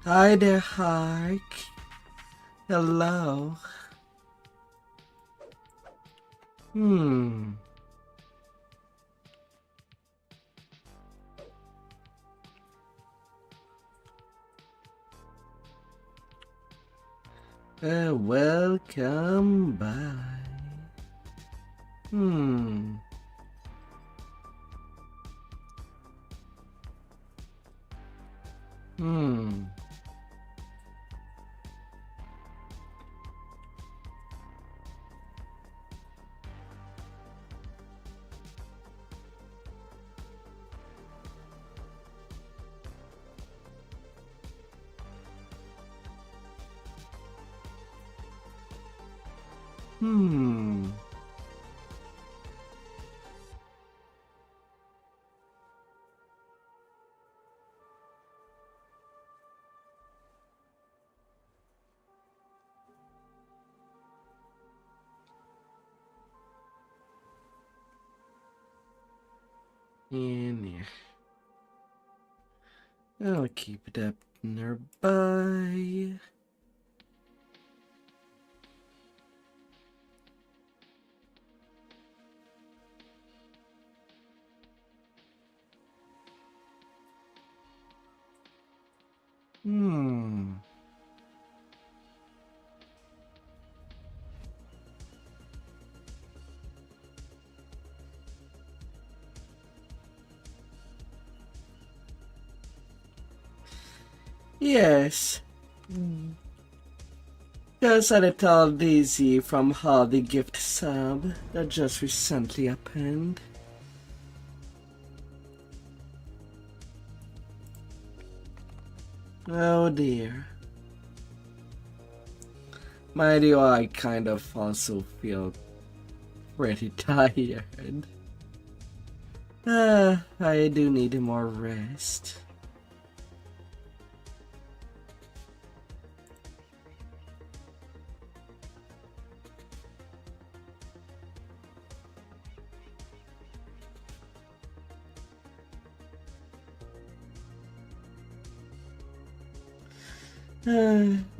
Speaker 1: Hi there, Hark. Hello. Welcome by. In here. I'll keep it up nearby. Yes. Just had a tell Daisy from how the gift sub that just recently happened. Oh dear. Mind you, I kind of also feel pretty tired. I do need more rest.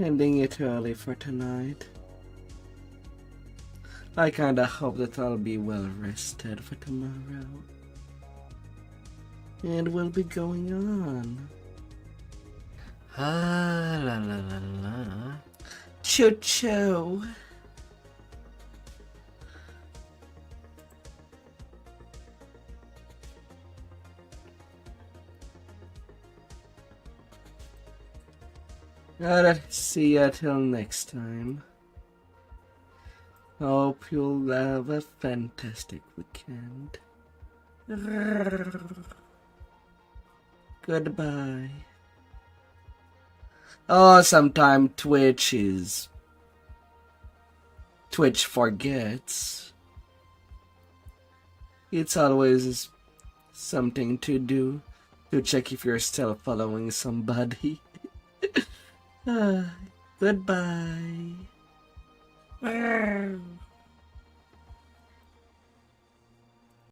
Speaker 1: Ending it early for tonight. I kinda hope that I'll be well rested for tomorrow. And we'll be going on. Ah la la la la. Choo choo. Alright, see ya till next time. Hope you'll have a fantastic weekend. Goodbye. Oh, sometime Twitch forgets. It's always something to do to check if you're still following somebody. Goodbye.